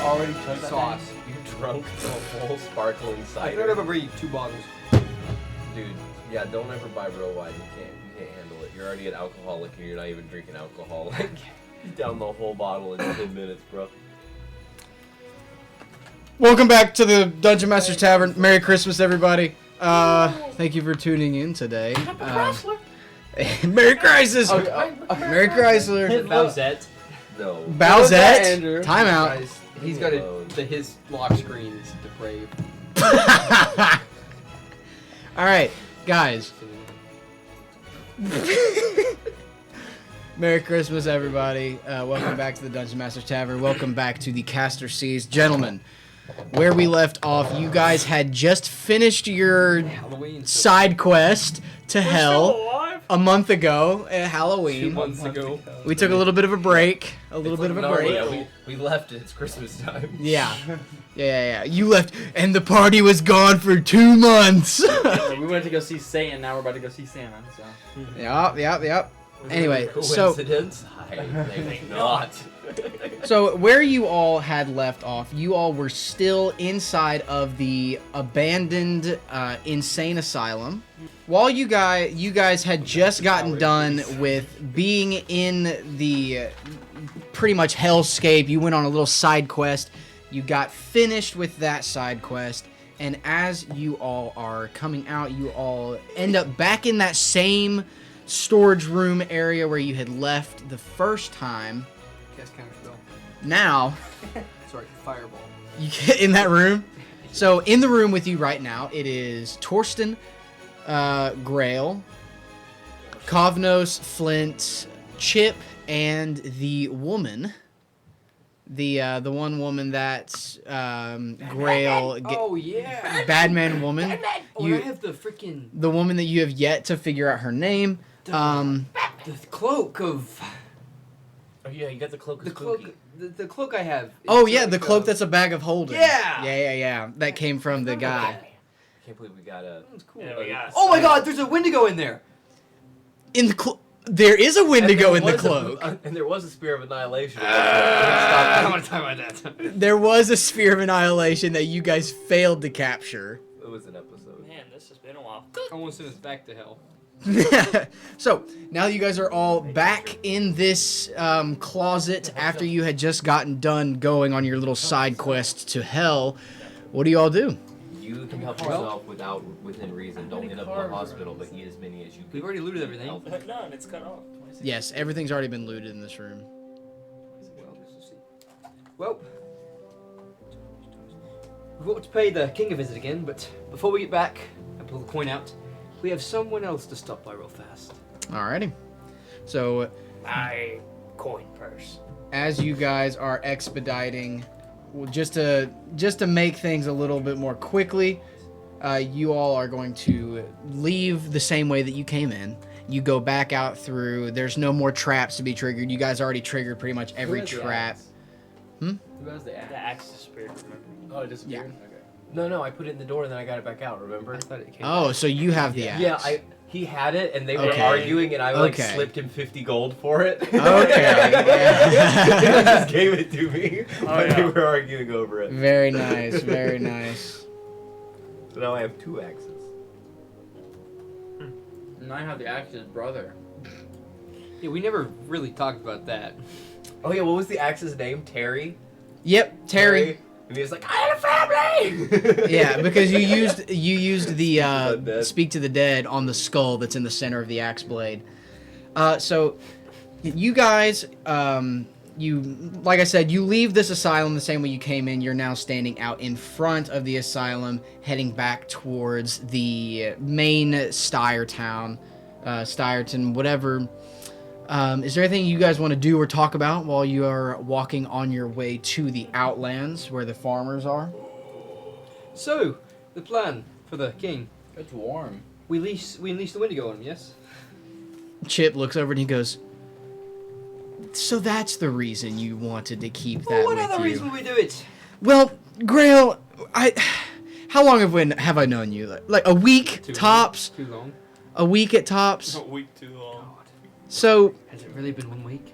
Already took Sauce. You drunk a full sparkling I cider. could ever breathe 2 bottles. Dude, yeah, don't ever buy real wine. You can't handle it. You're already an alcoholic and you're not even drinking alcohol. Like, you down the whole bottle in 10 minutes, bro. Welcome back to the Dungeon Master's Tavern. Merry Christmas, everybody. Thank you for tuning in today. Merry Crisis! Merry Chrysler. Bowsette. No. Bowsette. Time out. Guys, He's got his lock screen is depraved. Alright, guys. Merry Christmas, everybody. Welcome back to the Dungeon Master's Tavern. Welcome back to the Caster Seas. Gentlemen, where we left off, you guys had just finished your Halloween. side quest to hell a month ago at 2 Halloween. months ago. We took a little bit of a break. No, yeah, we left. It's Christmas time. Yeah. Yeah. You left, and the party was gone for 2 months. We went to go see Satan, now we're about to go see Santa, so. Yep. Anyway, so Coincidence? I think not. So where you all had left off, you all were still inside of the abandoned insane asylum. While you guys had just gotten done with being in the pretty much hellscape, you went on a little side quest. You got finished with that side quest, and as you all are coming out, you all end up back in that same storage room area where you had left the first time. Cast counter spell. Now, Sorry, fireball. you get in that room. So in the room with you right now, it is Torsten, Grail, Kovnos, Flint, Chip, and the woman. The one woman that Grail. Oh yeah. Badman woman. Oh, You- I have the freaking The woman that you have yet to figure out her name. the cloak of Oh yeah, you got the cloak. the cloak. The cloak I have. Oh It's yeah, like the cloak that's a bag of holding. Yeah! Yeah. That came from the guy. I can't believe we got a. That's cool. Yeah, we got Oh my God! There's a Wendigo in there. In the there is a Wendigo in the cloak. And there was a spear of annihilation. I don't want to talk about that. There was a sphere of annihilation that you guys failed to capture. It was an episode. Man, this has been a while. I want to send us back to hell. So now you guys are all back in this closet after you had just gotten done going on your little side quest to hell. What do you all do? You can help yourself within reason. Don't end up in the hospital, but eat as many as you can. We've already looted everything. None, it's cut off. Yes, everything's already been looted in this room. Well, we've got to pay the king a visit again, but before we get back and pull the coin out, we have someone else to stop by real fast. Alrighty. So My coin purse. as you guys are expediting, well, just to make things a little bit more quickly, you all are going to leave the same way that you came in. You go back out through. There's no more traps to be triggered. You guys already triggered pretty much every trap. Who has the axe? The axe disappeared, remember? Oh, it disappeared? Yeah. Okay. No, I put it in the door and then I got it back out, remember? I thought it came. Oh, so you have the axe. Yeah, he had it and they were Okay. arguing and I Okay. slipped him 50 gold for it. Okay. He just gave it to me, but they yeah. were arguing over it. Very nice. Very nice. So now I have 2 axes. And I have the axe's brother. Yeah, we never really talked about that. Oh yeah, what was the axe's name? Terry? Yep, Terry. And he was like, I had a family! Yeah, because you used the Undead. speak to the dead on the skull that's in the center of the axe blade. So you guys, you like I said, you leave this asylum the same way you came in. You're now standing out in front of the asylum, heading back towards the main Styre town, Styreton, whatever. Is there anything you guys want to do or talk about while you are walking on your way to the Outlands where the farmers are? So, the plan for the king. It's warm. We unleash the Wendigo on him, yes? Chip looks over and he goes, so that's the reason you wanted to keep that Well, what with other you. reason would we do it? Well, Grail, How long have I known you? Like a week Too tops. Too long. A week at tops. A week too long. God. So Has it really been 1 week?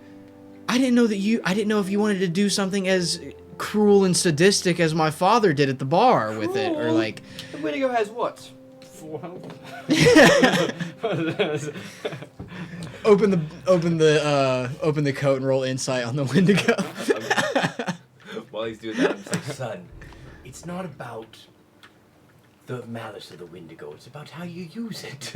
I didn't know if you wanted to do something as cruel and sadistic as my father did at the bar with it, or Cruel? like. The Wendigo has what? 4 health? Open the coat and roll insight on the Wendigo. While he's doing that, I'm just like, son, it's not about the malice of the Wendigo. It's about how you use it.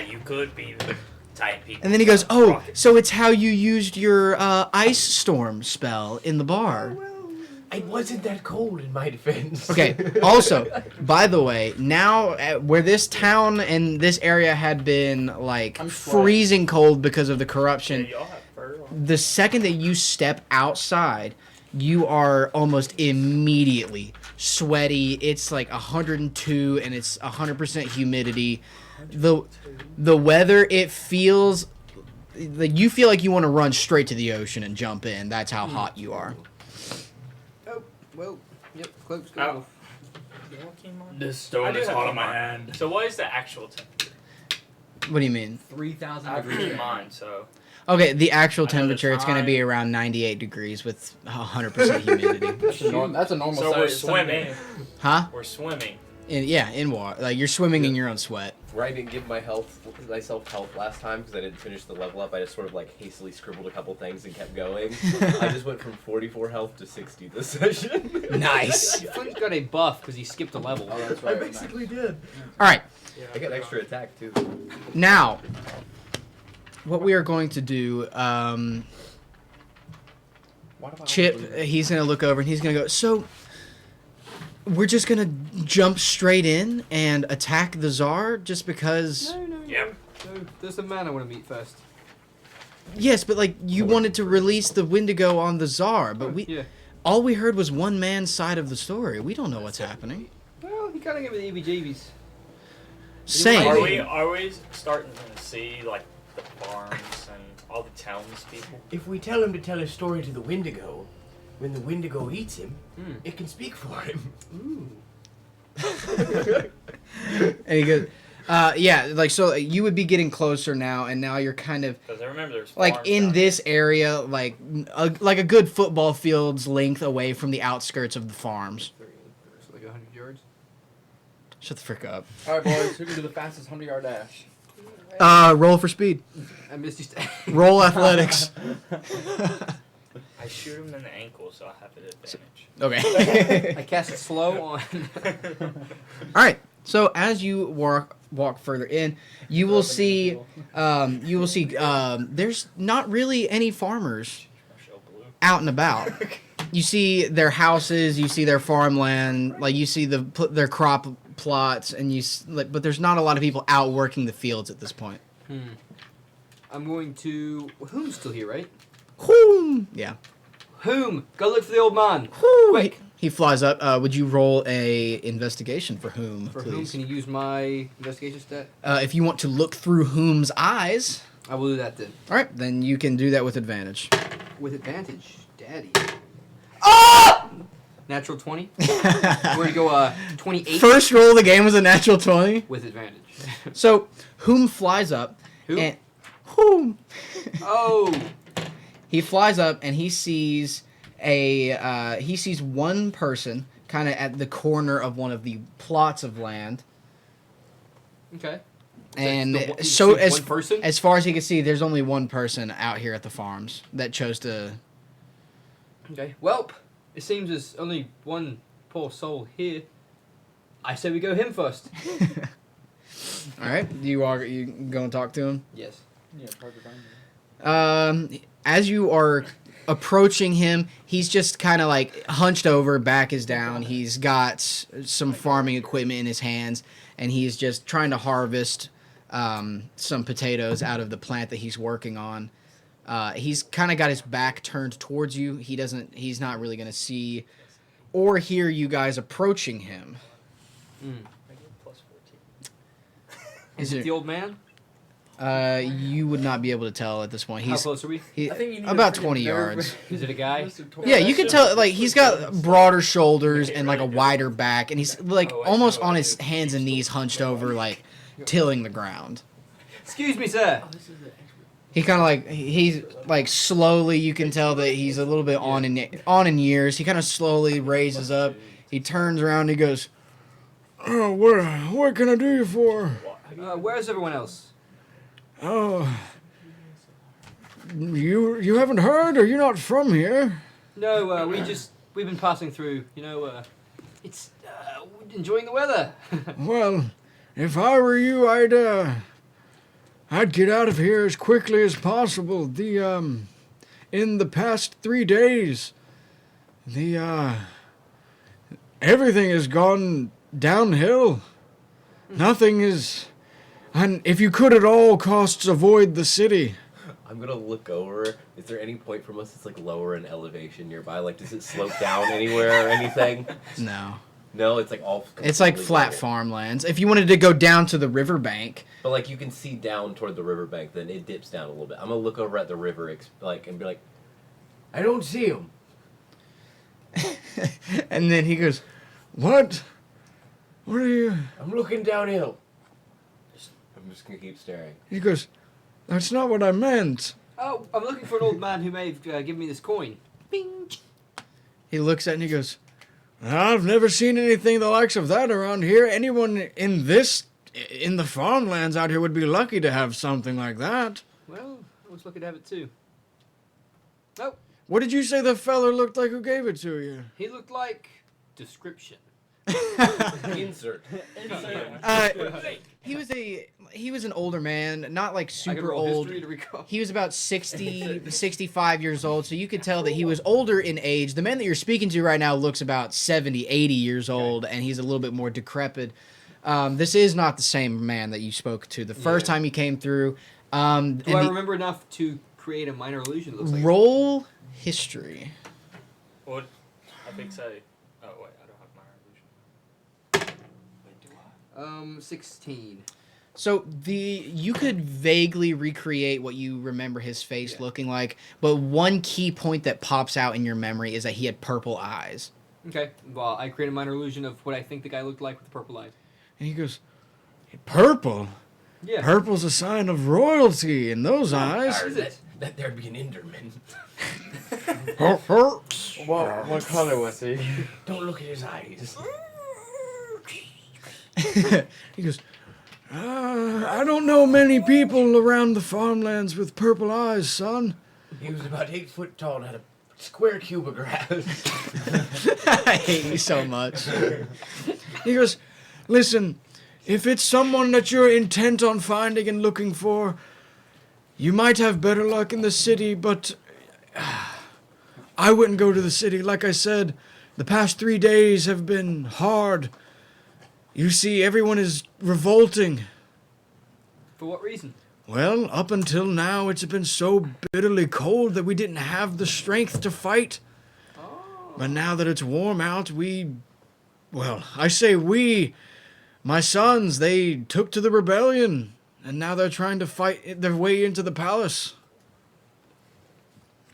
You could be the type people. And then he goes, "Oh, so it's how you used your ice storm spell in the bar." It wasn't that cold in my defense. Okay. Also, by the way, now where this town and this area had been like I'm sweating. freezing cold because of the corruption, y'all have fur on. the second that you step outside, you are almost immediately sweaty. It's like 102 and it's 100% humidity. The weather, it feels like you feel like you want to run straight to the ocean and jump in. That's how hot you are. Oh, well, yep, cloak's Ow. good. This stone do is have hot one on my more. hand. So what is the actual temperature? What do you mean? 3,000 I've degrees. read mine, so Okay, the actual I know the temperature, it's going to be time. around 98 degrees with 100% humidity. That's a normal so we're size swimming. Huh? We're swimming. In water. Like, you're swimming in your own sweat. Where I didn't give myself health last time because I didn't finish the level up, I just sort of like hastily scribbled a couple things and kept going. I just went from 44 health to 60 this session. Nice. Flynn's got a buff because he skipped a level. Oh, that's I basically did. All right. I got extra attack too. Now, what we are going to do, Chip, he's going to look over and he's going to go, so we're just going to jump straight in and attack the Tsar just because... No. Yep. No, there's a man I want to meet first. Yes, but like, you wanted to release the Wendigo on the Tsar, but Yeah. all we heard was one man's side of the story. We don't know what's happening. Well, he kind of gave me the EBGBs. Same. Are we starting to see like the farms and all the townspeople? If we tell him to tell his story to the Wendigo, when the Wendigo eats him, it can speak for him. Ooh. And he goes, yeah, like, so you would be getting closer now, and now you're kind of, Because I remember there's like, farms in down this area, like a good football field's length away from the outskirts of the farms. So like 100 yards. Shut the frick up. All right, boys. Who can do the fastest 100-yard dash? Roll for speed. I missed you. Roll athletics. I shoot him in the ankle, so I have an advantage. Okay. I cast it slow on. All right. So as you walk further in, you will see there's not really any farmers Show blue. out and about. You see their houses, you see their farmland, like you see their crop plots, and but there's not a lot of people out working the fields at this point. I'm going to. Whom's still here, right? Whoom! Yeah. Whom? Go look for the old man. Whoo! Quick. He flies up. Would you roll a investigation for whom, For whom please? can you use my investigation stat? If you want to look through whom's eyes, I will do that then. all right, then you can do that with advantage. With advantage, Daddy. Ah! Natural 20. We're gonna go 28 First roll of the game was a natural 20. with advantage. So, whom flies up. Who? And, whom? Oh. He flies up and he sees one person kind of at the corner of one of the plots of land. Okay. And Is that the so one- one person? as far as he can see, there's only one person out here at the farms that chose to. Okay. Welp. It seems there's only one poor soul here. I say we go him first. All right, you go and talk to him. Yes. Yeah, it's hard to find you. As you are approaching him, he's just kind of like hunched over, back is down. He's got some farming equipment in his hands, and he's just trying to harvest some potatoes out of the plant that he's working on. He's kind of got his back turned towards you. He's not really going to see or hear you guys approaching him. I get plus 14. Is Is it it- the old man? You would not be able to tell at this point. How He's close are we? I think you need about a 20 freaking yards. Is it a guy? Yeah, you can tell. Like he's got broader shoulders and like a wider back, and he's like almost on his hands and knees, hunched over, like tilling the ground. Excuse me, sir. He kind of like he's like slowly. You can tell that he's a little bit on in years. He kind of slowly raises up. He turns around. And he goes, "Oh, what can I do you for?" Where's everyone else? Oh, you haven't heard, or you're not from here? No, we've been passing through. It's enjoying the weather. Well, if I were you, I'd get out of here as quickly as possible. In the past 3 days, everything has gone downhill. Nothing is, and if you could at all costs avoid the city. I'm gonna look over. Is there any point from us that's like lower in elevation nearby? Like, does it slope down anywhere or anything? No. No, it's like all. It's like flat level. farmlands. If you wanted to go down to the riverbank. But like you can see down toward the riverbank, then it dips down a little bit. I'm gonna look over at the river, and be like, I don't see him. And then he goes, "What? What are you?" I'm looking downhill. I'm just gonna keep staring. He goes, "That's not what I meant." Oh, I'm looking for an old man who may have given me this coin. Bing. He looks at it and he goes, "I've never seen anything the likes of that around here. Anyone in the farmlands out here would be lucky to have something like that." Well, I was lucky to have it too. Oh, What did you say the feller looked like who gave it to you? he looked like description. Insert. He was an older man, not like I could super roll old. history to recall. He was about 60, 65 years old, so you could tell that he was older in age. The man that you're speaking to right now looks about 70, 80 years old, and he's a little bit more decrepit. This is not the same man that you spoke to the first time you came through. Do I remember enough to create a minor illusion? It looks like. Roll history. What? I think so. Oh wait, I don't have my illusion. Wait, do I? 16. So you could vaguely recreate what you remember his face looking like, but one key point that pops out in your memory is that he had purple eyes. Okay, well, I create a minor illusion of what I think the guy looked like with the purple eyes. And he goes, "Purple? Yeah. Purple's a sign of royalty in those eyes." That there'd be an Enderman. What color was he? Don't look at his eyes. He goes, "I don't know many people around the farmlands with purple eyes, son." He was about 8 foot tall and had a square cube of grass. I hate you so much. He goes, "Listen, if it's someone that you're intent on finding and looking for, you might have better luck in the city, but I wouldn't go to the city. Like I said, the past 3 days have been hard. You see, everyone is revolting. For what reason? Well, up until now, it's been so bitterly cold that we didn't have the strength to fight. Oh. But now that it's warm out, I say we, my sons, they took to the rebellion, and now they're trying to fight their way into the palace."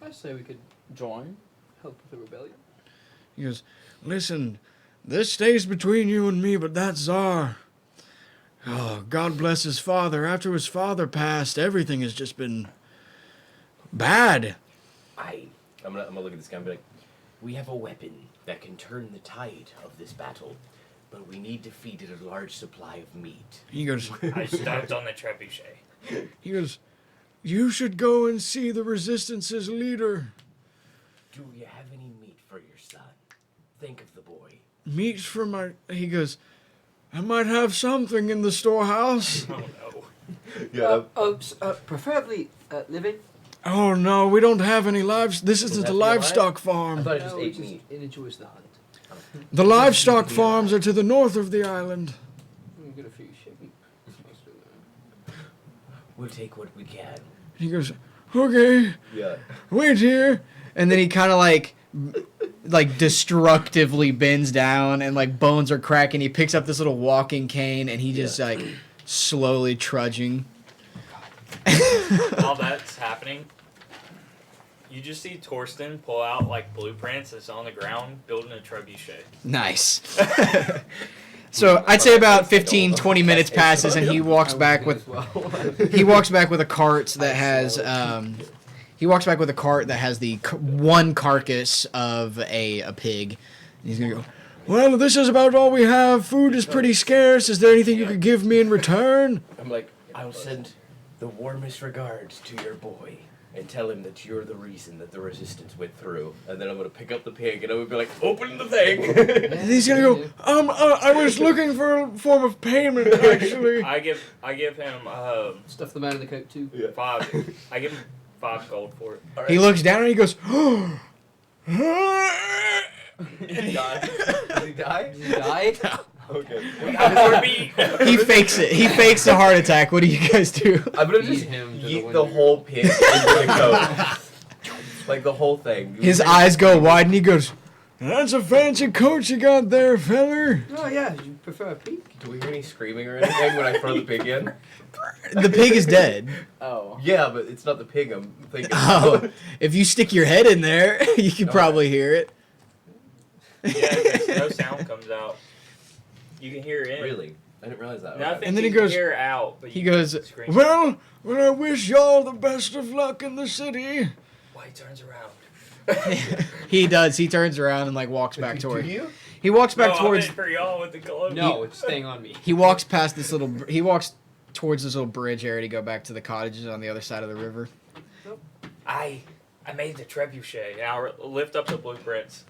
I say we could Join. help with the rebellion. He goes, "Listen, this stays between you and me, but that Tsar, oh, God bless his father. After his father passed, everything has just been bad." I'm gonna look at this guy and be like, we have a weapon that can turn the tide of this battle, but we need to feed it a large supply of meat. He goes, I stepped on the trebuchet. "You should go and see the Resistance's leader." Do you have any meat for your son? Think of the boy. "Meat for my..." He goes, "I might have something in the storehouse." Oh no. Yeah. Preferably living. "Oh no, we don't have any livestock. This isn't that a be livestock I farm. thought it just No, ate meat. it enjoys the hunt. The livestock farms are to the north of the island." We've got a few sheep. We'll take what we can. He goes, "Okay, Yeah. wait here." And then he kind of like destructively bends down, and like bones are cracking. He picks up this little walking cane, and he just like slowly trudging. While that's happening, you just see Torsten pull out like blueprints that's on the ground, building a trebuchet. Nice. So I'd say about 15, 20 minutes passes, and he walks back with he walks back with a cart that has he walks back with a cart that has the one carcass of a pig. And he's gonna go, well, this is about all we have. Food is pretty scarce. Is there anything you could give me in return? I'm like, I'll send the warmest regards to your boy and tell him that you're the reason that the resistance went through. And then I'm gonna pick up the pig and I'm gonna be like, open the thing. And he's gonna go, I was looking for a form of payment, actually. I give him Stuff the man in the coat too. Yeah. 5. I give him 5 gold for it. All He right. looks down and he goes, Did he die? Did he die? Did he die? Okay. We got more meat. he fakes it. He fakes a heart attack. What do you guys do? I'm gonna Eat just him to the eat window. the whole pig into the coat. Like the whole thing. His eyes go wide and he goes, that's a fancy coat you got there, feller. Oh yeah, you prefer a pig? Do we hear any screaming or anything when I throw the pig in? The pig is dead. Oh. Yeah, but it's not the pig I'm thinking. Oh, if you stick your head in there, you can probably hear it. Yeah, 'cause no sound comes out. You can hear in. Really? I didn't realize that. Nothing. And then he you can goes- hear out, but He you goes, can scream. well, I wish y'all the best of luck in the city. Why he turns around? He does. He turns around and like walks back Do toward. you? He walks back no, towards. I meant for y'all with the globe. No, it's staying on me. He walks past this little. He walks towards this little bridge area to go back to the cottages on the other side of the river. I made the trebuchet. And I'll lift up the blueprints.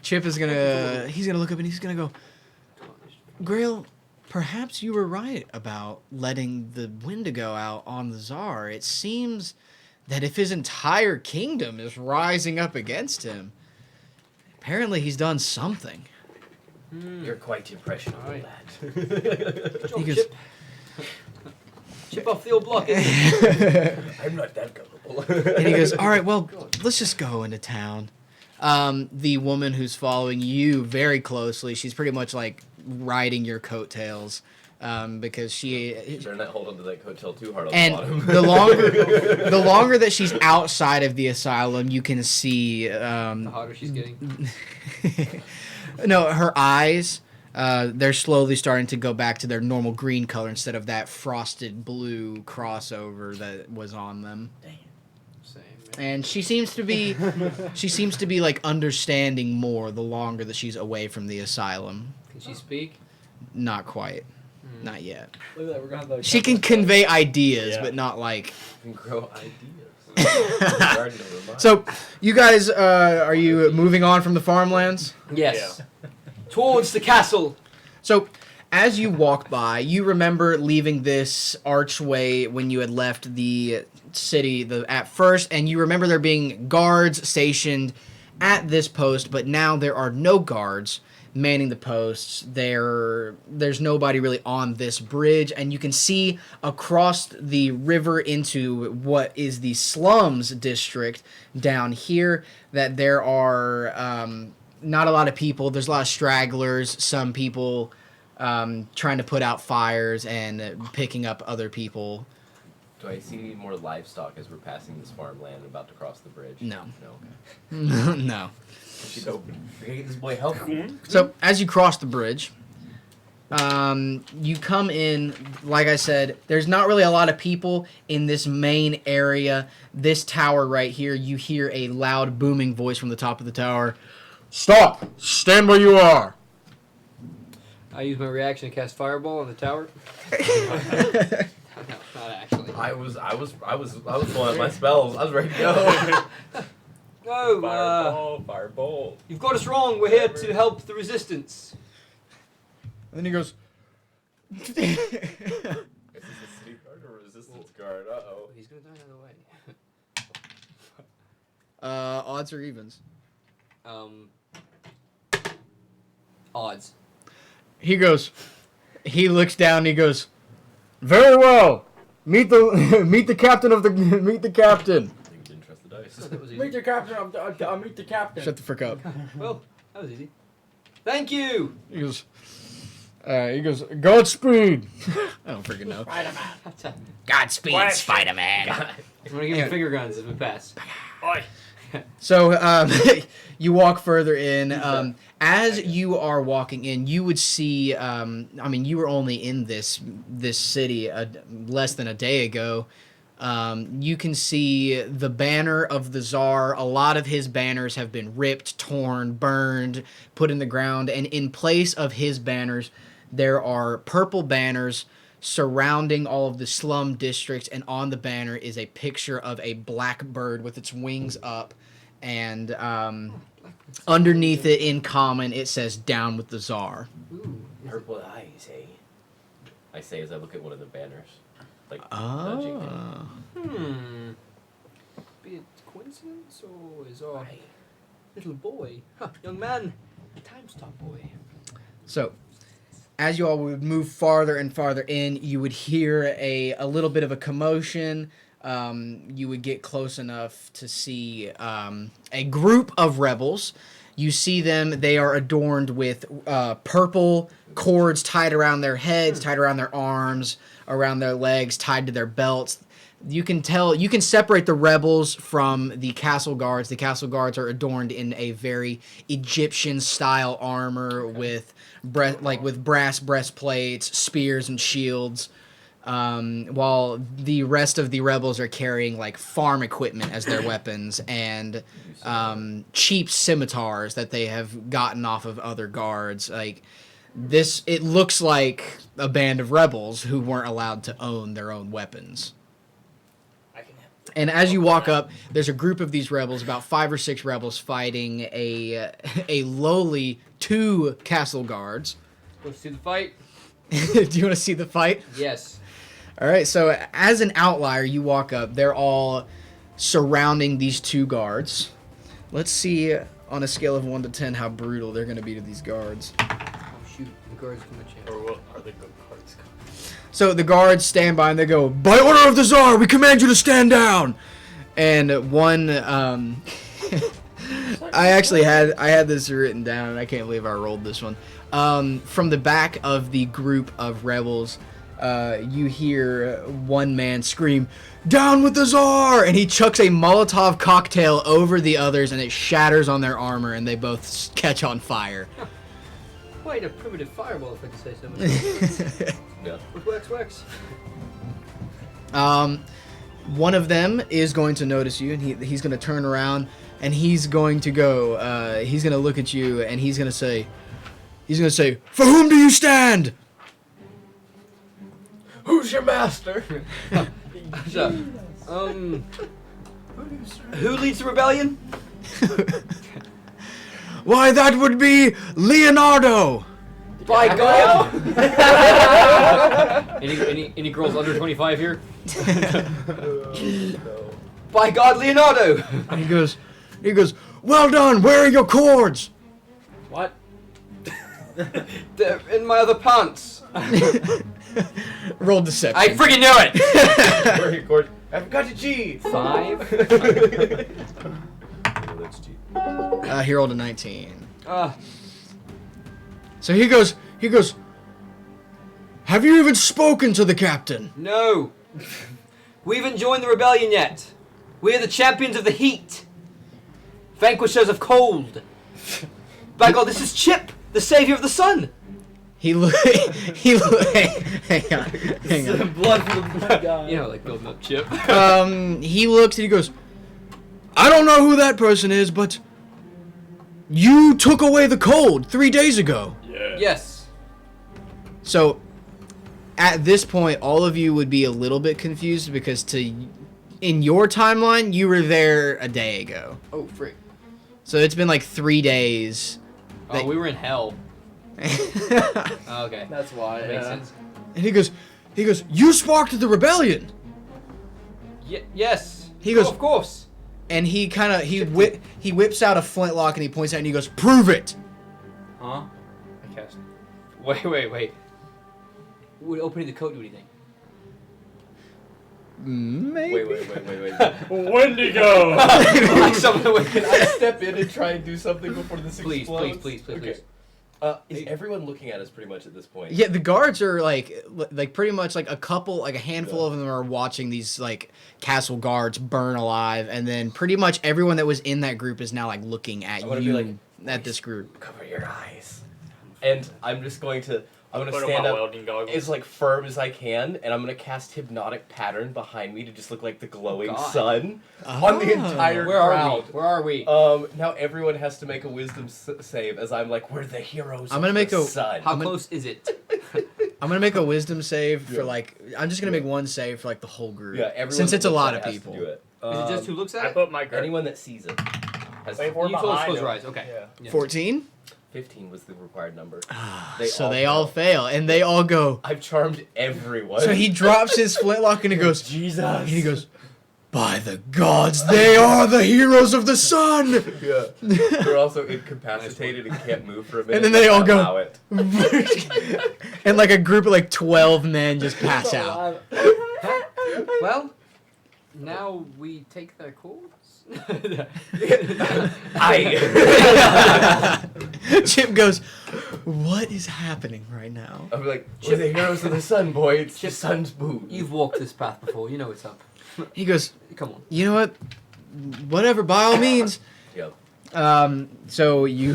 Chip is gonna. He's gonna look up and he's gonna go, Grail, perhaps you were right about letting the Wendigo out on the Tsar. It seems that if his entire kingdom is rising up against him, apparently he's done something. You're quite impressionable, Alright. lad. He goes, Chip. Chip off the old block. I'm not that gullible. and he goes, all right, well, let's just go into town. The woman who's following you very closely, she's pretty much like riding your coattails, because she. Better not hold onto that coattail too hard on And the bottom. the longer that she's outside of the asylum, you can see. The hotter she's getting. No, her eyes. They're slowly starting to go back to their normal green color instead of that frosted blue crossover that was on them. Same. And she seems to be like understanding more the longer that she's away from the asylum. Can she speak? Not quite. Not yet. Look at that. We're gonna have the She can convey ideas, Yeah. but not like. You can grow ideas. Garden of the mind. So, you guys, are you moving on from the farmlands? Yes. Towards the castle. So, as you walk by, you remember leaving this archway when you had left the city at first, and you remember there being guards stationed at this post, but now there are no guards manning the posts. There's nobody really on this bridge, and you can see across the river into what is the slums district down here that there are not a lot of people. There's a lot of stragglers, some people trying to put out fires and picking up other people. Do I see more livestock as we're passing this farmland and about to cross the bridge? No. No, okay. No. We should go get this boy help. So as you cross the bridge, you come in, like I said, there's not really a lot of people in this main area. This tower right here, you hear a loud booming voice from the top of the tower. Stop! Stand where you are! I use my reaction to cast fireball on the tower. No, not actually. I was pulling out my spells. I was ready to go. No, Fireball, fireball. you've got us wrong. We're here to help the resistance. And then he goes... Is this a city guard or a resistance guard? Uh-oh. He's gonna die either way. Odds or evens? Odds. He goes... He looks down and he goes... Very well! Meet the captain of the... Meet the captain! I think you didn't trust the dice. That was Meet easy. the captain. I'll meet the captain. Shut the frick up. Well, that was easy. Thank you. He goes, He goes, Godspeed. I don't freaking know. Spider-Man. Godspeed, Question. Spider-Man. I'm gonna give you finger guns as we pass. Oi. So you walk further in. As you are walking in, you would see. I mean, you were only in this city less than a day ago. You can see the banner of the Tsar. A lot of his banners have been ripped, torn, burned, put in the ground, and in place of his banners, there are purple banners surrounding all of the slum districts, and on the banner is a picture of a black bird with its wings up, and underneath it in common it says "Down with the Tsar." Ooh. Purple eyes, eh? I say as I look at one of the banners. Like, nudging him. Be it coincidence or is our little boy, young man, time stop boy? So, as you all would move farther and farther in, you would hear a little bit of a commotion. You would get close enough to see a group of rebels. You see them. They are adorned with purple cords tied around their heads, tied around their arms, around their legs, tied to their belts. You can separate the rebels from the castle guards. The castle guards are adorned in a very Egyptian style armor with brass breastplates, spears, and shields. While the rest of the rebels are carrying like farm equipment as their weapons and cheap scimitars that they have gotten off of other guards. Like this, it looks like a band of rebels who weren't allowed to own their own weapons. And as you walk up, there's a group of these rebels, about 5 or 6 rebels, fighting a lowly 2 castle guards. Let's see the fight. Do you want to see the fight? Yes. All right, so as an outlier, you walk up. They're all surrounding these 2 guards. Let's see on a scale of 1 to 10 how brutal they're going to be to these guards. Oh shoot, the guards too much. Or what are the good cards? So the guards stand by and they go, "By order of the Tsar, we command you to stand down." And one, I had this written down, and I can't believe I rolled this one. From the back of the group of rebels, you hear one man scream, "Down with the Tsar!" And he chucks a Molotov cocktail over the others, and it shatters on their armor, and they both catch on fire. Quite a primitive fireball, if I could say so myself. Yeah. What works? One of them is going to notice you, and he's going to turn around, and he's going to go. He's going to look at you, and he's going to say, "For whom do you stand?" Who's your master? So, who leads the rebellion? Why, that would be Leonardo. By God! any girls under 25 here? By God, Leonardo! And he goes, "Well done. Where are your cords?" What? They're in my other pants. Roll deception. I freaking knew it! Where are your cords? I've got a G. 5. Let's G. He rolled a 19. Ah. So he goes, "Have you even spoken to the captain?" No. We haven't joined the rebellion yet. We are the champions of the heat. Vanquishers of cold. By God, this is Chip, the savior of the sun. Hang on. Blood for the blood guy. You know, like building up Chip. He looks and he goes, "I don't know who that person is, but you took away the cold 3 days ago." Yeah. Yes. So, at this point, all of you would be a little bit confused because in your timeline, you were there a day ago. Oh, freak. So it's been like 3 days. Oh, we were in hell. Oh, okay. That's why. That makes Yeah. sense. And he goes, "You sparked the rebellion." Yes. He goes- Oh, of course. And he whips out a flintlock and he points out and he goes, "Prove it." Huh? I cast. Wait. Would opening the coat do anything? Maybe. Wait. Wendigo! Like someone would. Can I step in and try and do something before this Please, explodes? please. Okay. Is everyone looking at us pretty much at this point? Yeah, the guards are like pretty much like a handful of them are watching these like castle guards burn alive, and then pretty much everyone that was in that group is now like looking at I'm gonna you be like, at this group. Cover your eyes. And I'm just going to Put on stand my up welding goggles. as like firm as I can, and I'm gonna cast hypnotic pattern behind me to just look like the glowing God. sun on the entire Where are crowd. we? Where are we? Now everyone has to make a wisdom save as I'm like, we're the heroes. I'm gonna make the a- sun. How close is it? I'm gonna make a wisdom save for Yeah. like I'm just gonna make one save for like the whole group. Yeah, everyone since it's a that lot looks of at it has to people. do it. Is it just who looks at I it? put my grip. Anyone that sees it has Wait, we're You close behind your him. eyes. Okay. Yeah. Yeah. 14. 15 was the required number. So they all fail, and they all go. I've charmed everyone. So he drops his flintlock and he goes, Jesus. and he goes, by the gods, they are the heroes of the sun. Yeah. They're also incapacitated and can't move for a minute. And then they all go- Allow it. And like a group of like 12 men just pass out. Well, now we take their calls. Chip goes, what is happening right now? I'll be like, we're the heroes of the sun, boy. It's just sun's boom. You've walked this path before. You know what's up. He goes, Come on. you know what? Whatever, by all means. Yep. So you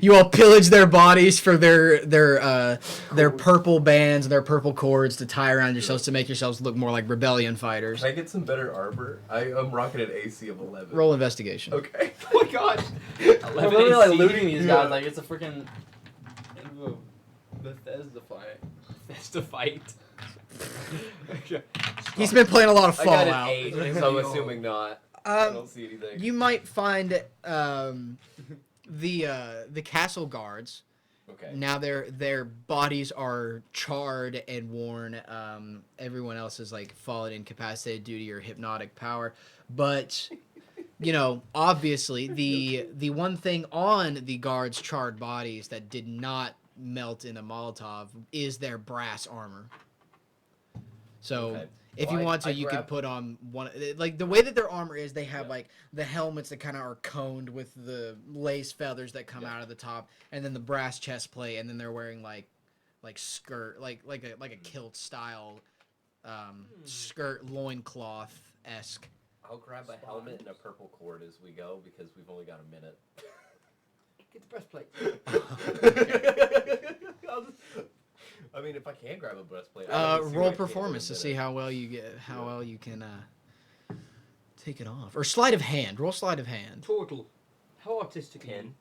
you all pillage their bodies for their purple bands, their purple cords to tie around yourselves to make yourselves look more like rebellion fighters. Can I get some better armor? I'm rocking an AC of 11. Roll investigation. Okay. Oh my gosh. We're literally like looting these Yeah. guys like it's a freaking Bethesda fight. That's the fight. He's been playing a lot of I got Fallout. an 8, so I'm assuming not. I don't see anything. You might find the castle guards. Okay. Now their bodies are charred and worn. Everyone else is like fallen incapacitated due to your hypnotic power. But you know, obviously the one thing on the guards' charred bodies that did not melt in a Molotov is their brass armor. So Okay. if Well, you want to, I you grab- could put on one. Like the way that their armor is, they have like the helmets that kind of are coned with the lace feathers that come out of the top, and then the brass chest plate, and then they're wearing like skirt, like a kilt style skirt loincloth esque. I'll grab a helmet and a purple cord as we go because we've only got a minute. Get the breastplate. I mean, if I can grab a breastplate. Roll performance to see how well you can take it off, or sleight of hand. Roll sleight of hand. Total. How artistic are you? 10.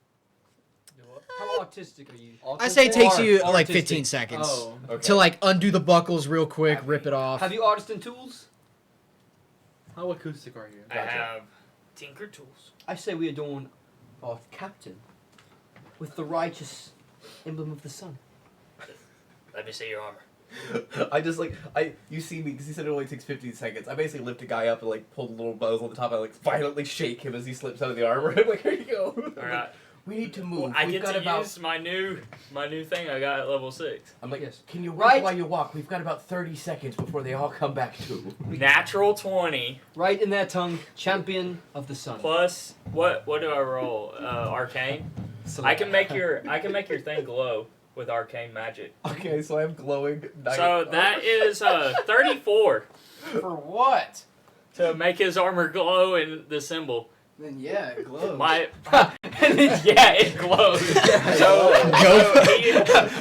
How artistic are you? I say it takes you like artistic. 15 seconds Oh. Okay. to like undo the buckles real quick, rip it off. Have you artisan tools? How acoustic are you? I have Tinker Tools. I say we adorn our captain with the righteous emblem of the sun. Let me see your armor. You see me because he said it only takes 15 seconds. I basically lift a guy up and like pull the little buzz on the top. I like violently shake him as he slips out of the armor. I'm like, here you go. All right. We need to move. I We've get got to about. use my new thing I got at level 6. I'm like, Yes. can you run Right. while you walk? We've got about 30 seconds before they all come back to. Natural 20 Right in their tongue, champion of the sun. plus what do I roll? Arcane. I can make your thing glow with arcane magic. Okay, so I have glowing. So that is 34 For what? to make his armor glow in the symbol. Then yeah, it glows. My yeah, it glows. So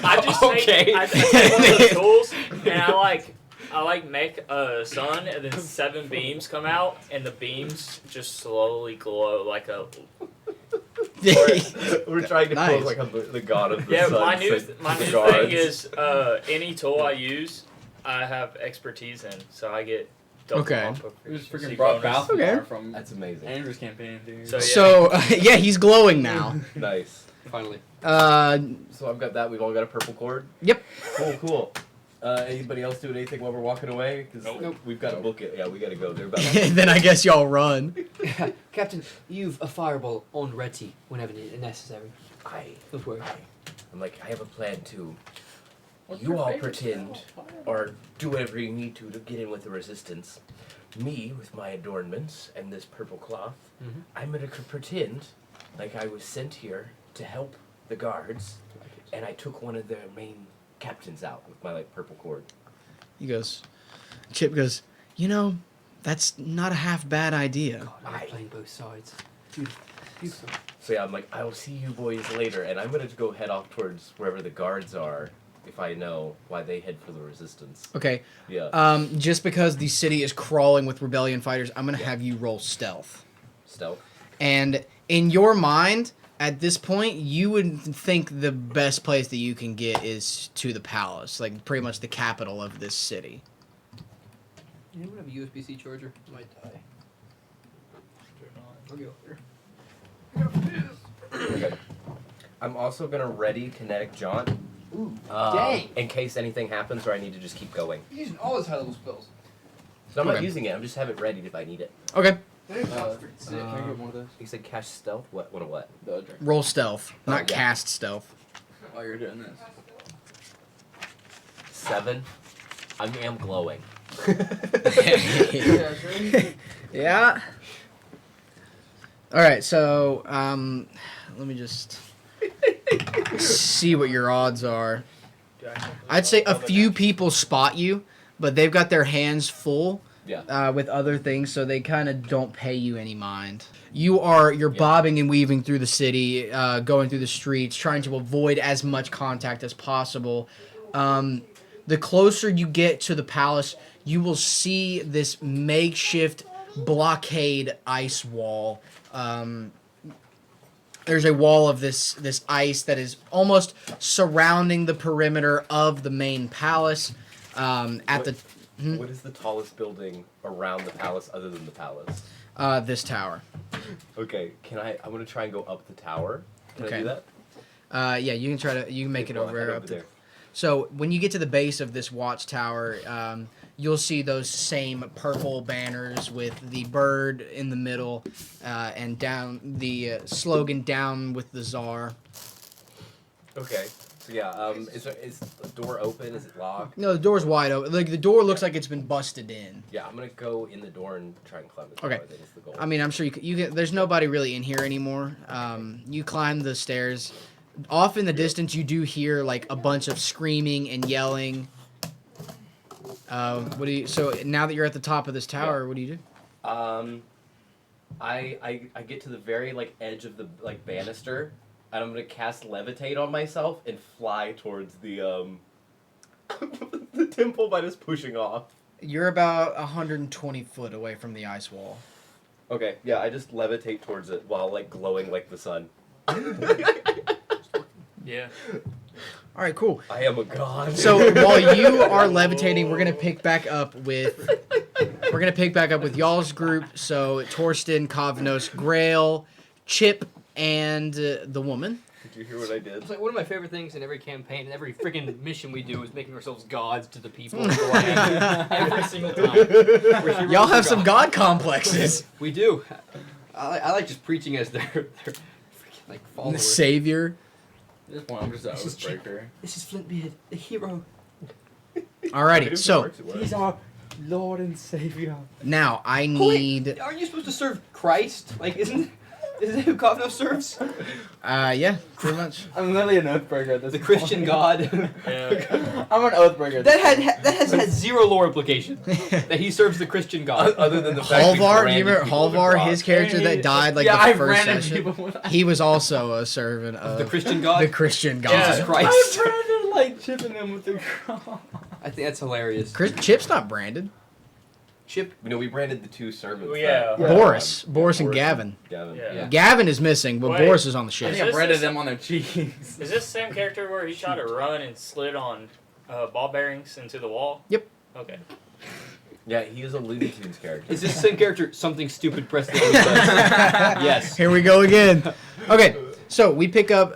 I just Okay. I take one of the tools and I make a sun and then 7 beams come out and the beams just slowly glow like a We're trying to Nice. pose like the god of the yeah. sun. My new sing my the new guards. thing is any tool I use I have expertise in, so I get double Okay. bump of It was proficiency freaking brought bonus. Balthazar Okay. from That's amazing. Andrew's campaign, dude. So, yeah. So yeah, he's glowing now. Nice. Finally. So I've got that. We've all got a purple cord. Yep. Cool. Anybody else doing anything while we're walking away? Because Nope. we've got to book it. Yeah, we got to go. They're about. Then I guess y'all run. Captain, you've a fireball on ready whenever necessary. Don't worry. I'm like, I have a plan too. What's You your all favorite pretend, style? or do whatever you need to get in with the resistance. Me, with my adornments and this purple cloth, Mhm. I'm gonna pretend like I was sent here to help the guards, and I took one of their main captains out with my like purple cord. Chip goes, you know, that's not a half bad idea. I'm playing both sides. So yeah, I'm like, I will see you boys later, and I'm gonna go head off towards wherever the guards are, if I know why they head for the resistance. Okay. Yeah. Just because the city is crawling with rebellion fighters, I'm gonna have you roll stealth. Stealth. And in your mind, at this point, you would think the best place that you can get is to the palace, like pretty much the capital of this city. Anyone have a USB-C charger? I might die. I'll go there. Okay. I'm also gonna ready kinetic jaunt. Ooh, dang! In case anything happens or I need to just keep going. He's using all his high-level spells. So I'm not Okay. using it. I'm just have it ready if I need it. Okay. Can I get one of those? You said cast stealth. What? The drink. Roll stealth, not yeah. cast stealth. While you're doing this. 7. I am glowing. Yeah. All right, so let me just see what your odds are. I'd say a few people spot you, but they've got their hands full Yeah. with other things, so they kind of don't pay you any mind. You're bobbing and weaving through the city, going through the streets, trying to avoid as much contact as possible. The closer you get to the palace, you will see this makeshift blockade ice wall. There's a wall of this ice that is almost surrounding the perimeter of the main palace. What is the tallest building around the palace other than the palace? This tower. Okay, I'm gonna try and go up the tower. Can I Okay. do that? Yeah, you can make it Well, I'll head over up there. So when you get to the base of this watchtower, you'll see those same purple banners with the bird in the middle, and down the slogan "Down with the Czar." Okay. So yeah, is the door open? Is it locked? No, the door's wide open. Like the door looks like it's been busted in. Yeah, I'm gonna go in the door and try and climb the tower. Okay. I think is the goal. I mean, I'm sure you can. There's nobody really in here anymore. You climb the stairs. Off in the distance, you do hear like a bunch of screaming and yelling. So now that you're at the top of this tower, what do you do? I get to the very like edge of the like banister, and I'm gonna cast levitate on myself and fly towards the the temple by just pushing off. You're about 120 foot away from the ice wall. Okay, yeah, I just levitate towards it while like glowing like the sun. Yeah. All right, cool. I am a god. So while you are levitating, we're gonna pick back up with y'all's group. So Torsten, Kavnos, Grail, Chip, and the woman. Did you hear what I did? It's like one of my favorite things in every campaign and every freaking mission we do is making ourselves gods to the people beforehand. Every single time. We're heroes Y'all have for some god complexes. We do. I like just preaching as their freaking like The followers. savior. At this point, I'm just an This is oathbreaker. This is Flintbeard, the hero. Alrighty, so He's our Lord and Savior. now I Oh, wait, need. aren't you supposed to serve Christ? Like, isn't that who Kovno serves? Yeah, pretty much. I'm literally an oathbreaker at this The point. Christian God. Yeah. I'm an oathbreaker. that has had zero lore implication. That he serves the Christian God. Other than the fact we Halvar, do branded you remember people to Halvar, cross. his character that died like yeah, the I've first branded session? people with He was also a servant of The Christian God. the Christian God. Yeah. Jesus Christ. I branded like chipping them with the cross. I think that's hilarious. Chip's not branded. Chip. You know, we branded the two servants. Yeah. that- Boris and Gavin. Gavin. Yeah. Yeah. Gavin is missing, but Wait. Boris is on the I ship. think I this branded is- them on their cheeks. Is this the same character where he tried to run and slid on ball bearings into the wall? Yep. Okay. Yeah, he is a Looney Tunes character. Is this the same character? Something stupid. Press the other button. Yes. Here we go again. Okay, so we pick up.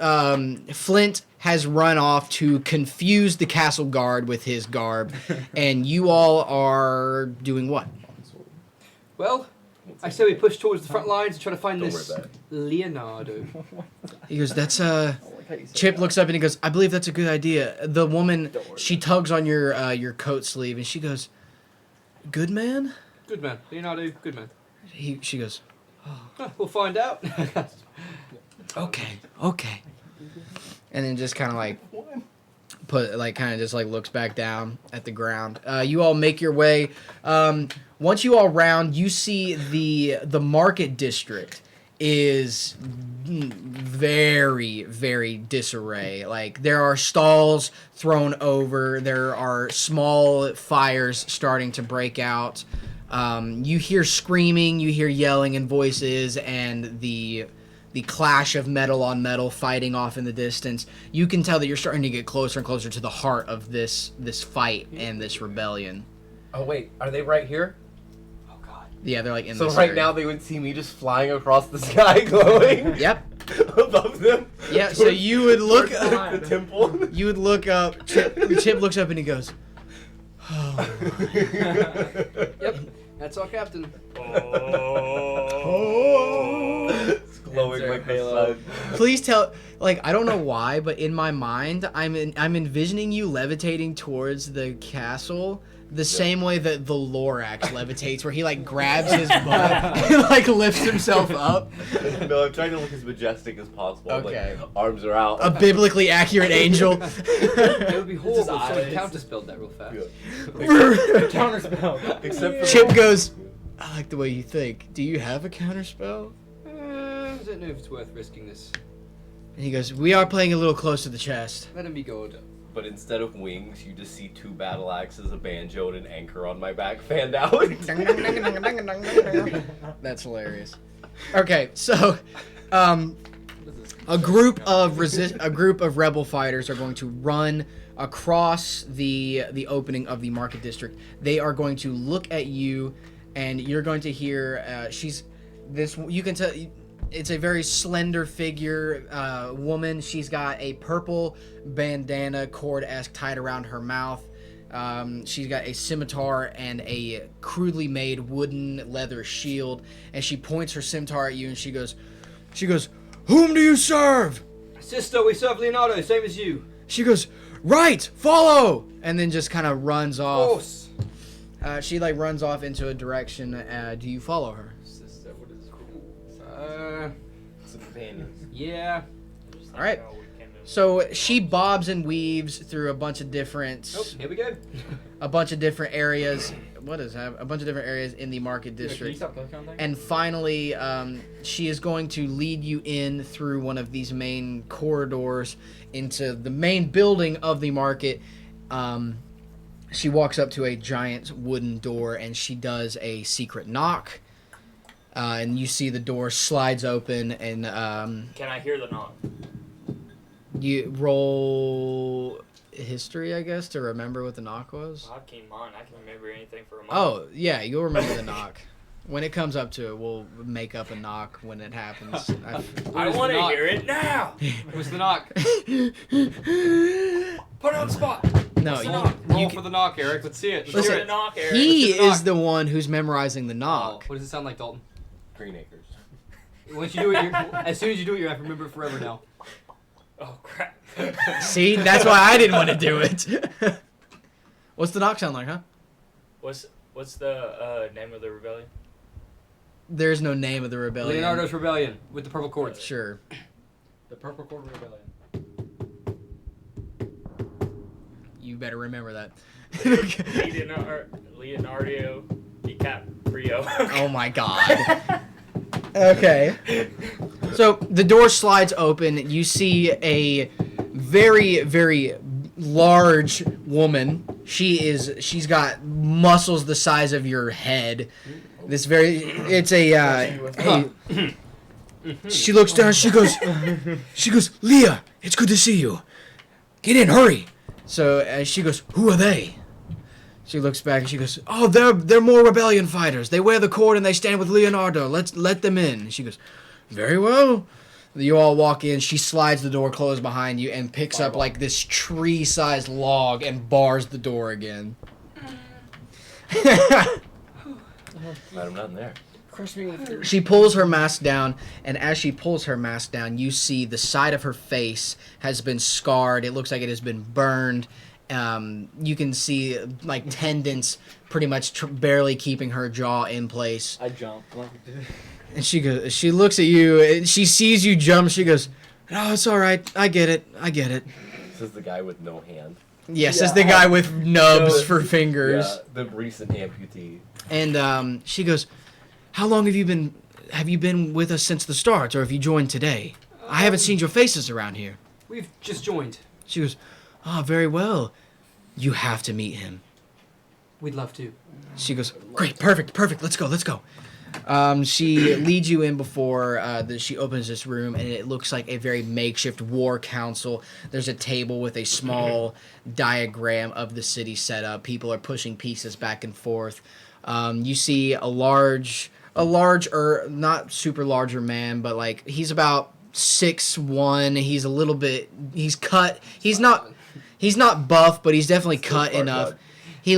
Flint has run off to confuse the castle guard with his garb, and you all are doing what? Well, I say we push towards the front lines and try to find Don't this worry about it. Leonardo. He goes, "That's Chip looks up and he goes, "I believe that's a good idea." The woman, she tugs on your coat sleeve and she goes, "Good man." Good man. Leonardo, good man. She goes, Huh, we'll find out. okay. and then just kind of like looks back down at the ground. You all make your way. Once you all round, you see the market district is very, very disarray. Like, there are stalls thrown over. There are small fires starting to break out. You hear screaming, you hear yelling and voices, and the clash of metal on metal fighting off in the distance. You can tell that you're starting to get closer and closer to the heart of this fight and this rebellion. Oh wait, are they right here? Oh god. Yeah, they're like in So this right area. now they would see me just flying across the sky, glowing. Yep. Above them. Yeah. So you would look. Towards the temple. You would look up. Chip looks up and he goes, "Oh." Yep. That's our captain. It's glowing Enter like the Halo. sun. Please tell. Like, I don't know why, but in my mind, I'm envisioning you levitating towards the castle. The same way that the Lorax levitates, where he like grabs his butt and like lifts himself up. No, I'm trying to look as majestic as possible. Okay. Like, arms are out. A biblically accurate angel. It would be horrible if someone eyes. counterspelled that real fast. Yeah. Counterspell. Except for Chip goes, I like the way you think. Do you have a counterspell? I don't know if it's worth risking this. And he goes, we are playing a little close to the chest. Let him be good. But instead of wings, you just see 2 battle axes, a banjo, and an anchor on my back fanned out. That's hilarious. Okay, so a group of rebel fighters are going to run across the opening of the market district. They are going to look at you, and you're going to hear you can tell it's a very slender figure woman. She's got a purple bandana cord-esque tied around her mouth. She's got a scimitar and a crudely made wooden leather shield, and she points her scimitar at you and she goes, whom do you serve? Sister, we serve Leonardo, same as you. She goes, right, follow, and then just kind of runs Of off. course. She like runs off into a direction. Do you follow her? Sister, what is it called? It's a companion. Yeah. All right. So she bobs and weaves through a bunch of different Oh, here we go. areas. What is that? A bunch of different areas in the market district. And finally, she is going to lead you in through one of these main corridors into the main building of the market. She walks up to a giant wooden door and she does a secret knock. And you see the door slides open and Can I hear the knock? you roll history, I guess, to remember what the knock was. I'll keep mine. I can remember anything for a month. Oh, yeah, you'll remember the knock. When it comes up to it, we'll make up a knock when it happens. I want to hear it now. What's the knock? Put it on the spot. No, What's the you, knock? Roll you for the knock, Eric. Let's see it. Let's Listen, hear The it. knock, Eric. he Let's do the is the one who's memorizing the Oh, knock. what does it sound like, Dalton? Green Acres. Once you do it, as soon as you do it, you have to remember it forever now. Oh crap. See, that's why I didn't want to do it. What's the knock sound like, huh? What's the name of the rebellion? There's no name of the rebellion. Leonardo's Rebellion with the purple cords. Sure. The purple cord rebellion. You better remember that. Leonardo DiCaprio. Oh my god. Okay. So the door slides open. You see a very, very large woman. She's got muscles the size of your head. She looks down. She goes, Leah, it's good to see you. Get in, hurry. So she goes, who are they? She looks back and she goes, oh, they're more rebellion fighters. They wear the cord and they stand with Leonardo. Let them in. She goes, very well. You all walk in. She slides the door closed behind you and picks up like this tree-sized log and bars the door again. Madam, nothing there. She pulls her mask down, and as she pulls her mask down, you see the side of her face has been scarred. It looks like it has been burned. You can see like tendons pretty much barely keeping her jaw in place. I jumped. And she looks at you, and she sees you jump. She goes, Oh, it's all right. I get it. This is the guy with no hand. Yes, says the guy with nubs for fingers. Yeah, the recent amputee. And she goes, "How long have you been? Have you been with us since the start, or have you joined today? I haven't seen your faces around here." We've just joined. She goes, "Ah, very well. You have to meet him." We'd love to. She goes, "Great, perfect. Let's go." She leads you in before she opens this room, and it looks like a very makeshift war council. There's a table with a small diagram of the city set up. People are pushing pieces back and forth. You see a larger, not super larger man, but like he's about 6'1". He's a little bit. He's cut. He's not buff, but he's definitely cut enough. He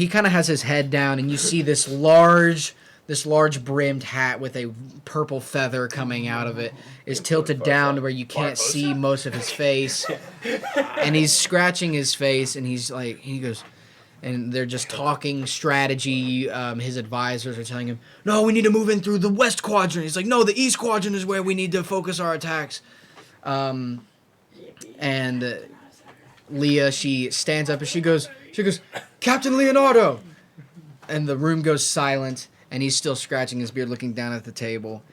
kind of has his head down, and you see this large brimmed hat with a purple feather coming out of it is tilted down to where you can't see most of his face. And he's scratching his face, and he goes, and they're just talking strategy. His advisors are telling him, "No, we need to move in through the west quadrant." He's like, "No, the east quadrant is where we need to focus our attacks." And Leah, she stands up and she goes, "Captain Leonardo!" And the room goes silent, and he's still scratching his beard, looking down at the table.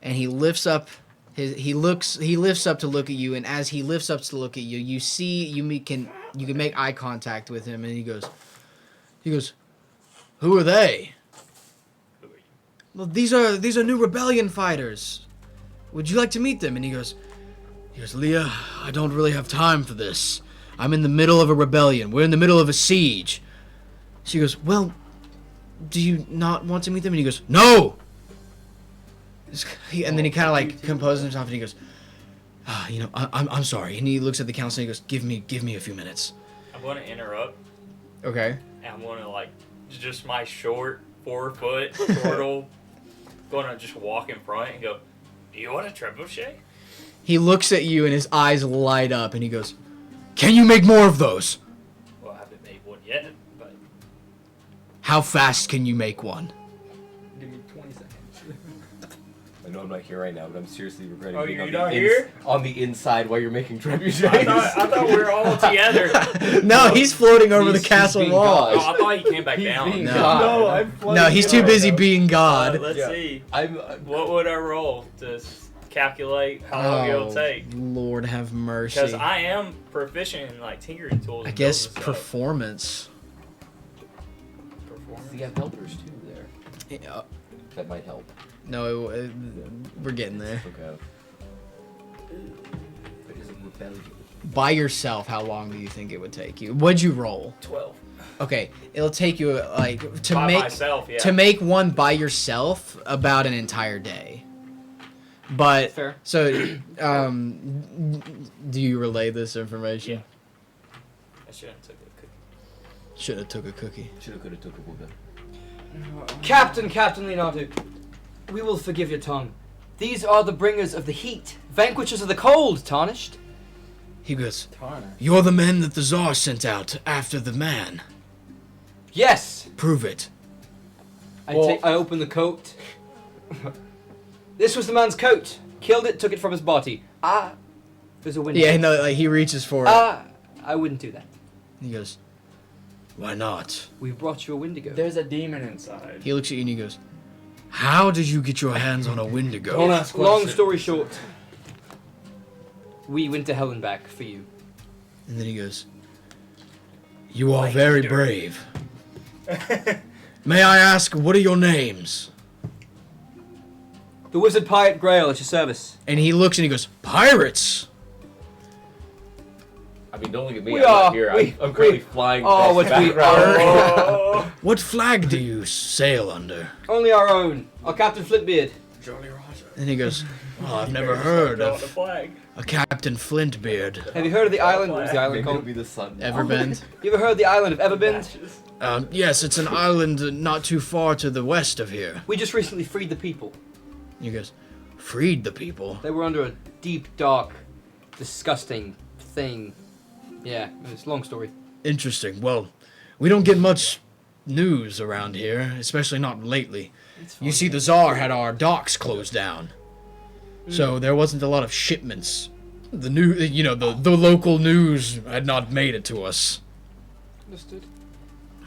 And he lifts up he lifts up to look at you, and as he lifts up to look at you, you see you can make eye contact with him, and he goes, "Who are they?" Who are you? "Well, these are new rebellion fighters. Would you like to meet them?" And he goes, "Leah, I don't really have time for this. I'm in the middle of a rebellion. We're in the middle of a siege." She goes, "Well, do you not want to meet them?" And he goes, "No!" And then he kind of like composes himself, and he goes, I'm sorry." And he looks at the council, and he goes, give me a few minutes." I'm going to interrupt, Okay. and I'm going to, like, just my short 4-foot turtle, going to just walk in front and go, "Do you want a trebuchet?" He looks at you, and his eyes light up, and he goes, "Can you make more of those? Well, I haven't made one yet, but How fast can you make one?" Give me 20 seconds. I know I'm not here right now, but I'm seriously regretting Oh, being you're on not the here? on the inside while you're making trebuchets. I thought we were all together. No, he's floating over the He's castle being wall. God. Oh, I thought he came back down. being No. God. No, I'm floating. No, he's too busy being God. Let's Yeah. see. I'm. What would I roll to calculate how long it'll take? Lord have mercy. Because I am proficient in, like, tinkering tools. I and guess building stuff. performance. Performance. See, I have helpers too there. Yeah, That might help. no, we're getting there. Okay. But is it rebellion? By yourself, how long do you think it would take you? What'd you roll? 12. Okay, it'll take you like to By make myself, yeah. to make one by yourself about an entire day. But Fair. so, do you relay this information? Yeah. I shouldn't have took a cookie. Should have took a cookie. Shoulda, coulda, took a booga. Captain Leonardo, we will forgive your tongue. These are the bringers of the heat, vanquishers of the cold, Tarnished. He goes, Tarner. "You're the men that the Tsar sent out after the man. Yes. Prove it." I Well- open the coat. This was the man's coat. Killed it, took it from his body. There's a window. Yeah, no, like he reaches for it. I wouldn't do that. He goes, "Why not?" We brought you a Wendigo. There's a demon inside. He looks at you and he goes, "How did you get your hands on a Wendigo?" Don't ask Long questions. story short, we went to hell and back for you. And then he goes, "You are very brave. May I ask, what are your names?" The Wizard Pirate Grail at your service. And he looks and he goes, "Pirates!" I mean, don't look at me. We I'm are- not here. we- I'm currently flying. Oh, across what the we background. Oh, What flag do you sail under? Only our own. Our Captain Flintbeard. Jolly Roger. And he goes, "Oh, I've never Better heard start drawing the of flag. a Captain Flintbeard." Have you heard of the island? What was the island Maybe it'll called? be the sun. Everbend? You ever heard of the island of Everbend? Matches. Yes, it's an island not too far to the west of here. We just recently freed the people. He goes, "Freed the people?" They were under a deep, dark, disgusting thing. Yeah, it's a long story. Interesting. Well, we don't get much news around here, especially not lately. You see, the Tsar had our docks closed down. So there wasn't a lot of shipments. The the local news had not made it to us. Understood.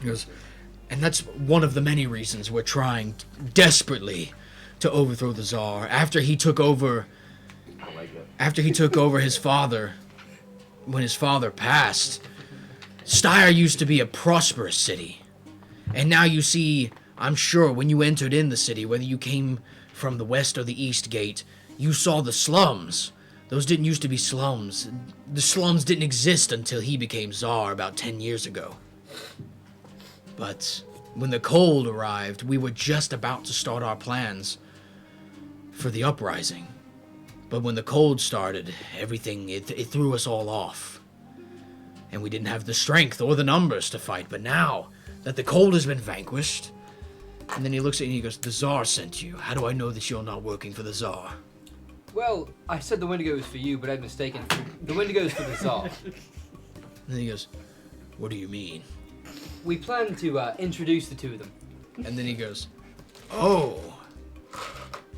He goes, and that's one of the many reasons we're trying desperately to overthrow the Tsar. After he took over his father, when his father passed, Styre used to be a prosperous city. And now you see, I'm sure when you entered in the city, whether you came from the west or the east gate, you saw the slums. Those didn't used to be slums. The slums didn't exist until he became Tsar about 10 years ago. But when the cold arrived, we were just about to start our plans for the uprising. But when the cold started, everything, it threw us all off. And we didn't have the strength or the numbers to fight. But now that the cold has been vanquished, and then he looks at you and he goes, the Tsar sent you. How do I know that you're not working for the Tsar? Well, I said the Wendigo was for you, but I'd mistaken. The Wendigo is for the Tsar. And then he goes, what do you mean? We plan to introduce the two of them. And then he goes, oh,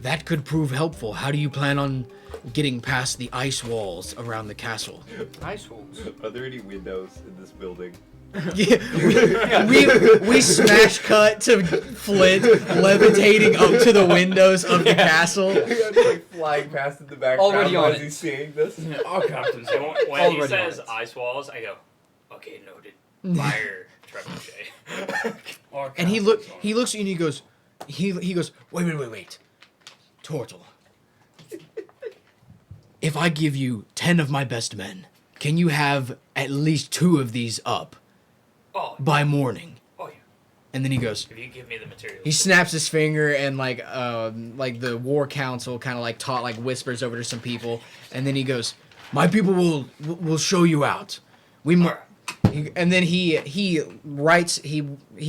that could prove helpful. How do you plan on getting past the ice walls around the castle? Ice walls. Are there any windows in this building? Yeah, we smash cut to Flint levitating up to the windows of the castle. I'm like flying past in the background. Already on as it. he's seeing this. Oh, Captain. And when he Already says on it. ice walls, I go, okay, noted. Fire trebuchet. And he looks at you and he goes, he goes, wait. Tortle. If I give you 10 of my best men, can you have at least 2 of these up Oh, by morning? oh yeah. And then he goes, If you give me the materials. he snaps his finger and like the war council kind of like whispers over to some people, and then he goes, my people will show you out. And then he writes, he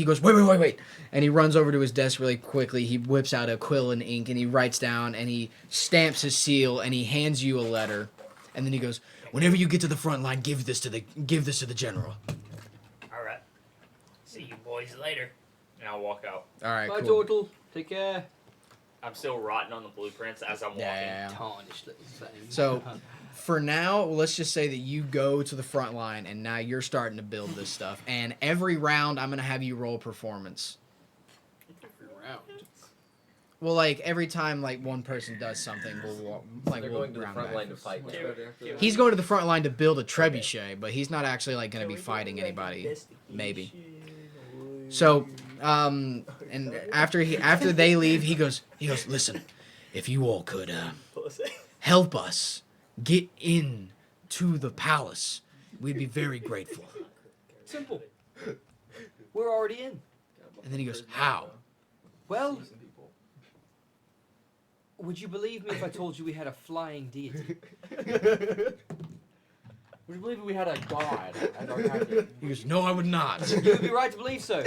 goes, wait, and he runs over to his desk really quickly. He whips out a quill and ink and he writes down and he stamps his seal and he hands you a letter, and then he goes, whenever you get to the front line, give this to the general. All right. See you boys later. And I'll walk out. All right, Bye, cool. Tortle. Take care. I'm still rotting on the blueprints as I'm walking. Yeah. Tarnished little thing. So, for now, let's just say that you go to the front line, and now you're starting to build this stuff. And every round, I'm gonna have you roll performance. Well, like every time, like one person does something, we'll They're going to the round front back. line to fight. He's going to the front line to build a trebuchet, but he's not actually like gonna be fighting anybody. Maybe. So, and after they leave, he goes, listen, if you all could help us get in to the palace, we'd be very grateful. Simple. We're already in. And then he goes, how? Well, would you believe me if I told you we had a flying deity? Would you believe we had a god as our captain? He goes, no, I would not. You would be right to believe so,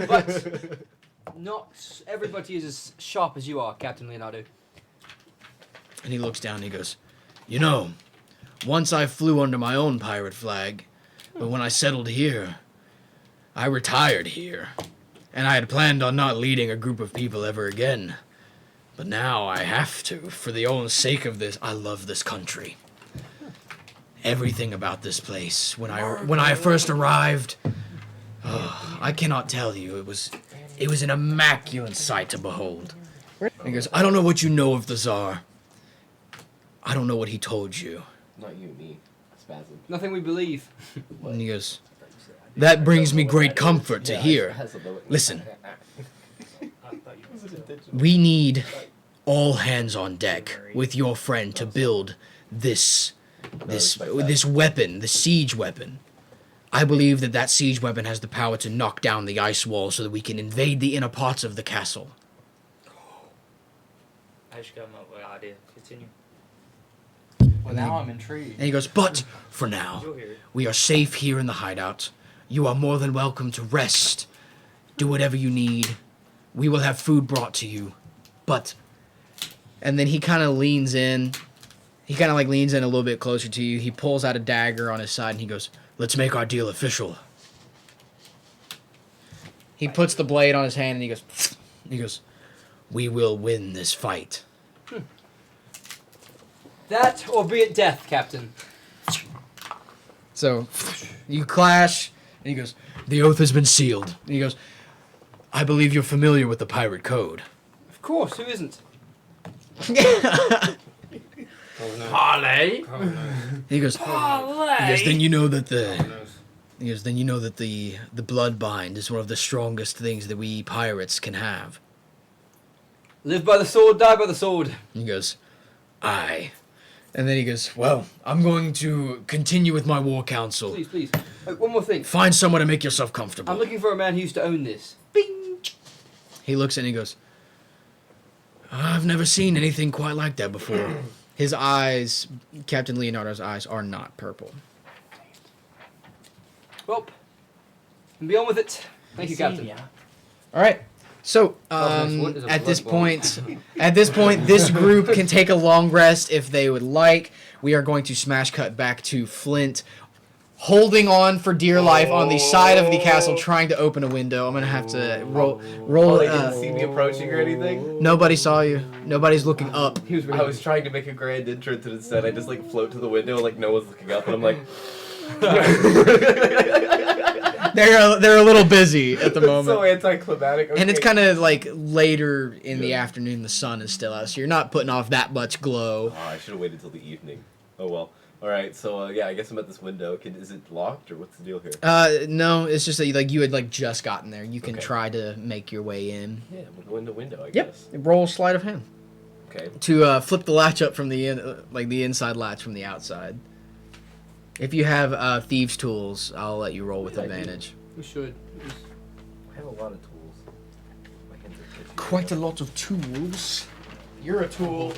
but not everybody is as sharp as you are, Captain Leonardo. And he looks down and he goes, you know, once I flew under my own pirate flag, but when I settled here, I retired here. And I had planned on not leading a group of people ever again. But now I have to, for the own sake of this. I love this country. Everything about this place. When I first arrived, I cannot tell you. It was an immaculate sight to behold. And he goes, I don't know what you know of the Tsar. I don't know what he told you. Not you, me. Spasm. Nothing we believe. And he goes, that brings me great comfort to hear. Listen, we need all hands on deck with your friend to build this weapon, the siege weapon. I believe that siege weapon has the power to knock down the ice wall so that we can invade the inner parts of the castle. I just got my idea. Continue. Well, now I'm intrigued. And he goes, but for now, You'll hear it. we are safe here in the hideout. You are more than welcome to rest. Do whatever you need. We will have food brought to you. But, and then he kind of leans in. He kind of like leans in a little bit closer to you. He pulls out a dagger on his side and he goes, let's make our deal official. He puts the blade on his hand and he goes, we will win this fight. That or be it death, Captain. So you clash, and he goes, "The oath has been sealed." And he goes, "I believe you're familiar with the pirate code." Of course, who isn't? Parlay. He goes, Parlay. then you know that the blood bind is one of the strongest things that we pirates can have. Live by the sword, die by the sword. He goes, "Aye." And then he goes, "Well, I'm going to continue with my war council. Please, please. One more thing. Find someone to make yourself comfortable." I'm looking for a man who used to own this. Bing! He looks and he goes, "I've never seen anything quite like that before." His eyes, Captain Leonardo's eyes, are not purple. Well, be on with it. Thank you, Captain. All right. So there's a at this blood bond. point, this group can take a long rest if they would like. We are going to smash cut back to Flint, holding on for dear life on the side of the castle, trying to open a window. I'm gonna have to roll. Oh, they didn't see me approaching or anything? Nobody saw you. Nobody's looking up. I was trying to make a grand entrance and instead I just like float to the window like no one's looking up and I'm like... They're a little busy at the moment. So anticlimactic. And it's Okay. kind of like later in the afternoon, the sun is still out, so you're not putting off that much glow. Oh, I should have waited till the evening. Oh well. Alright, so yeah, I guess I'm at this window. Is it locked or what's the deal here? No, it's just that you had just gotten there. You can Okay. try to make your way in. Yeah, we'll go into window, I Yep. guess. Roll sleight of hand Okay. to flip the latch up from the the inside latch from the outside. If you have thieves' tools, I'll let you roll with Yeah, I do. advantage. We should. I have a lot of tools. My hands are itchy. Quite a lot of tools. You're a tool.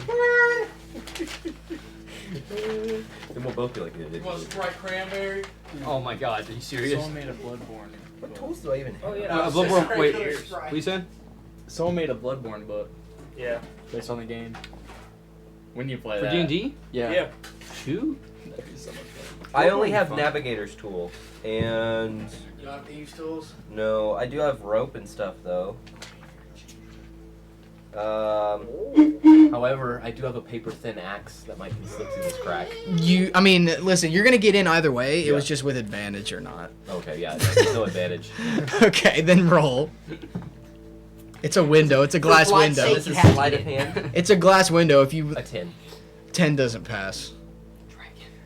Then we'll both be like it. Sprite cranberry? Oh my god, are you serious? Someone made a Bloodborne. What tools do I even have? Oh yeah. A Bloodborne. Wait, what are you saying? Someone made a Bloodborne book Yeah. based on the game. When you play For that. D&D? Yeah. Yeah. Two? That'd be so much fun. I only have Fun. navigator's tool. And You don't have thieves' tools? no, I do have rope and stuff though. However, I do have a paper thin axe that might slip through this crack. I mean, listen, you're gonna get in either way. It Yeah. was just with advantage or not. Okay, yeah, there's no advantage. Okay, then roll. It's a window. It's a glass God's window. This is sleight of hand. It's a glass window. If you A 10. 10 doesn't pass.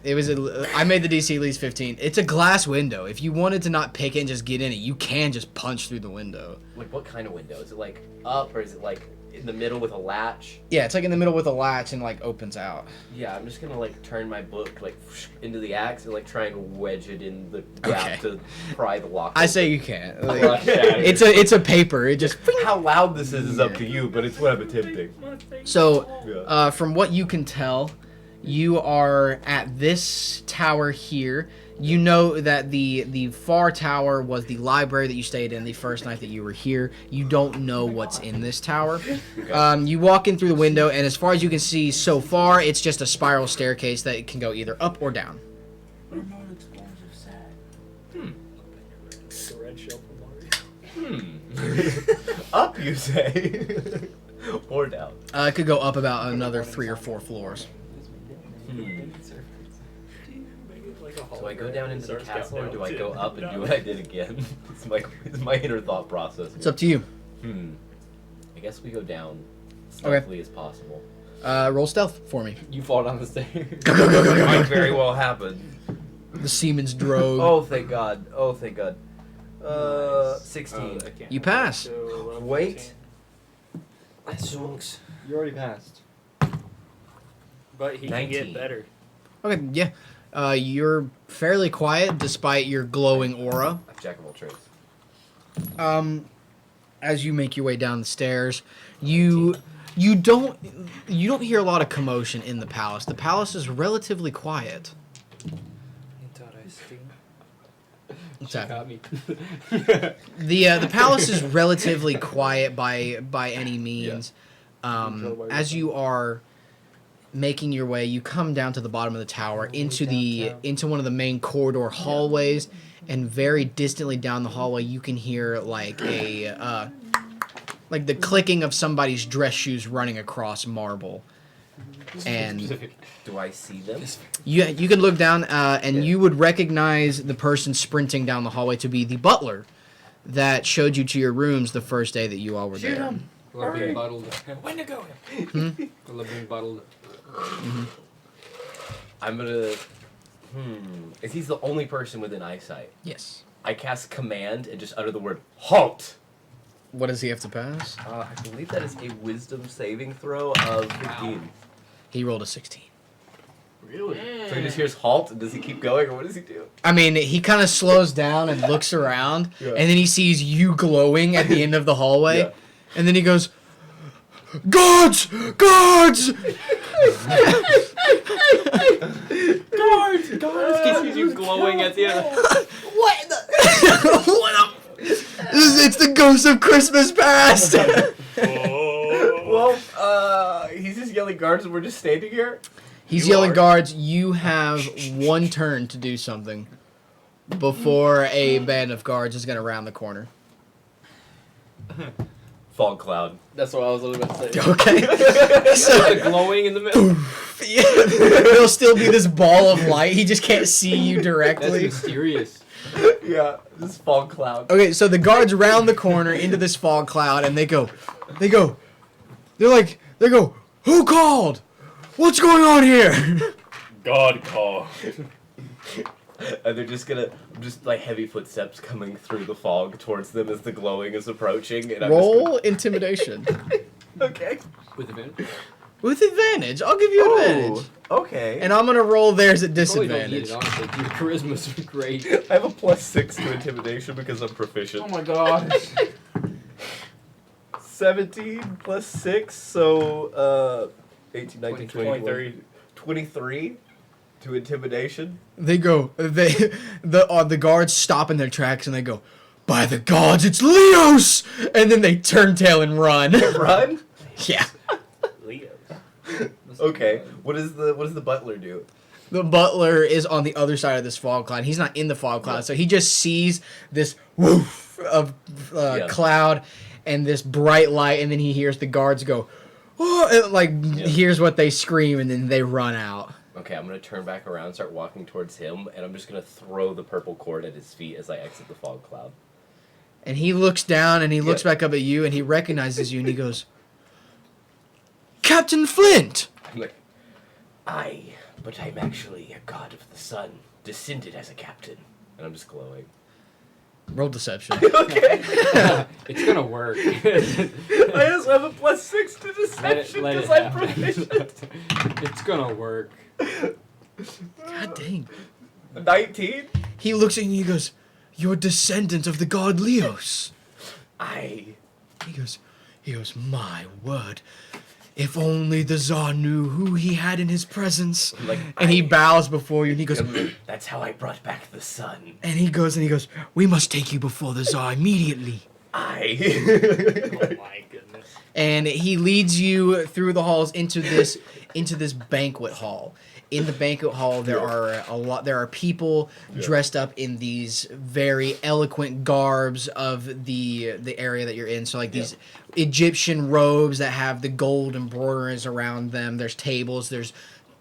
It was I made the DC at least 15. It's a glass window. If you wanted to not pick it and just get in it, you can just punch through the window. Like, what kind of window? Is it like up or is it like in the middle with a latch? Yeah, it's like in the middle with a latch and like opens out. Yeah, I'm just gonna like turn my book like into the axe and like try and wedge it in the gap Okay. to pry the lock. I open. say you can't. Like, Rush at it. it's a paper. It just How loud this is up to you, but it's what I'm attempting. so Yeah. from what you can tell, you are at this tower here. You know that the far tower was the library that you stayed in the first night that you were here. You don't know what's in this tower. You walk in through the window, and as far as you can see so far, it's just a spiral staircase that can go either up or down. The red shell from Mario. Up, you say? Or down? It could go up about another 3 or 4 floors. Do I go down into the castle or do I go up and do what I did again? It's my inner thought process. It's up to you. I guess we go down stealthily as possible. Roll stealth for me. You fall down the stairs. Go, go, go, go, go. Might very well happen. The Seaman's Drogue. Oh, thank God. Oh, thank God. 16. You pass. Wait. That sucks. You already passed. But he 19. can get better. Okay, yeah. You're fairly quiet despite your glowing aura. Jack of all trades. As you make your way down the stairs, you don't hear a lot of commotion in the palace. The palace is relatively quiet. What's that? Got me. The palace is relatively quiet by any means. As you are making your way, you come down to the bottom of the tower into one of the main corridor hallways, and very distantly down the hallway you can hear like the clicking of somebody's dress shoes running across marble. And Do I see them? you can look down, and you would recognize the person sprinting down the hallway to be the butler that showed you to your rooms the first day that you all were Shoot there. him. Love being bottled. Wendigo. I love being bottled. I'm gonna. Is he the only person within eyesight? Yes. I cast command and just utter the word HALT! What does he have to pass? I believe that is a wisdom saving throw of 15. He rolled a 16. Really? So he just hears HALT, and does he keep going, or what does he do? I mean, he kind of slows down and looks around, Yeah. and then he sees you glowing at the end of the hallway, Yeah. and then he goes, "Guards! Guards!" Guards! He sees you glowing at the end. What the? What up? It's the ghost of Christmas past. Oh. Well, he's just yelling guards, and we're just standing here? He's You yelling, are. "Guards! You have one turn to do something before a band of guards is gonna round the corner." Fog cloud. That's what I was about to say. Okay. The So glowing in the middle. yeah, there'll still be this ball of light. He just can't see you That's directly. mysterious. Yeah, this fog cloud. Okay, so the guards round the corner into this fog cloud, and they go, "Who called? What's going on here?" God call. And they're just gonna, like heavy footsteps coming through the fog towards them as the glowing is approaching. And Roll intimidation Okay. With advantage. with advantage. I'll give you advantage, Okay. and I'm gonna roll theirs at Probably don't need disadvantage. it, honestly. Your charisma's great. I have a +6 to intimidation because I'm proficient. Oh my god. 17 plus 6, so 18, 19, 20, 23. 23 to intimidation. The guards stop in their tracks and they go, "By the gods, it's Leos!" And then they turn tail and run. Run. Yeah. Leo. Okay. What does the butler do? The butler is on the other side of this fog cloud. He's not in the fog cloud, so he just sees this woof of Yeah. cloud and this bright light, and then he hears the guards go, "Oh!" And, hears what they scream, and then they run out. Okay, I'm gonna turn back around, start walking towards him, and I'm just gonna throw the purple cord at his feet as I exit the fog cloud. And he looks down, and he looks Yeah. back up at you, and he recognizes you, and he goes, "Captain Flint!" I'm like, aye, but I'm actually a god of the sun, descended as a captain, and I'm just glowing. Roll deception. Okay. It's gonna work. I also have a +6 to deception Let it because I'm happen. proficient. It's gonna work. God dang. 19. He looks at you, and he goes, "You're descendant of the god Leos." Aye. He goes, "My word. If only the Tsar knew who he had in his presence." Like, And he aye. bows before you, and he goes, That's how I brought back the sun. "We must take you before the Tsar immediately." Aye. Oh my goodness. And he leads you through the halls into this banquet hall. In the banquet hall, there are people dressed up in these very eloquent garbs of the area that you're in. So like these Egyptian robes that have the gold embroideries around them. There's tables.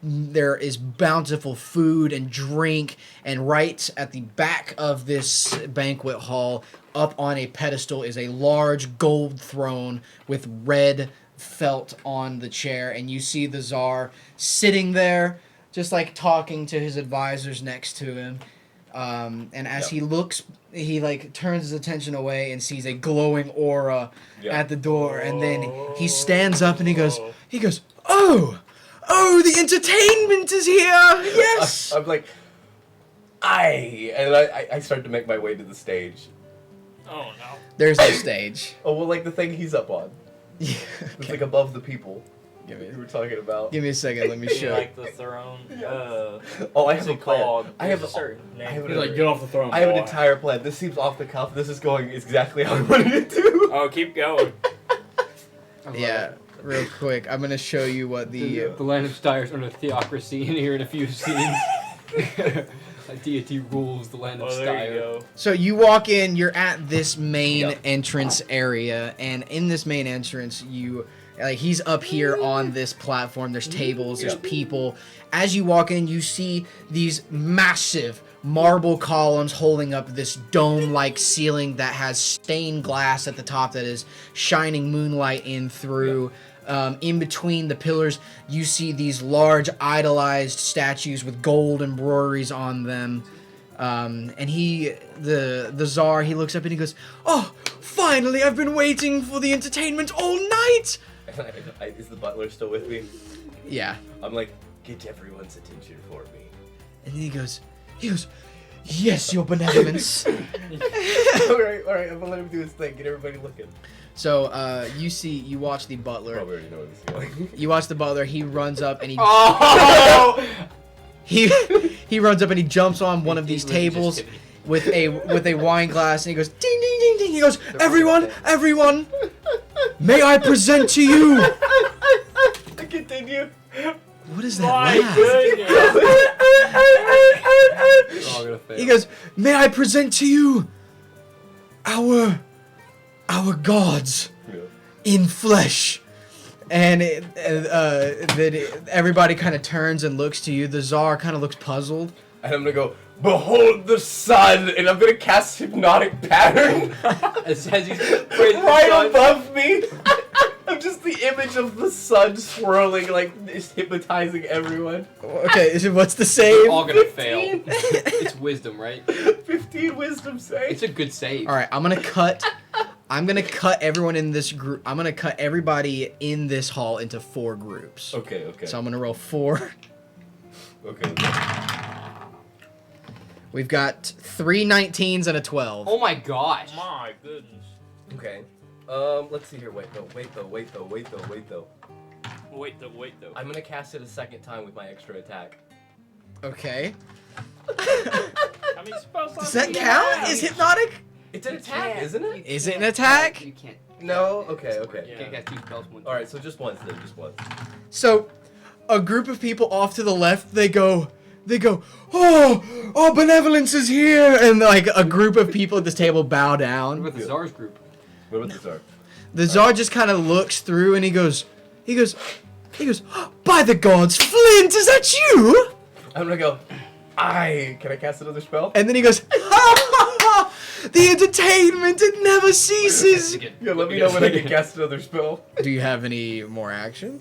There is bountiful food and drink, and right at the back of this banquet hall, up on a pedestal, is a large gold throne with red felt on the chair, and you see the Tsar sitting there, just like talking to his advisors next to him. And as he looks, he like turns his attention away and sees a glowing aura at the door, and then he stands up and he goes, "Oh, the entertainment is here! Yes!" I'm like, aye. And I start to make my way to the stage. Oh no. There's the stage. Oh, well, like the thing he's up on. Yeah. It's like above the people Give you me, were talking about. give me a second. Let me You show. like the throne? Oh, I What's have a it called? plan. I have There's a certain name. I have He's like, "Get off the throne." I have an boy." entire plan. This seems off the cuff. This is going exactly how I wanted it to. Oh, keep going. Yeah, real quick. I'm gonna show you what The land of Styre is under theocracy in here in a few scenes. A deity rules the land of Oh, there you Styre. go. So you walk in, you're at this main Yep. entrance area, and in this main entrance, Like he's up here on this platform. There's tables, there's people. As you walk in, you see these massive marble columns holding up this dome-like ceiling that has stained glass at the top that is shining moonlight in through. In between the pillars, you see these large idolized statues with gold embroideries on them. And the czar, he looks up and he goes, "Oh, finally! I've been waiting for the entertainment all night." Is the butler still with me? Yeah. I'm like, get everyone's attention for me. And then he goes, "Yes, your benevolence." all right, I'm gonna let him do his thing. Get everybody looking. So, you watch the butler. Probably already know where this is going. You watch the butler. He runs up and he Oh! he runs up and he jumps on one of these tables with a wine glass and he goes ding ding ding ding. He goes, everyone, may I present to you. Continue. What is that My laugh? goodness. Oh, I'm gonna fail. He goes, may I present to you our gods in flesh. And then everybody kind of turns and looks to you. The czar kind of looks puzzled. And I'm gonna go, behold the sun, and I'm gonna cast hypnotic pattern As he's praising right the sun. above me. I'm just the image of the sun swirling, like just hypnotizing everyone. Okay, what's the We're save? all gonna fail. It's wisdom, right? 15 wisdom save. It's a good save. All right, I'm gonna cut everyone in this group. I'm gonna cut everybody in this hall into 4 groups. Okay. So I'm gonna roll 4. Okay. We've got 3 19s and a 12. Oh my gosh. My goodness. Okay. Let's see here. Wait though. Wait though. I'm gonna cast it a second time with my extra attack. Okay. How many spells Does that count? Is hypnotic? It's an attack, isn't it? Is it an attack? You can't. No. Okay. You can't cast 2 spells one. All right. So just once then. Just once. So, a group of people off to the left, they go, "Oh, our benevolence is here!" And like a group of people at this table bow What down. about the czar's group? What about the czar? The czar just kind of looks through and he goes, "By the gods, Flint, is that you?" I'm gonna go. Can I cast another spell? And then he goes, "The entertainment, it never ceases." Yeah, let me know when I can cast another spell. Do you have any more action?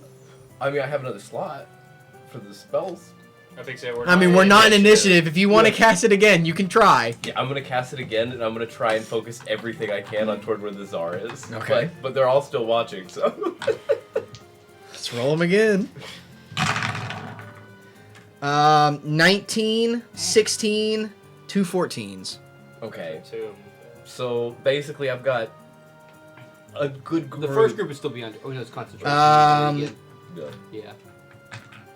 I mean, I have another slot for the spells. I think so. We're not in initiative. If you want to cast it again, you can try. Yeah, I'm gonna cast it again, and I'm gonna try and focus everything I can on toward where the czar is. Okay. But they're all still watching, so. Let's roll them again. 19, 16, 2 14s. Okay. 2. So basically, I've got a good group. The first group would still be under. Oh no, it's concentration. Yeah, Yeah.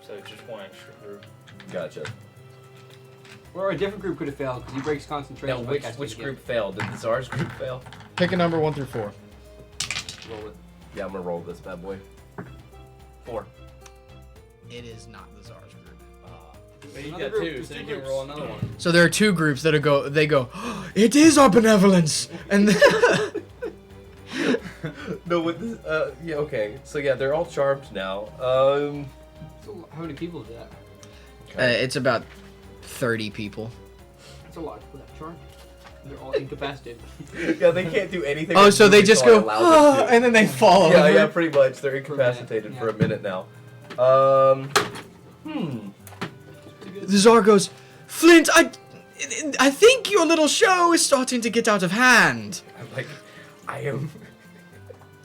So just one extra group. gotcha. Or a different group could have failed because he breaks concentration. Now, by casting which again. group failed? Did the czar's group fail? Pick a number 1 through 4. Roll it. Yeah, I'm gonna roll this bad boy. 4. It is not the czar's group. But you Another got group. 2, There's so 2 you can groups. roll another one. So there are 2 groups that they go, "Oh, it is our benevolence," and No, with this, yeah, okay. So yeah, they're all charmed now. So how many people is that? it's about 30 people. That's a lot for that charge. They're all incapacitated. Yeah, they can't do anything. Oh, so they just until I go, allow them to. and then they fall Yeah, over. yeah, pretty much. They're incapacitated yeah. for a minute now. The czar goes, "Flint, I think your little show is starting to get out of hand." I'm like, I am.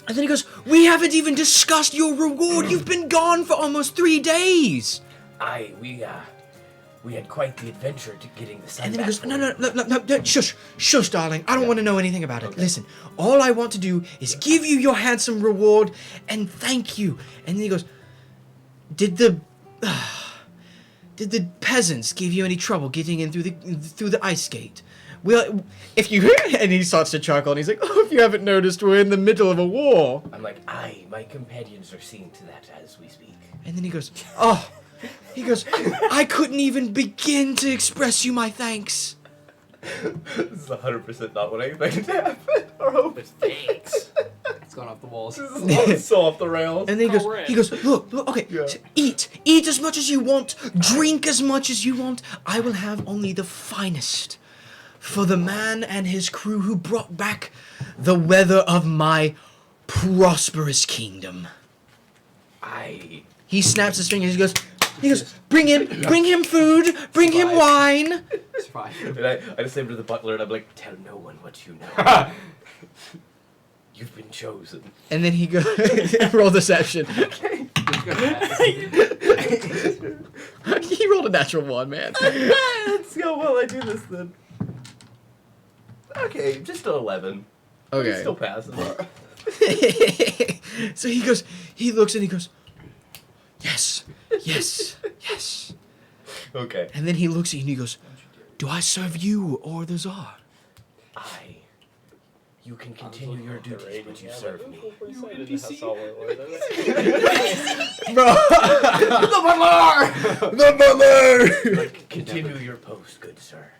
And then he goes, "We haven't even discussed your reward. You've been gone for almost 3 days." We had quite the adventure to getting the sun. And then he back goes, for no, shush, darling. I don't want to know anything about it. Okay. Listen, all I want to do is give you your handsome reward and thank you. And then he goes, did the peasants give you any trouble getting in through the ice gate? Well, if you and he starts to chuckle and he's like, "Oh, if you haven't noticed, we're in the middle of a war." I'm like, my companions are seeing to that as we speak. And then he goes, "Oh." He goes, "I couldn't even begin to express you my thanks." This is 100% not what I expected to happen or hope. But thanks. It's gone off the walls. This is so off the rails. And then we're in. he goes, look, okay, Yeah. eat as much as you want, drink as much as you want. I will have only the finest for the man and his crew who brought back the weather of my prosperous kingdom. He snaps his fingers. He goes, bring him food, bring him wine. It's fine. And I just say to the butler, and I'm like, tell no one what you know. You've been chosen. And then he goes, roll deception. He rolled a natural 1, man. Let's see how well I do this then. Okay, just an 11. Okay. Still passes. So he looks and he goes, yes. Okay. And then he looks at you and he goes, do I serve you or the Tsar? You can continue your duties, but you serve me. Bro. The butler! Continue your post, good sir.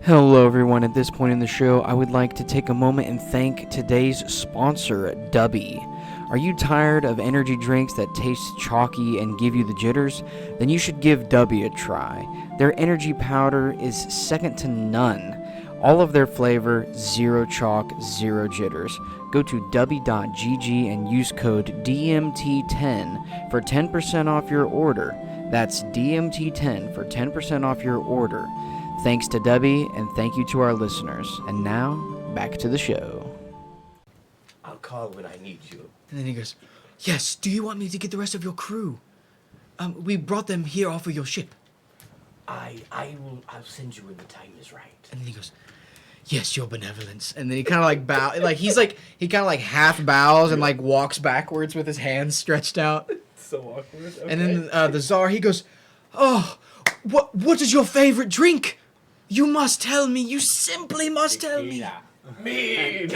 Hello everyone, at this point in the show, I would like to take a moment and thank today's sponsor, Dubby. Are you tired of energy drinks that taste chalky and give you the jitters? Then you should give Dubby a try. Their energy powder is second to none. All of their flavor, zero chalk, zero jitters. Go to dubby.gg and use code DMT10 for 10% off your order. That's DMT10 for 10% off your order. Thanks to Dubby, and thank you to our listeners. And now, back to the show. I'll call when I need you. And then he goes, yes, do you want me to get the rest of your crew? We brought them here off of your ship. I'll send you when the time is right. And then he goes, yes, your benevolence. And then he kind of like he kind of like half bows and like walks backwards with his hands stretched out. So awkward. Okay. And then the Tsar, he goes, oh, what is your favorite drink? You must tell me. You simply must tell me. Mead!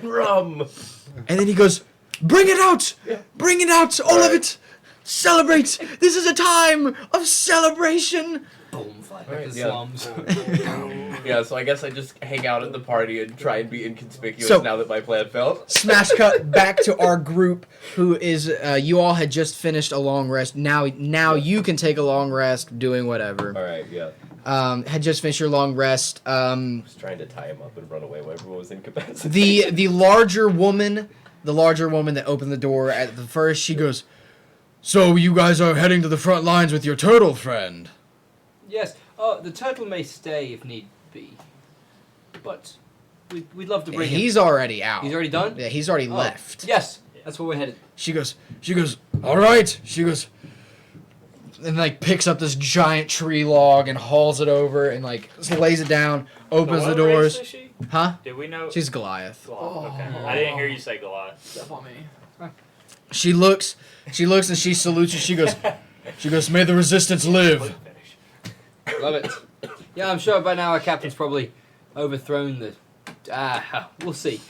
Rum! And then he goes, bring it out! Bring it out! All of it! Celebrate! This is a time of celebration! Boom, fly back Alright, to the yeah. slums. Yeah, so I guess I just hang out at the party and try and be inconspicuous So- now that my plan failed. Smash cut back to our group, who is, you all had just finished a long rest. Now you can take a long rest doing whatever. Alright, yeah. Had just finished your long rest. I was trying to tie him up and run away while everyone was incapacitated. The larger woman that opened the door at the first, she goes, so you guys are heading to the front lines with your turtle friend? Yes. The turtle may stay if need be, but we'd love to bring him. He's already out. He's already done? Yeah, he's already Oh, left. Yes, that's where we're headed. She goes, all right. She goes, and like picks up this giant tree log and hauls it over and like lays it down, opens the What race doors. is she? Huh? Did we know? She's Goliath. Goliath. Okay. I didn't hear you say Goliath. Step on me. She looks and she salutes you. She goes, may the resistance live. Finish. Love it. Yeah, I'm sure by now our captain's probably overthrown the... we'll see.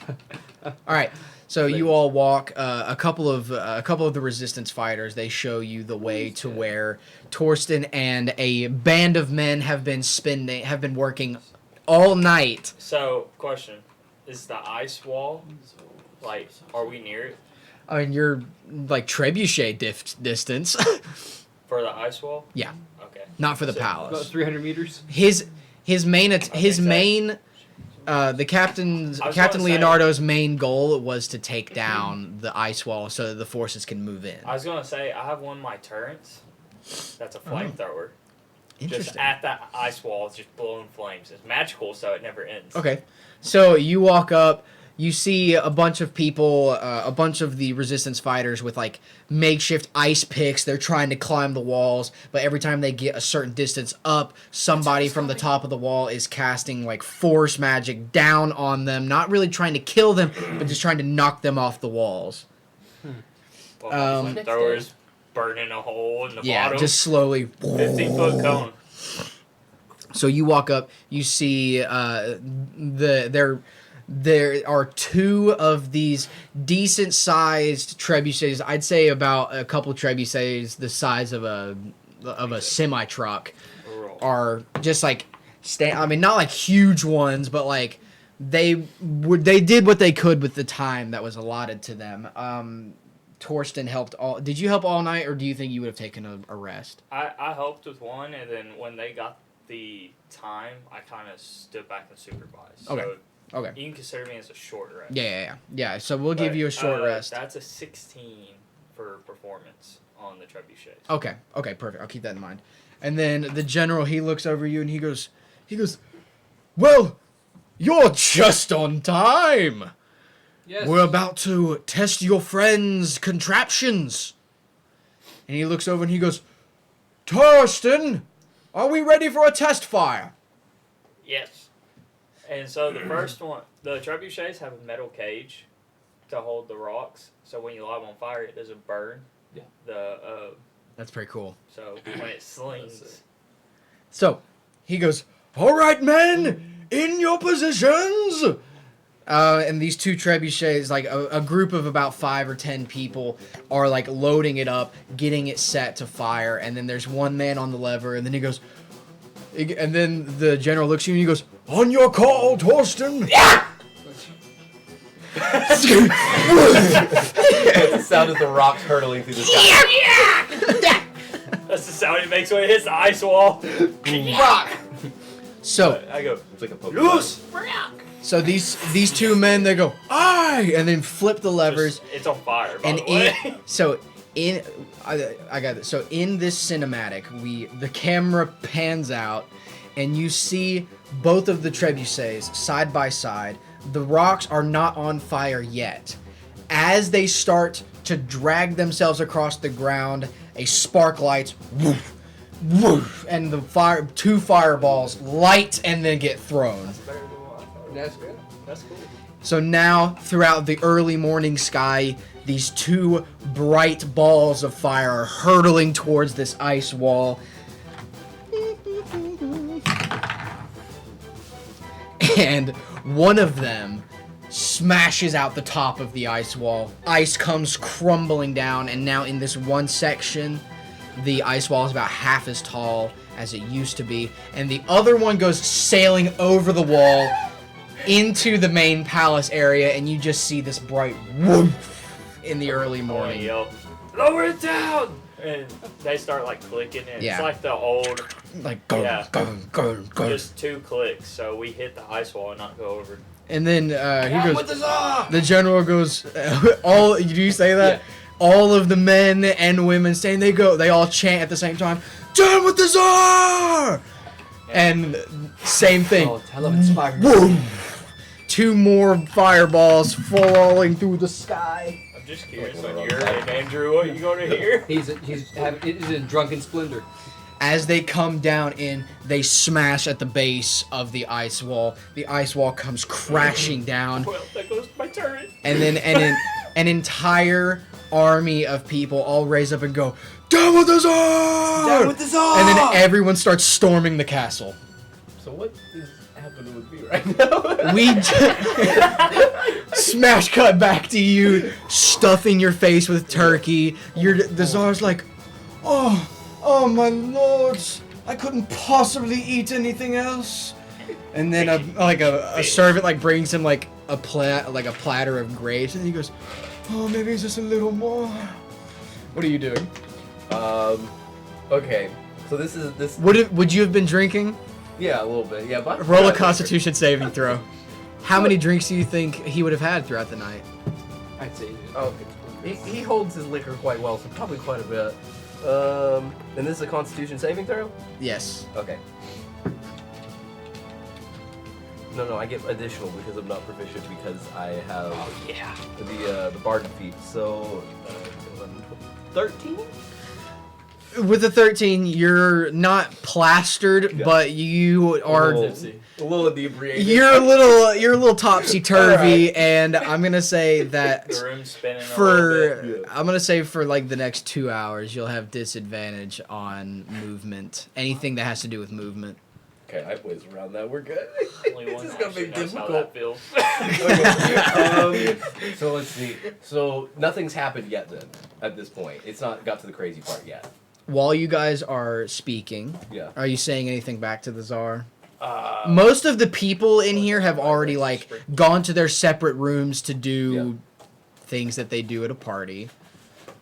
All right. So you all walk. A couple of the resistance fighters. They show you the way to where Torsten and a band of men have been working all night. So, question: is the ice wall like? Are we near it I mean, you're like trebuchet distance, for the ice wall? Yeah. Okay. not for the So, About palace. 300 meters. His main so. the Captain I was gonna say- Leonardo's main goal was to take down the ice wall so that the forces can move in. I was gonna say I have one of my turrets. That's a flamethrower. Just Interesting. at that ice wall, it's just blowing flames. It's magical, so it never ends. Okay, so you walk up. You see a bunch of people, a bunch of the resistance fighters with like makeshift ice picks. They're trying to climb the walls, but every time they get a certain distance up, somebody from the top of the wall is casting like force magic down on them. Not really trying to kill them, but just trying to knock them off the walls. Well, flamethrowers burning a hole in the Yeah, bottom. just slowly. 50-foot cone. So you walk up, you see there are two of these decent-sized trebuchets. I'd say about a couple trebuchets the size of a semi-truck are just like I mean, not like huge ones, but like they did what they could with the time that was allotted to them. Torsten helped all. Did you help all night, or do you think you would have taken a rest? I helped with one, and then when they got the time, I kind of stood back and supervised. Okay. So Okay. you can consider me as a short rest. Yeah. So we'll give But, you a short rest. That's a 16 for performance on the trebuchets. Okay, perfect. I'll keep that in mind. And then the general, he looks over you and he goes, well, you're just on time. Yes. We're about to test your friend's contraptions. And he looks over and he goes, Torsten, are we ready for a test fire? Yes. And so the first one, the trebuchets have a metal cage to hold the rocks. So when you light them on fire, it doesn't burn. Yeah. That's pretty cool. So when it slings, So he goes, all right, men, in your positions. And these two trebuchets, like a group of about 5 or 10 people, are like loading it up, getting it set to fire. And then there's one man on the lever, and then he goes, and then the general looks at you and he goes, on your call, Torsten. Yeah! It's the sound of the rocks hurtling through the sky. that's the sound it makes when it hits the ice wall. Rock. So I go, It's like a Pokemon. So these two men, they go, aye, and then flip the levers. it's on fire, by And the way. I got it. So in this cinematic, the camera pans out, and you see both of the trebuchets side by side. The rocks are not on fire yet. As they start to drag themselves across the ground, a spark lights, woof, woof, and two fireballs light and then get thrown. That's good. That's cool. So now, throughout the early morning sky, these two bright balls of fire are hurtling towards this ice wall. And one of them smashes out the top of the ice wall. Ice comes crumbling down, and now in this one section, the ice wall is about half as tall as it used to be. And the other one goes sailing over the wall into the main palace area, and you just see this bright woof in the early I want to morning. yell, lower it down! And they start like clicking, and Yeah. it's like the old, Like, go, Yeah. go. just 2 clicks, so we hit the ice wall and not go over. And then he With goes, the Czar! the general goes, all, do you say that? Yeah. All of the men and women saying, they all chant at the same time, down with the Czar! And same thing. Oh, tell him it's fire. Boom! 2 more fireballs falling through the sky. I'm just curious on your end, Andrew, what you going to hear? He's in drunken splendor. As they come down in, they smash at the base of the ice wall. The ice wall comes crashing down, Well, that goes to my turret. and then an entire army of people all raise up and go, down with the Czar! Down with the Czar! And then everyone starts storming the castle. So what is happening with me right now? We smash cut back to you, stuffing your face with turkey. The Czar's like, oh my lords, I couldn't possibly eat anything else. And then a servant like brings him like a platter of grapes, and he goes, oh, maybe it's just a little more. What are you doing? Okay. So this. Would you have been drinking? Yeah, a little bit. Yeah, but Roll a Constitution saving throw. How many drinks do you think he would have had throughout the night? I'd say. Oh, he holds his liquor quite well, so probably quite a bit. And this is a Constitution saving throw. Yes. Okay. No, I get additional because I'm not proficient because I have the bargain feat. So 13. With the 13, you're not plastered, Yeah. but you are. A little inebriated. You're a little topsy turvy, and I'm gonna say that The room's spinning a little bit. Yeah. I'm gonna say for like the next 2 hours, you'll have disadvantage on movement. Anything that has to do with movement. Okay, I whiz around that. We're good. Only This one is gonna be actually knows how difficult. that feels. Okay. So let's see. So nothing's happened yet then. At this point, it's not got to the crazy part yet. While you guys are speaking, Yeah. are you saying anything back to the Tsar? Most of the people in here have already like gone to their separate rooms to do things that they do at a party,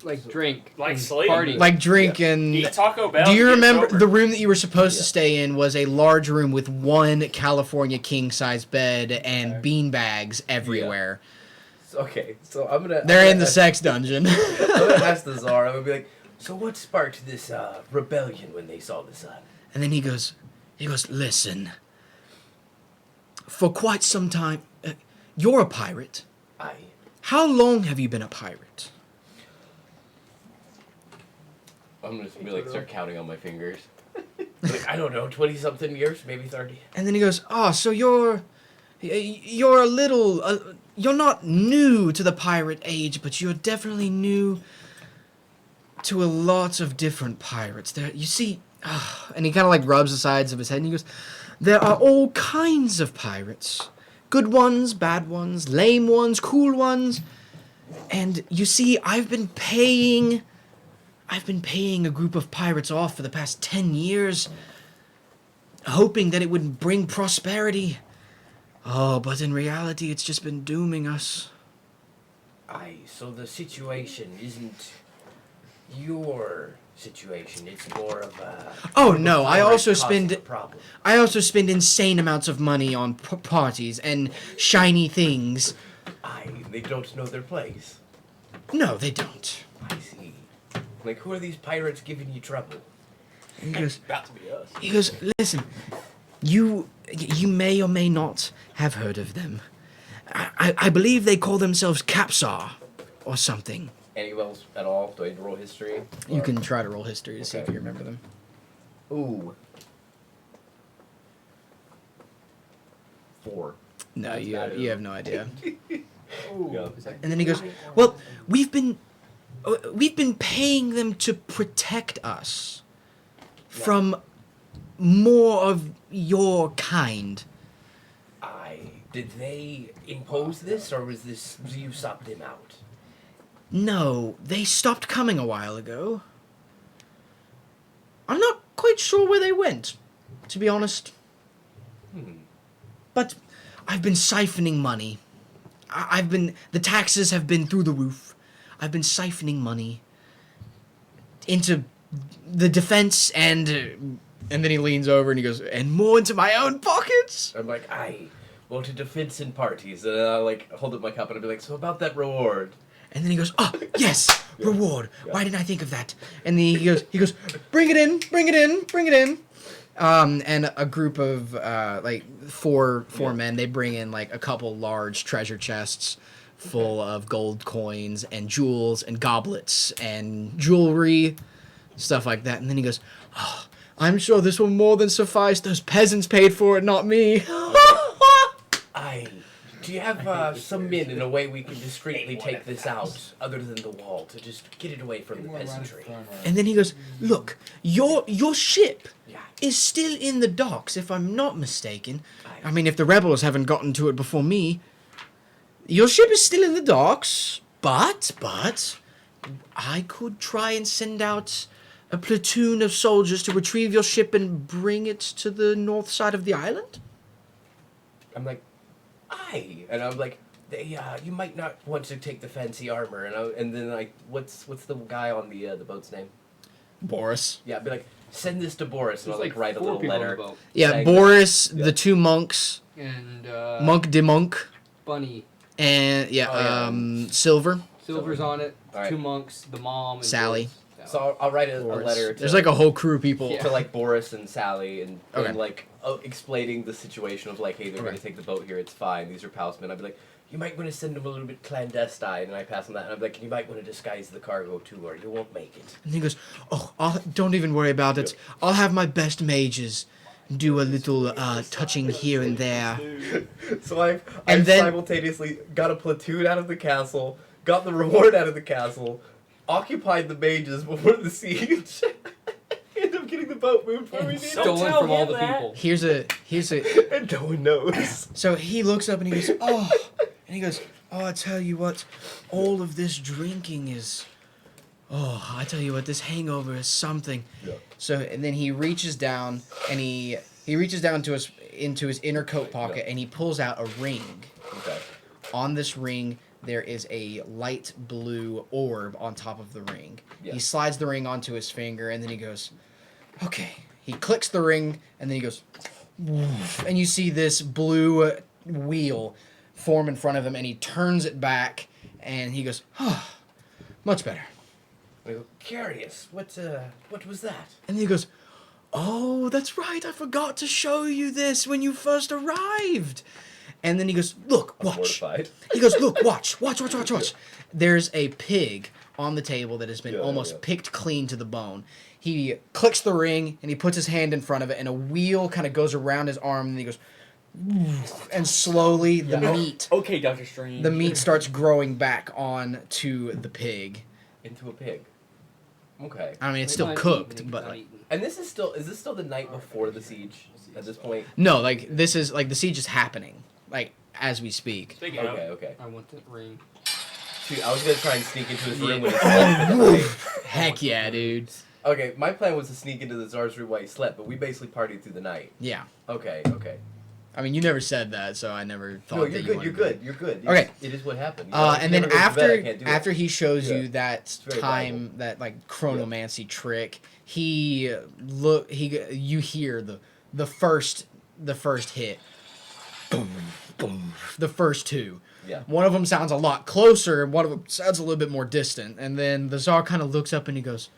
Like drink. Like and sleep. Party. like drink and. Eat Taco Bell. Do you get remember sober. the room that you were supposed to stay in was a large room with one California king size bed and bean bags everywhere. Okay, so I'm gonna. They're I'm in gonna the ask- sex dungeon. I'm gonna ask the czar. I'm gonna be like, so what sparked this rebellion when they saw the sun? And then he goes, listen. For quite some time, you're a pirate. I. How long have you been a pirate? I'm just gonna be like start counting on my fingers. Like, I don't know, 20-something years, maybe 30. And then he goes, oh, so you're a little, you're not new to the pirate age, but you're definitely new to a lot of different pirates. There, you see, and he kind of like rubs the sides of his head and he goes, there are all kinds of pirates. Good ones, bad ones, lame ones, cool ones. And you see, I've been paying a group of pirates off for the past 10 years, hoping that it would bring prosperity. Oh, but in reality, it's just been dooming us. So the situation isn't your situation, it's more of a... Oh no, I pirate also causing spend a problem. insane amounts of money on parties and shiny things. They don't know their place. No, they don't. I see. Like, who are these pirates giving you trouble? And he goes, About to be us. listen, you may or may not have heard of them. I believe they call themselves Capsar or something. Any else at all? Do I need to roll history? You Or- can try to roll history to see if Okay. you remember them. Ooh. 4. No, That's you bad. have no idea. Yeah. And then he goes, well, we've been paying them to protect us from more of your kind. Did they impose this, or was this you sought them out? No, they stopped coming a while ago. I'm not quite sure where they went, to be honest. But I've been siphoning money. The taxes have been through the roof. I've been siphoning money into the defense and then he leans over and he goes, and more into my own pockets. I'm like, well, to defense in parties, and I like hold up my cup and I'll be like, so about that reward. And then he goes, oh, yes, reward. Yeah. Why didn't I think of that? And then he goes, bring it in, bring it in, bring it in. And a group of, like, four men, they bring in, like, a couple large treasure chests full of gold coins and jewels and goblets and jewelry, stuff like that. And then he goes, oh, I'm sure this will more than suffice. Those peasants paid for it, not me. Do you have some men in a way we can discreetly take this out, other than the wall, to just get it away from the peasantry? And then he goes, look, your ship Yeah. is still in the docks, if I'm not mistaken. I mean, if the rebels haven't gotten to it before me. Your ship is still in the docks, but I could try and send out a platoon of soldiers to retrieve your ship and bring it to the north side of the island. I'm like, and I'm like, you might not want to take the fancy armor, and then like, what's the guy on the boat's name? Boris. Yeah, I'd be like, send this to Boris, and There's I'll like write a 4 little people on the letter. boat. Yeah, saying Boris, Yeah. the two monks, And Monk de Monk, Bunny. and Silver. Silver's on it. Alright. 2 monks, the mom, and Sally. Boris. So I'll write a Boris. letter. To, There's like a whole crew of people. Yeah. to like Boris and Sally, and Okay. like explaining the situation of like, hey, they're Okay. gonna take the boat here. It's fine. These are Palsmen. I'd be like, you might want to send them a little bit clandestine, and I pass them that, and I'd be like, you might want to disguise the cargo too, or you won't make it. And he goes, oh, don't even worry about it. I'll have my best mages do a little touching here and there. So I've And then- simultaneously got a platoon out of the castle, got the reward out of the castle, occupied the mages before the siege. End up getting the boat moved where we need it, Stolen tell from all him the that. people. Here's a. and no one knows. So he looks up and he goes, oh, and he goes, oh, I tell you what, all of this drinking is. Oh, I tell you what, this hangover is something. Yeah. So and then he reaches down and he reaches down to into his inner coat pocket, and he pulls out a ring. Okay. On this ring, there is a light blue orb on top of the ring. Yeah. He slides the ring onto his finger, and then he goes, okay. He clicks the ring, and then he goes, woof, and you see this blue wheel form in front of him, and he turns it back, and he goes, oh, much better. I go, curious, what was that? And then he goes, oh, that's right, I forgot to show you this when you first arrived. And then he goes, look, I'm watch. mortified. He goes, look, watch. There's a pig on the table that has been Yeah, almost yeah. picked clean to the bone. He clicks the ring, and he puts his hand in front of it, and a wheel kind of goes around his arm, and he goes, woof, and slowly the meat Okay, Doctor Strange. the meat starts growing back on to the pig. Into a pig. Okay. I mean, it's still cooked, but like, And is this still the night before the siege at this point? no, like this is like the siege is happening, like as we speak. Speaking of, Okay. I want that ring. Shoot, I was gonna try and sneak into his room when he Oh, slept. heck yeah, dude. Okay, my plan was to sneak into the Tsar's room while he slept, but we basically partied through the night. Yeah. Okay. I mean, you never said that, so I never thought No, that you're you good. wanted You're to. good. Okay. It is what happened. And then after he he shows Yeah. you that It's very time, that like chronomancy trick, you hear the first hit, boom, boom, the first two. Yeah. One of them sounds a lot closer, and one of them sounds a little bit more distant. And then the Tsar kind of looks up and he goes,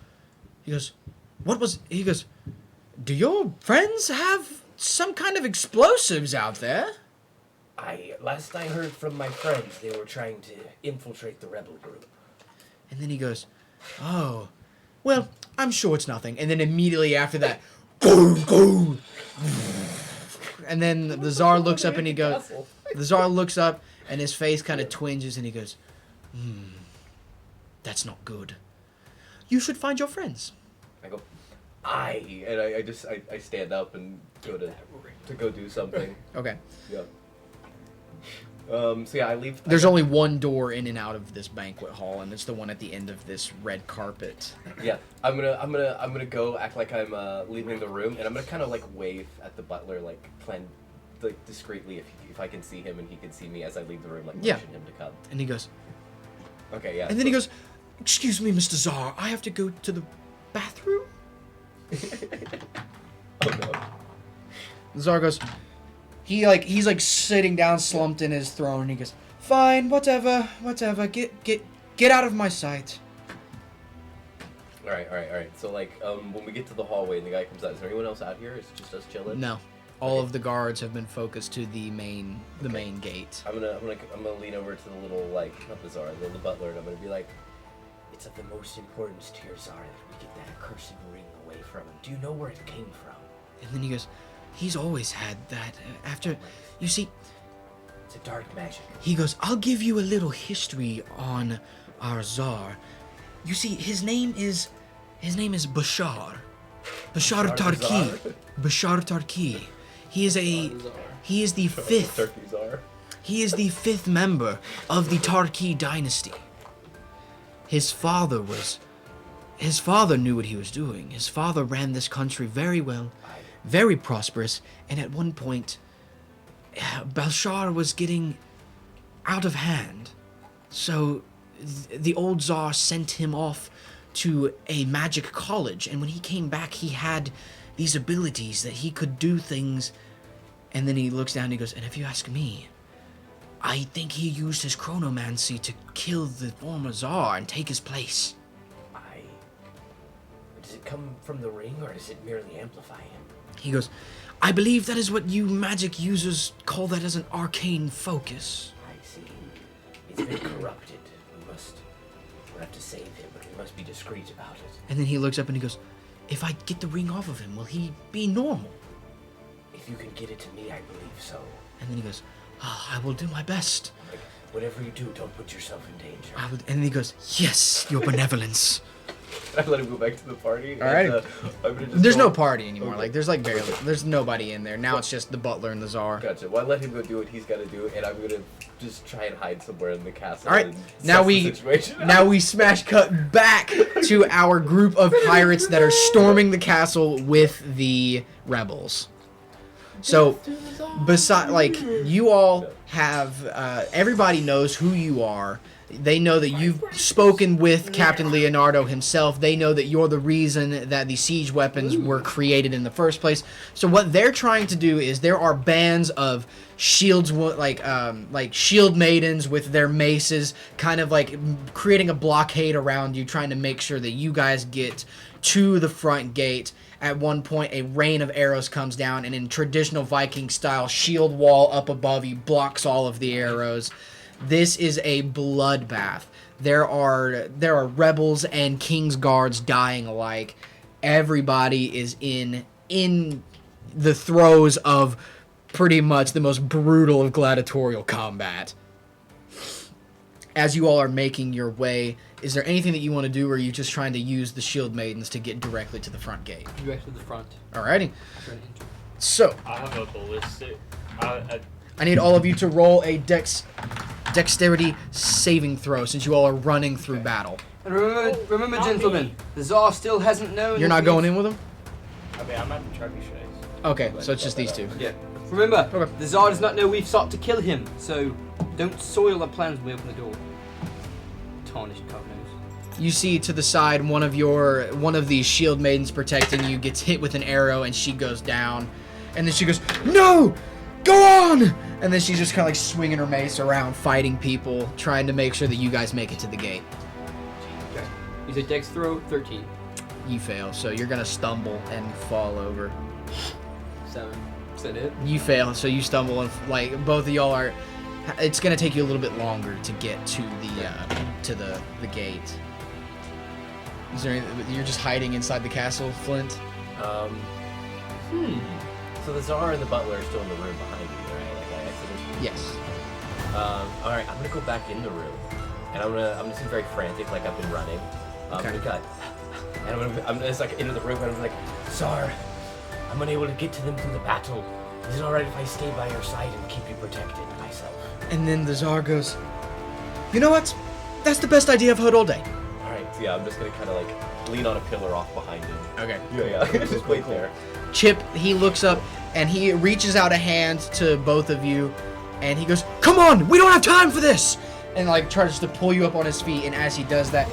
do your friends have some kind of explosives out there? Last I heard from my friends, they were trying to infiltrate the rebel group. And then he goes, oh, well, I'm sure it's nothing. And then immediately after that, boom, boom. And then the Tsar looks up and he goes, the Tsar looks up and his face kind of twinges and he goes, that's not good. You should find your friends. I go, and I stand up and go to go do something. Okay. Yeah. So yeah, I leave. There's only one door in and out of this banquet hall, and it's the one at the end of this red carpet. Yeah, I'm gonna go act like I'm leaving the room, and I'm gonna kind of like wave at the butler, like discreetly if I can see him and he can see me as I leave the room, like Yeah. motion him to come. And he goes, Okay, yeah. and then he goes, excuse me, Mr. Tsar, I have to go to the bathroom? Oh no. The Tsar goes, he's like sitting down slumped in his throne, and he goes, fine, whatever, get out of my sight. All right. So like, when we get to the hallway and the guy comes out, is there anyone else out here? Is it just us chilling? No. All of the guards have been focused to the main gate. I'm gonna lean over to the little, like, not the Tsar, the butler, and I'm gonna be like, It's of the most importance to your Tsar that we get that accursed ring away from him. Do you know where it came from? And then he goes, he's always had that. After, you see, It's a dark magic. he goes, I'll give you a little history on our Tsar. You see, his name is Bashar. Bashar Tarki. Bashar Tarki. He is the fifth. Turkey Tsar. He is the fifth member of the Tarki dynasty. His father knew what he was doing. His father ran this country very well, very prosperous, and at one point, Bashar was getting out of hand. So the old Tsar sent him off to a magic college, and when he came back, he had these abilities that he could do things. And then he looks down and he goes, and if you ask me, I think he used his chronomancy to kill the former Tsar and take his place. Does it come from the ring, or does it merely amplify him? He goes, I believe that is what you magic users call that as an arcane focus. I see. It's been corrupted. We'll have to save him, but we must be discreet about it. And then he looks up and he goes, if I get the ring off of him, will he be normal? If you can get it to me, I believe so. And then he goes, I will do my best. Like, whatever you do, don't put yourself in danger. And then he goes, yes, your benevolence. I let him go back to the party. Alright. I'm gonna just There's go- no party anymore. Okay. Like, there's nobody in there. Now it's just the butler and the Tsar. Gotcha. Well, I let him go do what he's got to do, and I'm gonna just try and hide somewhere in the castle. All right, and now suss the situation now out. we smash cut back to our group of pirates that are storming the castle with the rebels. So, beside, like, you all have, everybody knows who you are. They know that you've spoken with Captain Leonardo himself. They know that you're the reason that the siege weapons were created in the first place. So what they're trying to do is there are bands of shields, like shield maidens with their maces, kind of like creating a blockade around you, trying to make sure that you guys get to the front gate. At one point, a rain of arrows comes down, and in traditional Viking style, shield wall up above you blocks all of the arrows. This is a bloodbath. There are rebels and king's guards dying alike. Everybody is in the throes of pretty much the most brutal of gladiatorial combat. As you all are making your way, is there anything that you want to do, or are you just trying to use the shield maidens to get directly to the front gate? Direct to the front. Alrighty. Try to enter. So, I have a ballistic. I need all of you to roll a dexterity saving throw since you all are running through battle. And remember, not gentlemen, me. the Tsar still hasn't known. You're not going in with them? I mean, I'm at the trebuchets. Okay, so it's just these two. Yeah. Remember, Okay. the Tsar does not know we've sought to kill him, so don't soil our plans when we open the door. Tarnished cow nose. You see to the side one of these shield maidens protecting you gets hit with an arrow and she goes down. And then she goes, "No! Go on!" And then she's just kind of like swinging her mace around, fighting people, trying to make sure that you guys make it to the gate. Okay. Use a dex throw, 13. You fail, so you're going to stumble and fall over. 7. Is that it? You fail, so you stumble and like both of y'all are. It's gonna take you a little bit longer to get to the gate. Is there? You're just hiding inside the castle, Flint. So the Tsar and the butler are still in the room behind me, right? Like I exited. Yes. All right, I'm gonna go back in the room, and I'm gonna seem very frantic, like I've been running. Okay. And I'm just like into the room, and I'm like, Tsar, I'm unable to get to them through the battle. Is it alright if I stay by your side and keep you protected myself? And then the Tsar goes, "You know what? That's the best idea I've heard all day." Alright, so yeah, I'm just gonna kind of like lean on a pillar off behind him. Okay. Yeah, just wait there. Chip, he looks up and he reaches out a hand to both of you, and he goes, "Come on, we don't have time for this!" And like tries to pull you up on his feet. And as he does that,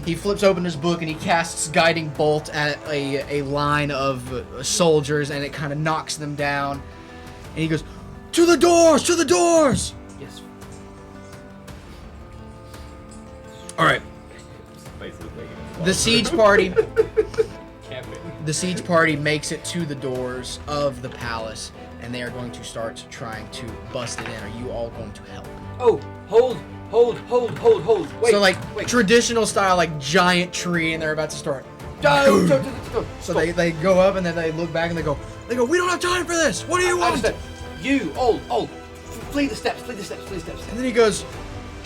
he flips open his book and he casts guiding bolt at a line of soldiers, and it kind of knocks them down. And he goes, "To the doors! To the doors!" Yes. All right. Basically making it The siege party. Camping. The siege party makes it to the doors of the palace, and they are going to start trying to bust it in. Are you all going to help? Oh, hold. Wait. So like wait. traditional style, like giant tree, and they're about to start. Don't. So they go up and then they look back and they go, "We don't have time for this. What do you want?" Understand. You, old. Flee the steps. And then he goes,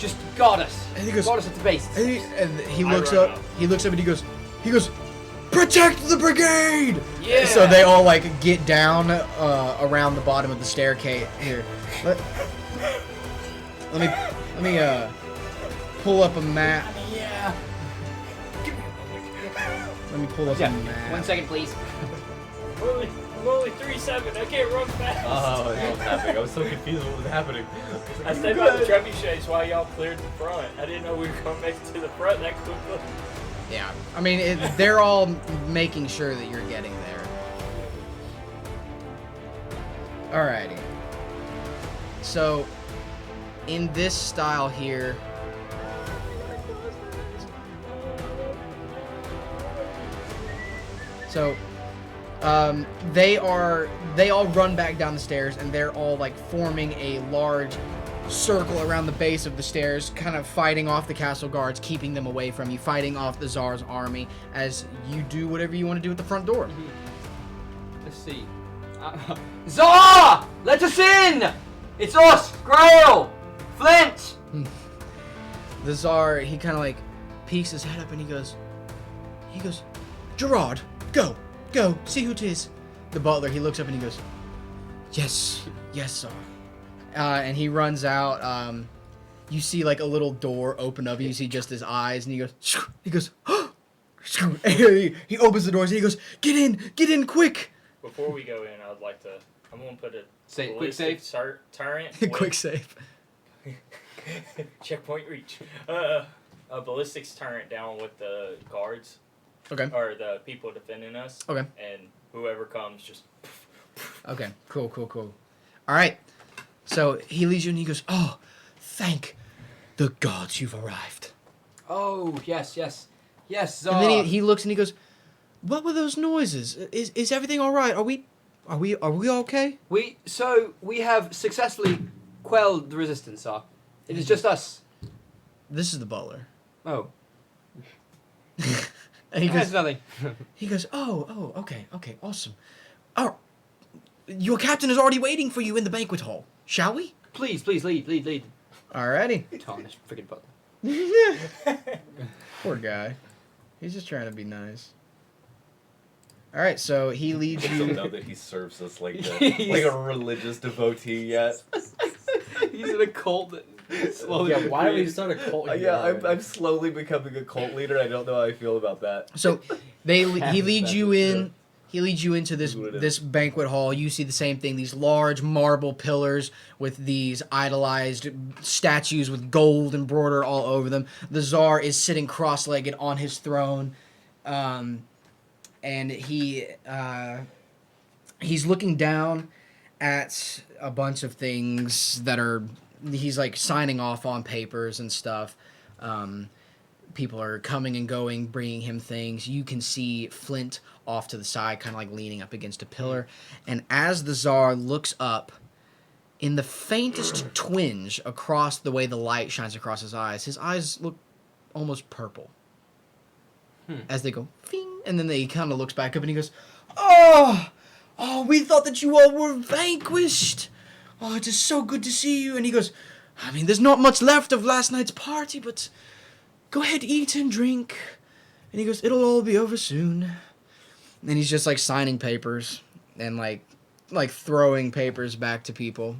Just guard us. And he goes- guard us at the base. and he I looks run up. up. He looks up and he goes, "Protect the brigade!" Yeah. So they all like get down around the bottom of the staircase. Here, let me pull up a map. Yeah. Let me pull up a map. 1 second, please. I'm only 3'7". I can't run fast. Oh, what was happening? I was so confused what was happening. I stayed by the trebuchets while y'all cleared the front. I didn't know we were gonna make it to the front that quickly. Yeah, I mean they're all making sure that you're getting there. Alrighty. So, in this style here. So, they all run back down the stairs, and they're all like forming a large circle around the base of the stairs, kind of fighting off the castle guards, keeping them away from you, fighting off the Tsar's army as you do whatever you want to do at the front door. Let's see. Tsar! Let us in! It's us, Grail! Flint! The Tsar, he kind of like peeks his head up and he goes, "Gerard, go, see who it is." The butler, he looks up and he goes, yes, sir." And he runs out. You see like a little door open up. You see just his eyes, and he goes, and he opens the doors and he goes, get in, quick." Before we go in, I'd like to I'm gonna put a Say quick ballistic save. turret. Quick with- save. Checkpoint reach. A ballistics turret down with the guards Okay. or the people defending us. Okay. And whoever comes, just Okay. Cool. All right. So he leads you and he goes, "Oh, thank the gods you've arrived." Oh, yes. Yes, And then he looks and he goes, "What were those noises? Is everything all right? Are we okay?" We have successfully quelled the resistance, sir. It is just us. This is the butler. Oh. And he That's goes, nothing. "Oh, okay, awesome. Oh, your captain is already waiting for you in the banquet hall. Shall we?" Please, lead. Alrighty. Tarnish, freaking butler. Poor guy. He's just trying to be nice. All right, so he leads I don't you. know that he serves us like a religious devotee yet. He's in a cult that slowly. Yeah, why do we created- start a cult? I'm slowly becoming a cult leader. I don't know how I feel about that. So he leads you Yeah. in. He leads you into That's what it is. this banquet hall. You see the same thing: these large marble pillars with these idolized statues with gold embroidered all over them. The Tsar is sitting cross-legged on his throne, and he's looking down at a bunch of things that are. He's like signing off on papers and stuff. People are coming and going, bringing him things. You can see Flint off to the side, kind of like leaning up against a pillar. And as the Tsar looks up, in the faintest twinge across the way the light shines across his eyes look almost purple. As they go, fing, and then he kind of looks back up and he goes, Oh, we thought that you all were vanquished. Oh, it is so good to see you. And he goes, I mean, there's not much left of last night's party, but go ahead, eat and drink. And he goes, it'll all be over soon. And he's just like signing papers and like throwing papers back to people.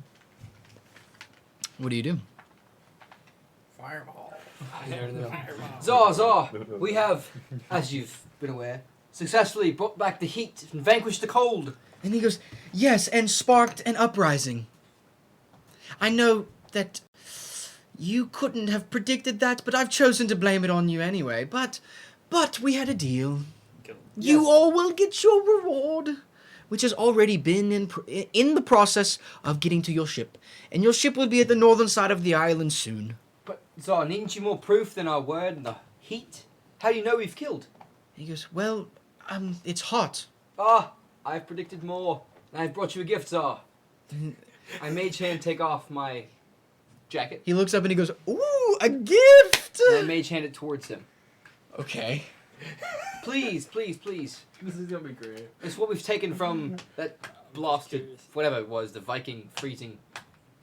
What do you do? Fireball. Tsar, we have, as you've been aware, successfully brought back the heat and vanquished the cold. And he goes, yes, and sparked an uprising. I know that you couldn't have predicted that, but I've chosen to blame it on you anyway. But we had a deal. You all will get your reward, which has already been in the process of getting to your ship. And your ship will be at the northern side of the island soon. But, Tsar, needn't you more proof than our word and the heat? How do you know we've killed? He goes, well, it's hot. I've predicted more. And I've brought you a gift, Tsar. I made Chan take off my jacket. He looks up and he goes, ooh, a gift! And I made Chan it towards him. Okay. Please. This is gonna be great. It's what we've taken from that blasted, whatever it was, the Viking freezing.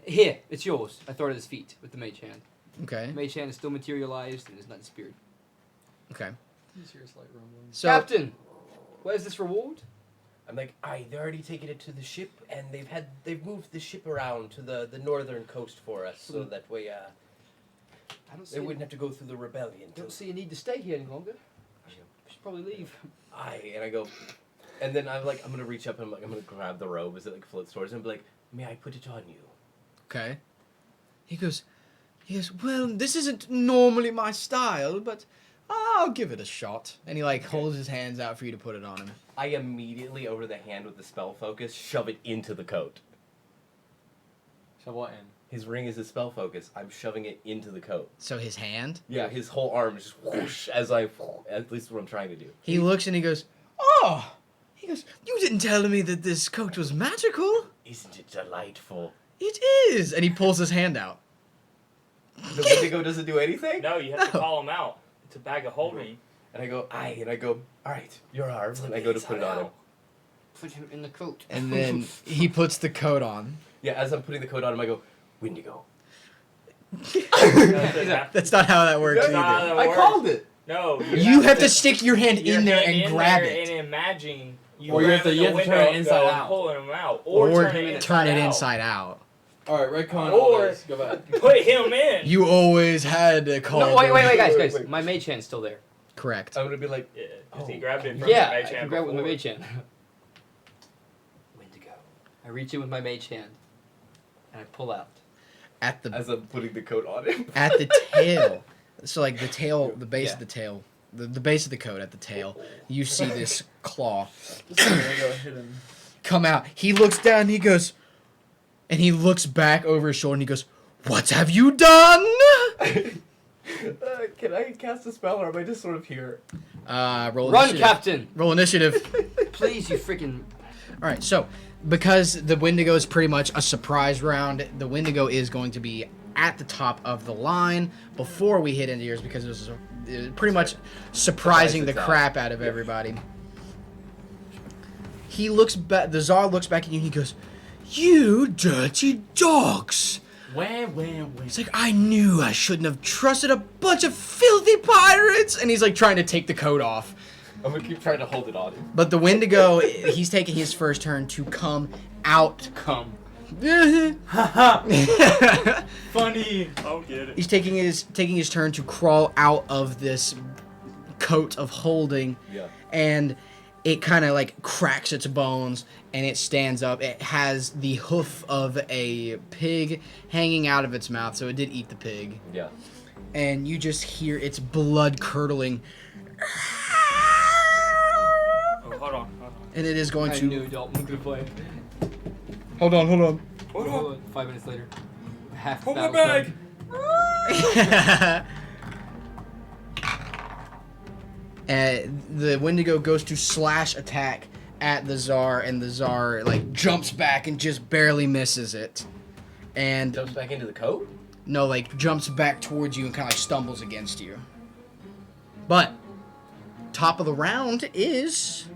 Here, it's yours. I throw it at his feet with the Mage Hand. Okay. Mage Hand is still materialized and is not disappeared. Okay. So, Captain, where's this reward? I'm like, they're already taking it to the ship, and they've moved the ship around to the northern coast for us, so that way I don't see. they wouldn't have to go through the rebellion. Don't see a need to stay here any longer. We should probably leave. And I go, and then I'm like, I'm gonna reach up and I'm gonna grab the robe as it like floats towards him and be like, may I put it on you? okay. He goes, well, this isn't normally my style, but I'll give it a shot. And he like holds his hands out for you to put it on him. I immediately, over the hand with the spell focus, shove it into the coat. So what in? His ring is his spell focus. I'm shoving it into the coat. So his hand, Yeah, his whole arm is just whoosh as at least what I'm trying to do. he looks and he goes, oh! He goes, you didn't tell me that this coat was magical. Isn't it delightful? It is. And he pulls his hand out. The Wendigo doesn't do anything? No, you have to No. call him out. It's a bag of holding. And I go, alright, your arm. And I go to put it on him. Put him in the coat. And then he puts the coat on. Yeah, as I'm putting the coat on him, I go, Wendigo. That's not how that works That's not how either. that I works. called it! No, You have to stick your hand your in there hand and grab there it. and imagine you Or you have to- grabbing you the have to turn window it inside and out. pulling him out, Or turn it turn inside it out. inside out. Alright, retcon Or- all this. Go back. Put him in. You always had to call. No, wait, guys. wait. My Mage Hand's still there. Correct. I'm gonna be like, Yeah, 'cause he grabbed it from Yeah, the I Mage can Hand grab it with my before. Mage Hand. Wendigo. I I reach in with my mage hand, and I pull out. At the As I'm putting the coat on him. at the tail. So like the tail, the base Yeah. of the tail, the base of the coat at the tail. You see this claw Just gonna go ahead and. come out. He looks down. And he goes, and he looks back over his shoulder and he goes, "What have you done?" Can I cast a spell, or am I just sort of here? Roll Run, initiative. Captain! Roll initiative. Please, you freaking. All right, so because the Wendigo is pretty much a surprise round, the Wendigo is going to be at the top of the line before we hit into yours because it was pretty much surprising the Surprise crap out of everybody. He looks back. The Tsar looks back at you and he goes, "You dirty dogs!" Wham. It's like, I knew I shouldn't have trusted a bunch of filthy pirates. And he's like trying to take the coat off. I'm gonna keep trying to hold it on him. But the Wendigo, he's taking his first turn to come out. Come. Funny. I'll get it. He's taking his turn to crawl out of this coat of holding, Yeah. and it kind of like cracks its bones and it stands up. It has the hoof of a pig hanging out of its mouth, so it did eat the pig. Yeah. And you just hear its blood curdling, Oh, hold on. and it is going I to. knew Dalton could play. Hold on. Hold on. 5 minutes later. Half Hold my battle bag. The Wendigo goes to slash attack at the Tsar, and the Tsar like jumps back and just barely misses it. And Jumps back into the coat? no, like jumps back towards you and kind of like stumbles against you. But top of the round is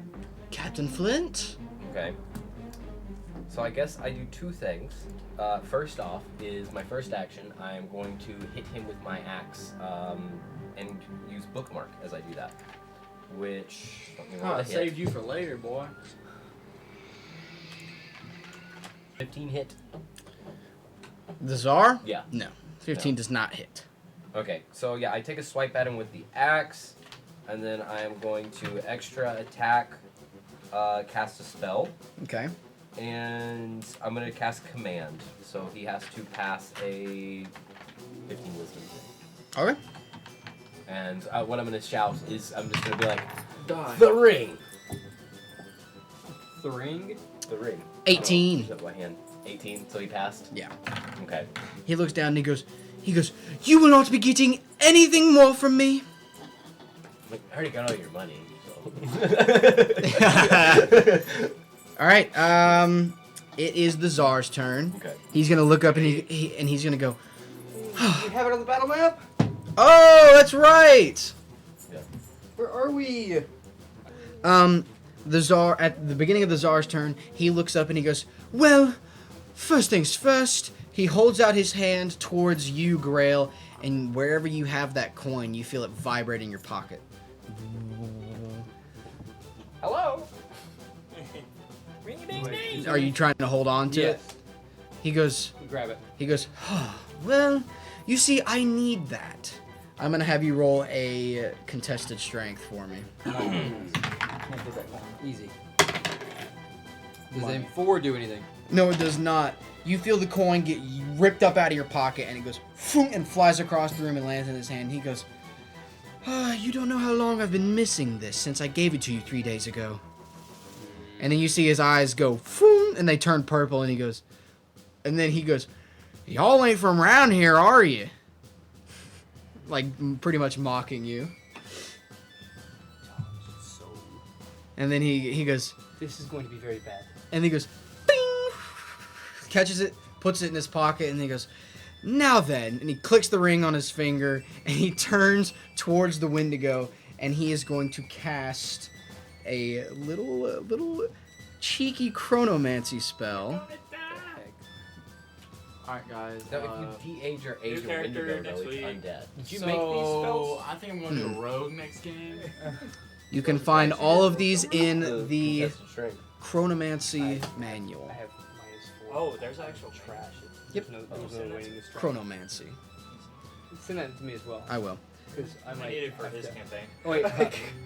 Captain Flint. Okay. So I guess I do two things. First off is my first action. I am going to hit him with my axe and use bookmark as I do that. Which let me roll I a hit. saved you for later, boy. 15 hit. The Tsar? Yeah. No. 15 No. does not hit. Okay, so yeah, I take a swipe at him with the axe, and then I am going to extra attack, cast a spell, Okay. and I'm gonna cast command. So he has to pass a 15 wisdom thing. Okay. And what I'm gonna shout is I'm just gonna be like, Die. the ring, The ring? the ring. 18. Use up my hand. 18. So he passed. Yeah. Okay. He looks down and he goes, "You will not be getting anything more from me." Like, I already got all your money. So. All right. It is the Tsar's turn. Okay. He's gonna look up and he's gonna go, We have it on the battle map? "Oh, that's right." Yeah. Where are we? The Tsar, at the beginning of the Tsar's turn, he looks up and he goes, "Well, first things first." He holds out his hand towards you, Grail, and wherever you have that coin, you feel it vibrate in your pocket. Hello. Ring a ding ding. Are you trying to hold on to it? Yes. He goes, Grab it. "Oh, well, you see, I need that. I'm gonna have you roll a contested strength for me." Can't take that one. Easy. Does Money. M4 do anything? No, it does not. You feel the coin get ripped up out of your pocket, and it goes "Phoom," and flies across the room and lands in his hand. He goes, "You don't know how long I've been missing this since I gave it to you 3 days ago." And then you see his eyes go "Phoom," and they turn purple, and he goes, "Y'all ain't from around here, are you?" Like pretty much mocking you. So, And then he goes, this is going to be very bad. and he goes, "Bing!" Catches it, puts it in his pocket, and he goes, "Now then," and he clicks the ring on his finger, and he turns towards the Wendigo, and he is going to cast a little cheeky chronomancy spell. Alright, guys. Now, if you de-age or age new a character Wendigo, next though, it's week. undead. Did you make these spells? I think I'm going to do a rogue next game. You can find all of these in The the contested strength. chronomancy manual. I have -4. Oh, there's actual trash. Yep. There's no waiting this Chronomancy. Send that to me as well. I will. Because I I might need it for have his to- campaign. Oh, wait,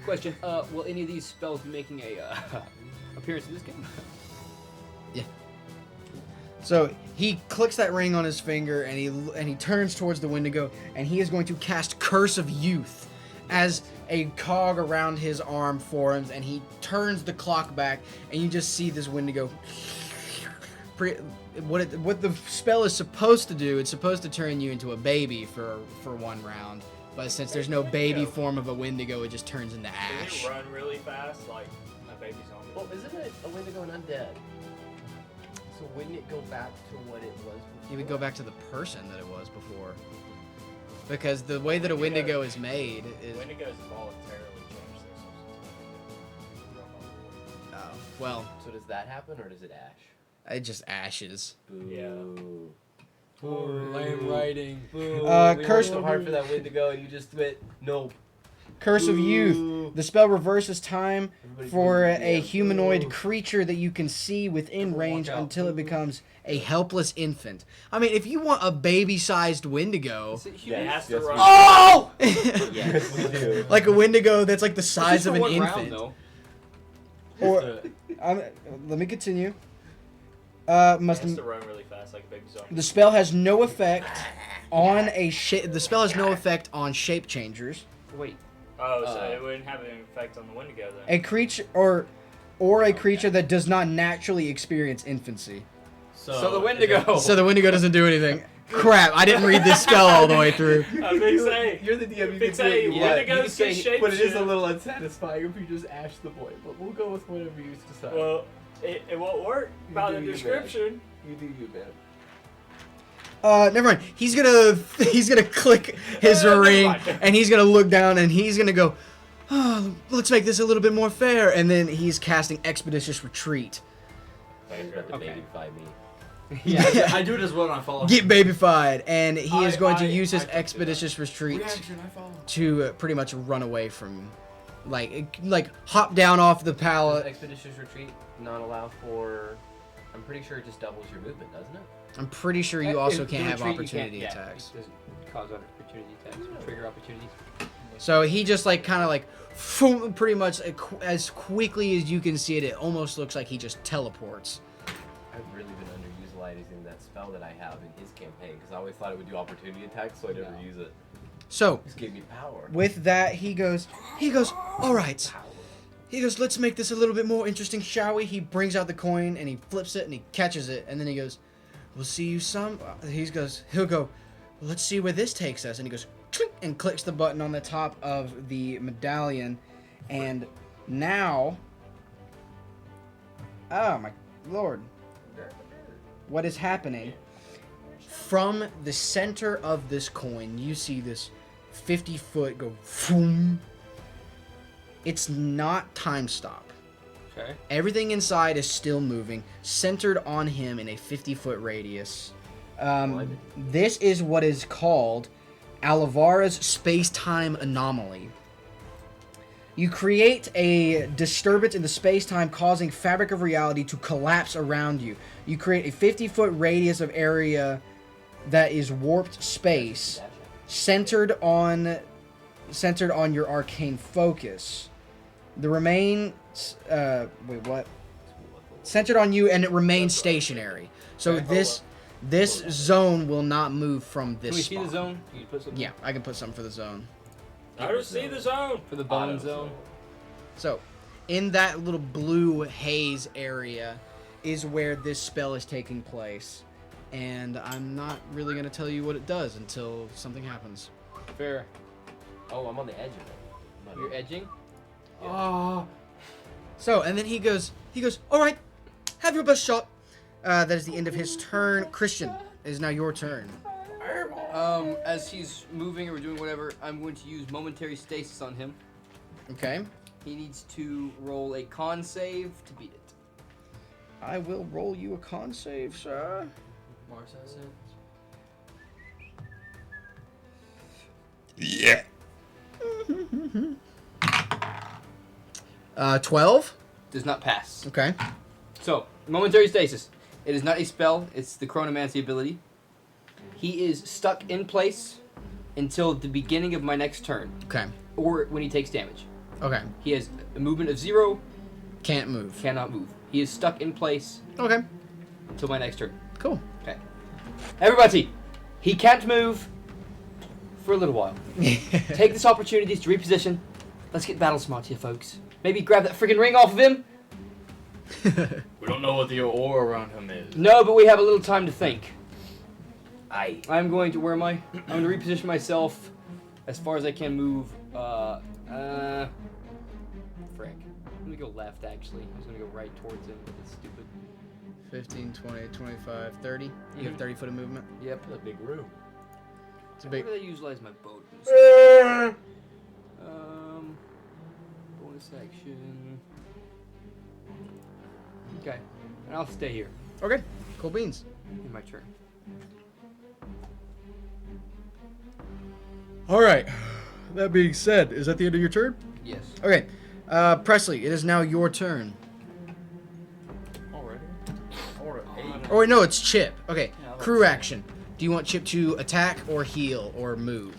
question. Will any of these spells be making a appearance in this game? So he clicks that ring on his finger, and he turns towards the Wendigo, and he is going to cast Curse of Youth as a cog around his arm forms, and he turns the clock back, and you just see this Wendigo. What the spell is supposed to do, it's supposed to turn you into a baby for 1 round. But since there's no baby form of a Wendigo, it just turns into Can ash. it run really fast like a baby zombie? Well, isn't it a Wendigo and undead? So wouldn't it go back to what it was before? You would go back to the person that it was before. Because the way that a Wendigo is made is... Wendigos voluntarily change their substance. Oh, well, So does that happen, or does it ash? it just ashes. Boo. Yeah. Lame writing. Boo. Curse- so hard for that Wendigo, and you just went, nope. Curse of Youth. The spell reverses time Everybody for boo, a yeah, humanoid boo. creature that you can see within Walk range out. until it becomes a helpless infant. I mean, if you want a baby-sized Wendigo... Is it It human? has to Yes, run. we- Oh! Yes, we do. Like a Wendigo that's like the size Just of for an 1 infant. round, though. Or, let me continue. It has Must to run really fast like a baby zombie. the spell has no effect on the spell has no effect on shape changers. Wait. Oh, so it wouldn't have an effect on the Wendigo then. A creature or a creature that does not naturally experience infancy. So the Wendigo. So the Wendigo doesn't do anything. Crap! I didn't read this spell all the way through. I think say. You're the DM. You Big can do it. say, Yeah, Wendigos you can say, can but it is a shapeshift. little unsatisfying if you just ash the boy. But we'll go with whatever you decide. Well, it won't work by the do you, description. you do you, man. Never mind. He's gonna click his Never ring, mind. and he's gonna look down, and he's gonna go, oh, let's make this a little bit more fair. And then he's casting Expeditious Retreat. You're about to Okay. babyify me. Yeah, I do it as well, and I follow. Get babyfied, and he is going to use his I took that. Expeditious Retreat Reaction, I follow. to pretty much run away from, like hop down off the Does pallet. Expeditious Retreat not allow for... I'm pretty sure it just doubles your movement, doesn't it? I'm pretty sure you also can't have opportunity attacks. It doesn't cause opportunity attacks or trigger opportunities. So he just kind of pretty much as quickly as you can see it, it almost looks like he just teleports. I've really been underutilizing that spell that I have in his campaign, because I always thought it would do opportunity attacks, so I never use it. So Just gave me power. with that, he goes, all right. Power. He goes, let's make this a little bit more interesting, shall we? He brings out the coin and he flips it and he catches it, and then he goes, we'll see you some. He'll go, well, let's see where this takes us. And he goes, "Twink," and clicks the button on the top of the medallion, and now, oh my lord, what is happening? From the center of this coin, you see this 50-foot go, boom. It's not time stop. Okay. Everything inside is still moving, centered on him in a 50-foot radius. This is what is called Alavara's space-time anomaly. You create a disturbance in the space-time, causing fabric of reality to collapse around you. You create a 50-foot radius of area that is warped space, centered on your arcane focus. The remains, wait, what? Centered on you, and it remains stationary. So Okay. this zone will not move from this Can we see spot. the zone? Can you put something? Yeah, I can put something for the zone. I don't see the zone. For the bone zone. So, in that little blue haze area is where this spell is taking place. And I'm not really going to tell you what it does until something happens. Fair. Oh, I'm on the edge of it. You're edging. So, and then he goes, all right, have your best shot. That is the end of his turn. Christian, it is now your turn. As he's moving or doing whatever, I'm going to use momentary stasis on him. Okay. He needs to roll a con save to beat it. I will roll you a con save, sir. Mars has it. 12. Does not pass. Okay. So, momentary stasis. It is not a spell, it's the chronomancy ability. He is stuck in place until the beginning of my next turn, Okay. or when he takes damage. Okay. He has a movement of 0, Can't move. cannot move. He is stuck in place Okay. until my next turn. Cool. Okay. Everybody, he can't move for a little while. Take this opportunity to reposition. Let's get battle smart here, folks. Maybe grab that friggin' ring off of him. We don't know what the aura around him is. No, but we have a little time to think. I I'm going to, where am I? I'm going to reposition myself as far as I can move. Frick. I'm going to go left, actually. I'm just going to go right towards him with this stupid. 15, 20, 25, 30. You have 30 foot of movement. Yep. a big room. It's a big. Where do they utilize my boat? Bonus action. Okay. And I'll stay here Okay. Cool beans. in my turn. All right. That being said, is that the end of your turn? Yes. Okay. Presley, it is now your turn. Already? Or 8. Oh wait, no, it's Chip. Okay. Yeah, I Crew like- action. Do you want Chip to attack or heal or move?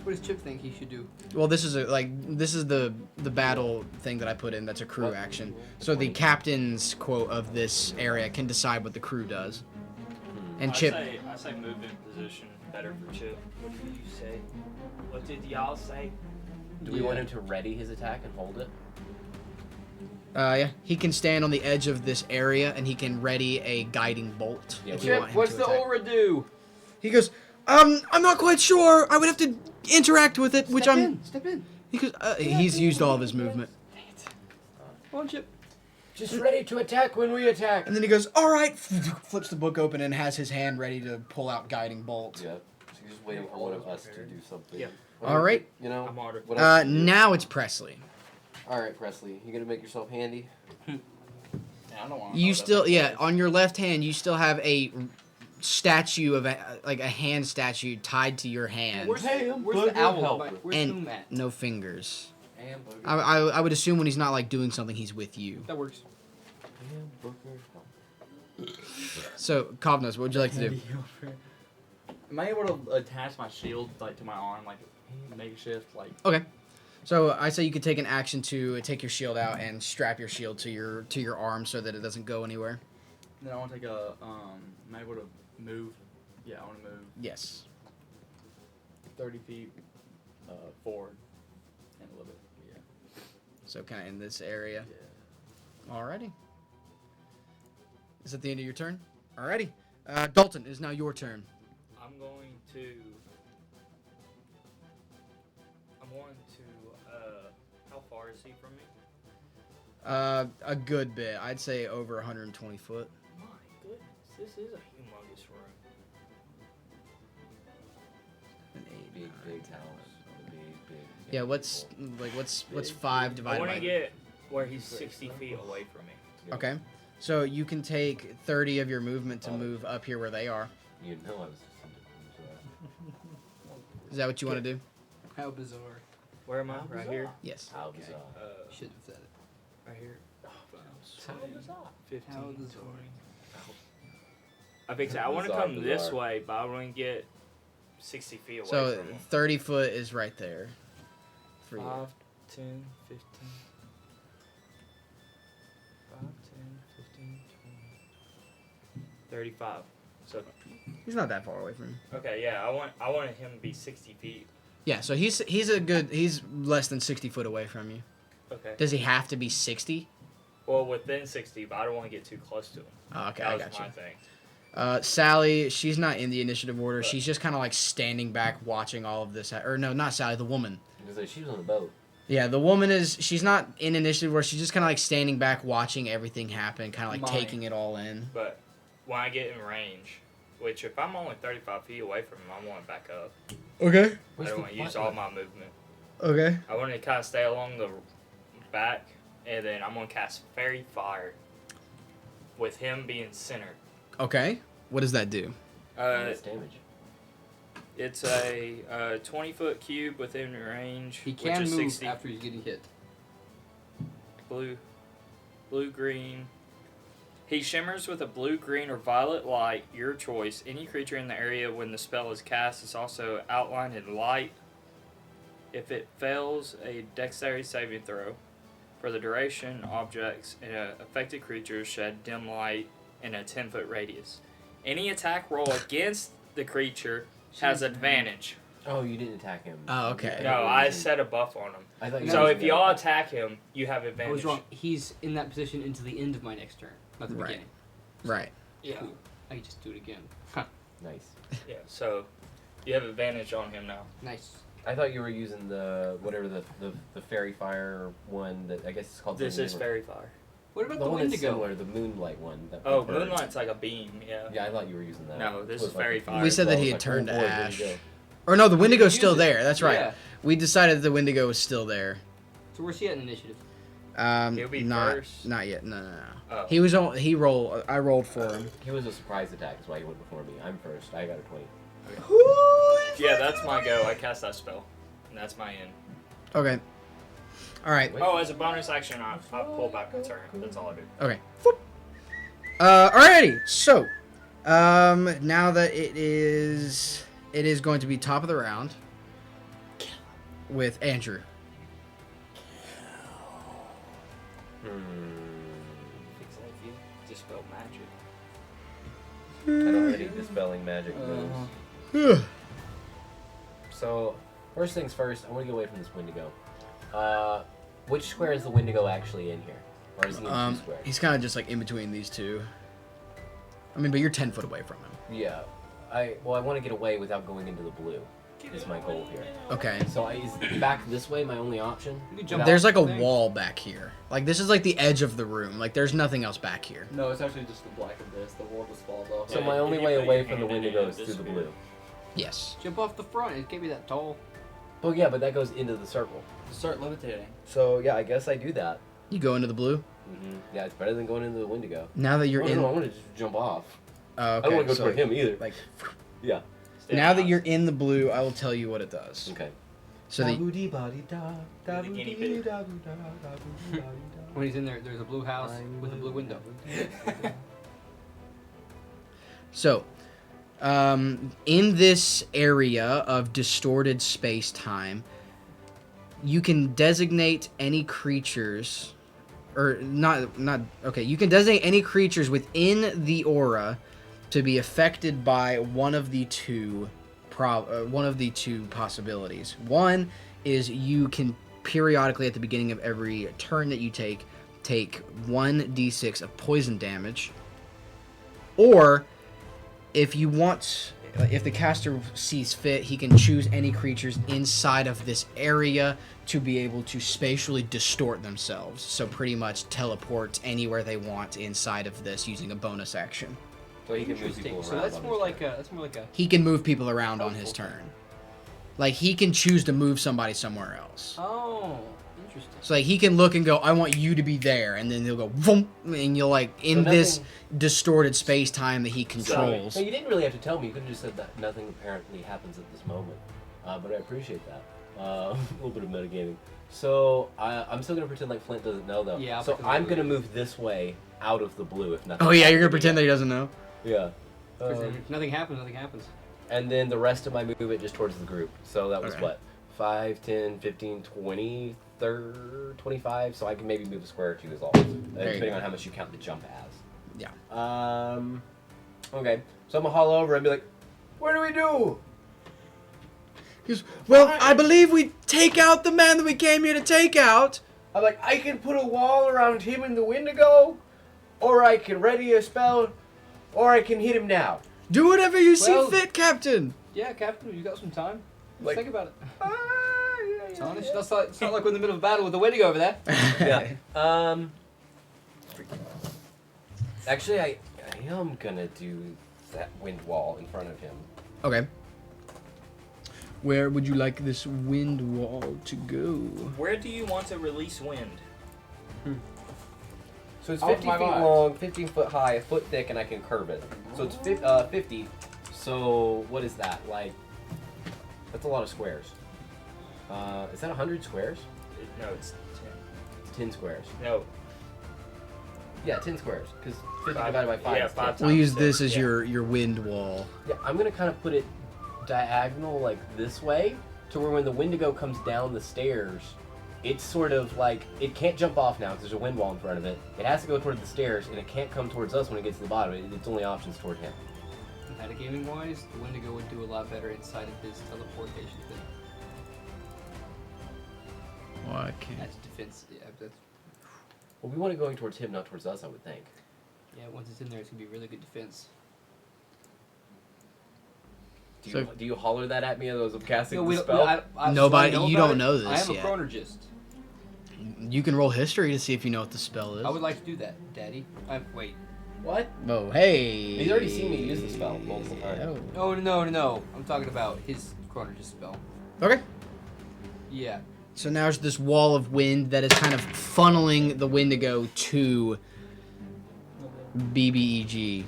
What does Chip think he should do? Well, this is the battle thing that I put in. That's a crew action. So the captain's quote of this area can decide what the crew does. And Chip. I say move in position better for Chip. What did you say? What did y'all say? Do we want him to ready his attack and hold it? Yeah, he can stand on the edge of this area and he can ready a guiding bolt. Yeah, if we you Chip, want him what's to the attack. aura do? He goes, I'm not quite sure. I would have to interact with it, which Step in. He goes, he's used all of his movement. Come on, Chip. Just ready to attack when we attack. And then he goes, all right, flips the book open and has his hand ready to pull out guiding bolt. Yeah. So you're just waiting for one of us to do something. Yeah. All right. You know. I'm harder. What else do you do? Now it's Presley. All right, Presley. You gonna make yourself handy? Yeah, I don't want You still, on your left hand, you still have a statue of a hand statue tied to your hand. Where's the Hamburger owl? helper. Where's And Zoom at? no fingers. Hamburger. I would assume when he's not like doing something, he's with you. That works. Hamburger helper. So, Kovnos, what would you like to do? Am I able to attach my shield like to my arm, like makeshift, like? Okay. So I say you could take an action to take your shield out and strap your shield to your arm so that it doesn't go anywhere. Then I want to take a am I able to move? Yeah, I want to move Yes. 30 feet forward and a little bit. Yeah. So kind of in this area. Yeah. Alrighty. Is that the end of your turn? Alrighty. Dalton, it is now your turn. I'm going to. How far is he from me? A good bit. I'd say over 120 foot. My goodness, this is a humongous room. An 8, Big, 9, big 10, house. 11. Big. Yeah, what's 5 I divided want by? to get where he's 60 feet away from me. Okay. So you can take 30 of your movement to move up here where they are. You know I was just into Is that what you want to do? How bizarre. Where am I? Right here. Yes. How Okay. bizarre. Shouldn't have said it. Right here. How bizarre. 15, How 20. bizarre. I want to Bizarre, come this bizarre. way, but I want to get 60 feet away So from him. 30 foot is right there. For you. 5, 10, 15. 5, 10, 15, 20. 35. So, He's not that far away from you. okay, yeah, I wanted him to be 60 feet. Yeah, so he's less than 60 foot away from you. Okay. Does he have to be 60? Well, within 60, but I don't want to get too close to him. Oh, okay, That I was got my you. thing. Sally, she's not in the initiative order. But- She's just kind of like standing back watching all of this. Or no, not Sally, the woman. Because she was on the boat. Yeah, the woman she's not in initiative order. She's just kind of like standing back watching everything happen, kind of like Mine. taking it all in. But when I get in range, which if I'm only 35 feet away from him, I want to back up. Okay. I don't want to use all my movement. Okay. I want to kind of stay along the back, and then I'm going to cast Fairy Fire with him being centered. Okay. What does that do? That's damage. It's a 20-foot cube within range, He which can is move 60. after he's getting hit. Blue, green. He shimmers with a blue, green, or violet light, your choice. Any creature in the area when the spell is cast is also outlined in light. If it fails a dexterity saving throw, for the duration, objects and affected creatures shed dim light in a 10-foot radius. Any attack roll against the creature has advantage. Oh, you didn't attack him. Oh, okay. No, I set a buff on him. I thought you So were if using y'all that. attack him, you have I advantage. was wrong. He's in that position until the end of my next turn, not the Right. beginning. Right. Yeah. Cool. I can just do it again. Nice. Yeah. So you have advantage on him now. Nice. I thought you were using the whatever the fairy fire one that I guess it's called. This something is different. fairy fire. What about The the one that's Wendigo? similar, the moonlight one. That Oh, burns. moonlight's like a beam. Yeah. Yeah, I thought you were using that. No, this It is was fairy like- fire. We said that Well, he I had was turned like, to oh boy, where'd ash. he go? Or no, the Wendigo's use still it. there. That's right. Yeah. We decided the Wendigo was still there. So where's he at in initiative? He'll be Not first. not yet. No. Oh. He was on. He rolled. I rolled for him. He was a surprise attack. That's why he went before me. I'm first. I got a 20. Yeah, that's my go. I cast that spell. And that's my end. Okay. All right. Wait. Oh, as a bonus action, I pull back my turn. That's all I do. Okay. Whoop. Alrighty. So, now that it is going to be top of the round with Andrew. Fix that if you dispel magic. I don't have any dispelling magic moves. So, first things first, I want to get away from this Wendigo. Which square is the Wendigo actually in here? Or is he in two squares? He's kind of just like in between these two. I mean, but you're 10 foot away from him. Yeah. I want to get away without going into the blue. Is my goal here. Okay. So is back this way my only option? You can jump There's off like a the thing. wall back here. Like this is like the edge of the room. Like there's nothing else back here. No, it's actually just the black of this. The wall just falls off. So Yeah, my only if you way put away your from the hand in Wendigo it, is through the disappear. blue. Yes. Jump off the front. It can't be that tall. Oh yeah, but that goes into the circle. Start levitating. So yeah, I guess I do that. You go into the blue. Mm-hmm. Yeah, it's better than going into the Wendigo. Now that you're no, in. no, I want to just jump off. Oh, I okay. don't want to go so, toward him either. Like Yeah. Stay now that out. you're in the blue, I will tell you what it does. Okay. So the The guinea pig. When he's in there, there's a blue house with a blue window. So, in this area of distorted space-time, you can designate any creatures, or not. Okay, you can designate any creatures within the aura to be affected by one of the two possibilities. One is you can periodically at the beginning of every turn that you take 1d6 of poison damage, or if the caster sees fit, he can choose any creatures inside of this area to be able to spatially distort themselves. So pretty much teleport anywhere they want inside of this using a bonus action. So he can move Interesting. people So around. that's on more his like turn. a. He can move people around on his turn. Like he can choose to move somebody somewhere else. Oh, interesting. So like he can look and go, I want you to be there, and then he'll go, vroom, and you'll like in So this nothing- distorted space time that he controls. No, you didn't really have to tell me. You could have just said that nothing apparently happens at this moment. But I appreciate that. A little bit of metagaming. So I'm still gonna pretend like Flint doesn't know though. Yeah, I'll So pretend I'm like gonna he move this way out of the blue if nothing. Oh yeah, you're gonna happens pretend that again. he doesn't know. Yeah. If nothing happens. Nothing happens. And then the rest of my movement just towards the group. So that was Okay. what? 5, 10, 15, 20, 30, 25. So I can maybe move a square or two as well. you Depending go. on how much you count the jump as. Yeah. Okay. So I'm gonna haul over and be like, what do we do? He goes, well, I believe we take out the man that we came here to take out. I'm like, I can put a wall around him and the Wendigo, or I can ready a spell, or I can hit him now. Do whatever you see Well- fit, Captain. Yeah, Captain, you got some time. Let's Like- think about it. Yeah. It's honest. It's not like we're in the middle of a battle with the Wendigo over there. Yeah. Actually, I am gonna do that wind wall in front of him. Okay. Where would you like this wind wall to go? Where do you want to release wind? So it's Off 50 my feet vibe. long, 15 foot high, a foot thick, and I can curve it. So it's 50. So what is that? Like, that's a lot of squares. Is that 100 squares? No, it's 10 squares. 10. No. Yeah, 10 squares. Because 50 Five- divided by 5 yeah, is 10. 5 We'll times use six, this as yeah. your wind wall. Yeah, I'm gonna kind of put it diagonal like this way, to where when the Wendigo comes down the stairs, it's sort of like it can't jump off now because there's a wind wall in front of it. It has to go toward the stairs, and it can't come towards us when it gets to the bottom. Its only options toward him. Metagaming wise, the Wendigo would do a lot better inside of his teleportation thing. Why can't? That's defense. Yeah, that's, Well, we want it going towards him, not towards us, I would think. yeah, once it's in there, it's gonna be really good defense. Do you holler that at me as I'm casting No, the we spell? Nobody- so I know you about don't it. know this I am yet. a chronologist. You can roll history to see if you know what the spell is. I would like to do that, Daddy. Wait. What? Oh, hey. He's already seen me use the spell multiple times. Oh. No. I'm talking about his chronologist spell. Okay. Yeah. So now there's this wall of wind that is kind of funneling the Wendigo to BBEG.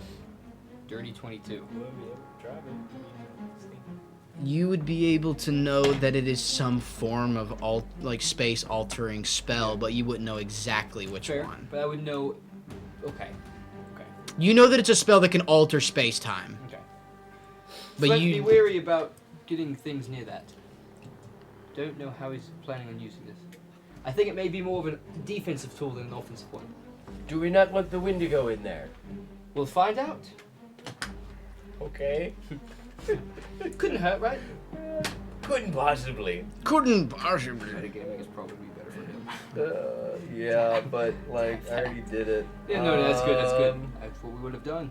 Dirty 22. You would be able to know that it is some form of space altering spell, but you wouldn't know exactly which Fair, one. but I would know. Okay. You know that it's a spell that can alter space time. Okay. But So I have to you be wary about getting things near that. Don't know how he's planning on using this. I think it may be more of a defensive tool than an offensive one. Do we not want the Wendigo in there? We'll find out. Okay. Couldn't hurt, right? Couldn't possibly. couldn't possibly. Metagaming is probably better for him. Yeah, but like I already did it. Yeah, no, that's good. That's good. That's what we would have done.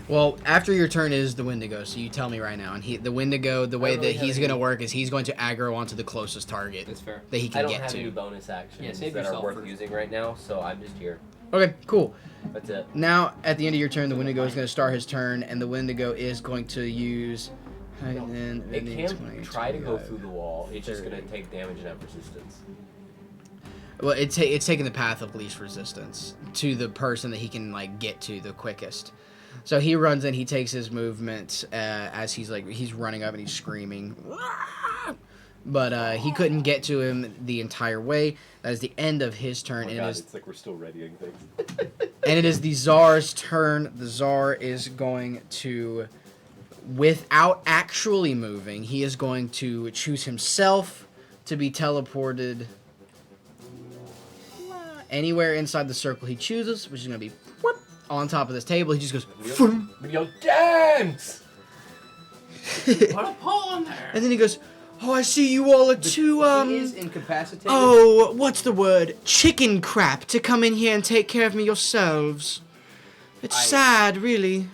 Well, after your turn is the Wendigo, so you tell me right now. And the Wendigo, the way really that he's have going to any- work is he's going to aggro onto the closest target That's fair. that he I can don't get have to. any bonus actions Yeah, save that are yourself worth first. using right now, so I'm just here. Okay, cool. That's it. Now, at the end of your turn, the Wendigo is going to start his turn, and the Wendigo is going to use. It can try to go through the wall. It's just gonna take damage and have resistance. Well, it's taking the path of least resistance to the person that he can get to the quickest. So he runs in. He takes his movement as he's running up and he's screaming. But he couldn't get to him the entire way. That is the end of his turn. Oh my and God, it is it's like we're still readying things. And it is the Tsar's turn. The Tsar is going to, without actually moving, he is going to choose himself to be teleported anywhere inside the circle he chooses, which is going to be whoop, on top of this table. He just goes, "Phoom." Yo, dance! Put a pole in there. And then he goes, "Oh, I see you all are too, He is incapacitated. oh, what's the word? Chicken crap to come in here and take care of me yourselves. It's sad, really."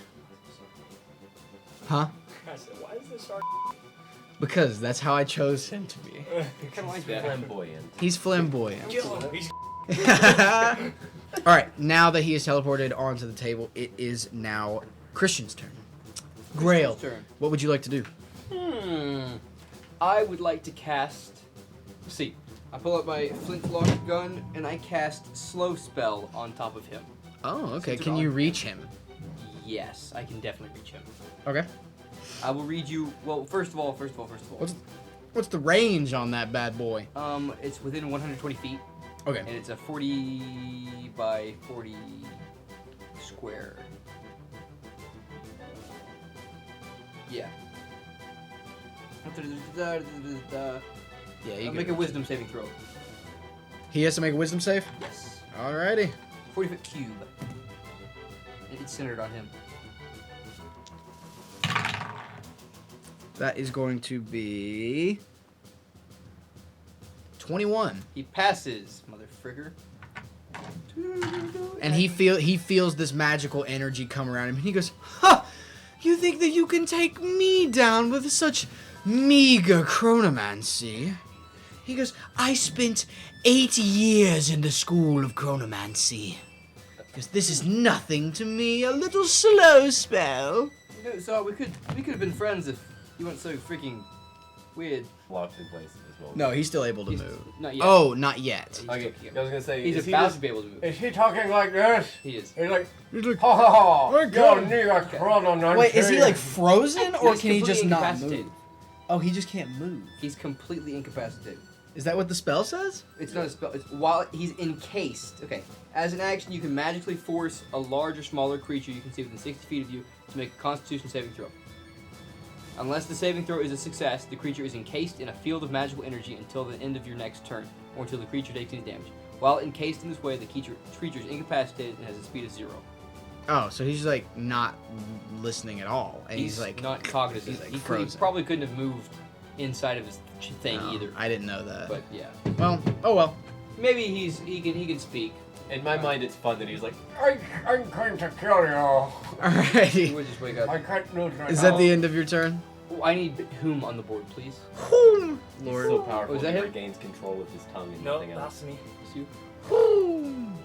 Huh? I said, why is this shark? Because that's how I chose him to be. Kind of like that. Flamboyant. He's flamboyant. Kill him. He's Alright, now that he is teleported onto the table, it is now Christian's turn. Grail, Turn. what would you like to do? I would like to cast. Let's see. I pull out my flintlock gun and I cast slow spell on top of him. Oh, okay. Since Can it's you on- reach him? Yes, I can definitely reach him. Okay. I will read you. Well, first of all. What's the range on that bad boy? It's within 120 feet, Okay. and it's a 40 by 40 square. Yeah. Yeah, I'll make a wisdom saving throw. He has to make a wisdom save? Yes. Alrighty. 40-foot cube. And it's centered on him. That is going to be 21. He passes, motherfrigger. And he feels this magical energy come around him, and he goes, "Ha! You think that you can take me down with such meager chronomancy?" He goes, "I spent 8 years in the school of chronomancy. Because this is nothing to me, a little slow spell." So we could have been friends if you weren't so freaking weird. Locked in place at this moment. No, he's still able to He's move. not yet. Oh, not yet. Okay, I was gonna say, He's is he about just- to be able to move. Is he talking like this? He is. He's like, He's like, ha ha ha! We're Yo, good. nigga, chrono, wait, is he like frozen, or He's can he just completely not incapacitated. move? Oh, he just can't move. He's completely incapacitated. Is that what the spell says? It's not a spell. It's while he's encased. Okay. As an action, you can magically force a large or smaller creature you can see within 60 feet of you to make a Constitution saving throw. Unless the saving throw is a success, the creature is encased in a field of magical energy until the end of your next turn, or until the creature takes any damage. While encased in this way, the creature is incapacitated and has a speed of 0. Oh, so he's like not listening at all, and he's like not cognizant. he's, like, he frozen. probably couldn't have moved inside of his thing No, either. I didn't know that. But yeah, Well, oh well. maybe he can speak. In my mind, it's fun that he was like, I'm going to kill you. He Alrighty. would just wake up. I can't lose my Is that the end of your turn? Oh, I need whom on the board, please. Whom, He's Lord. so powerful is that he him? regains control of his tongue and Nope, nothing else. that's me. It's you. Whom.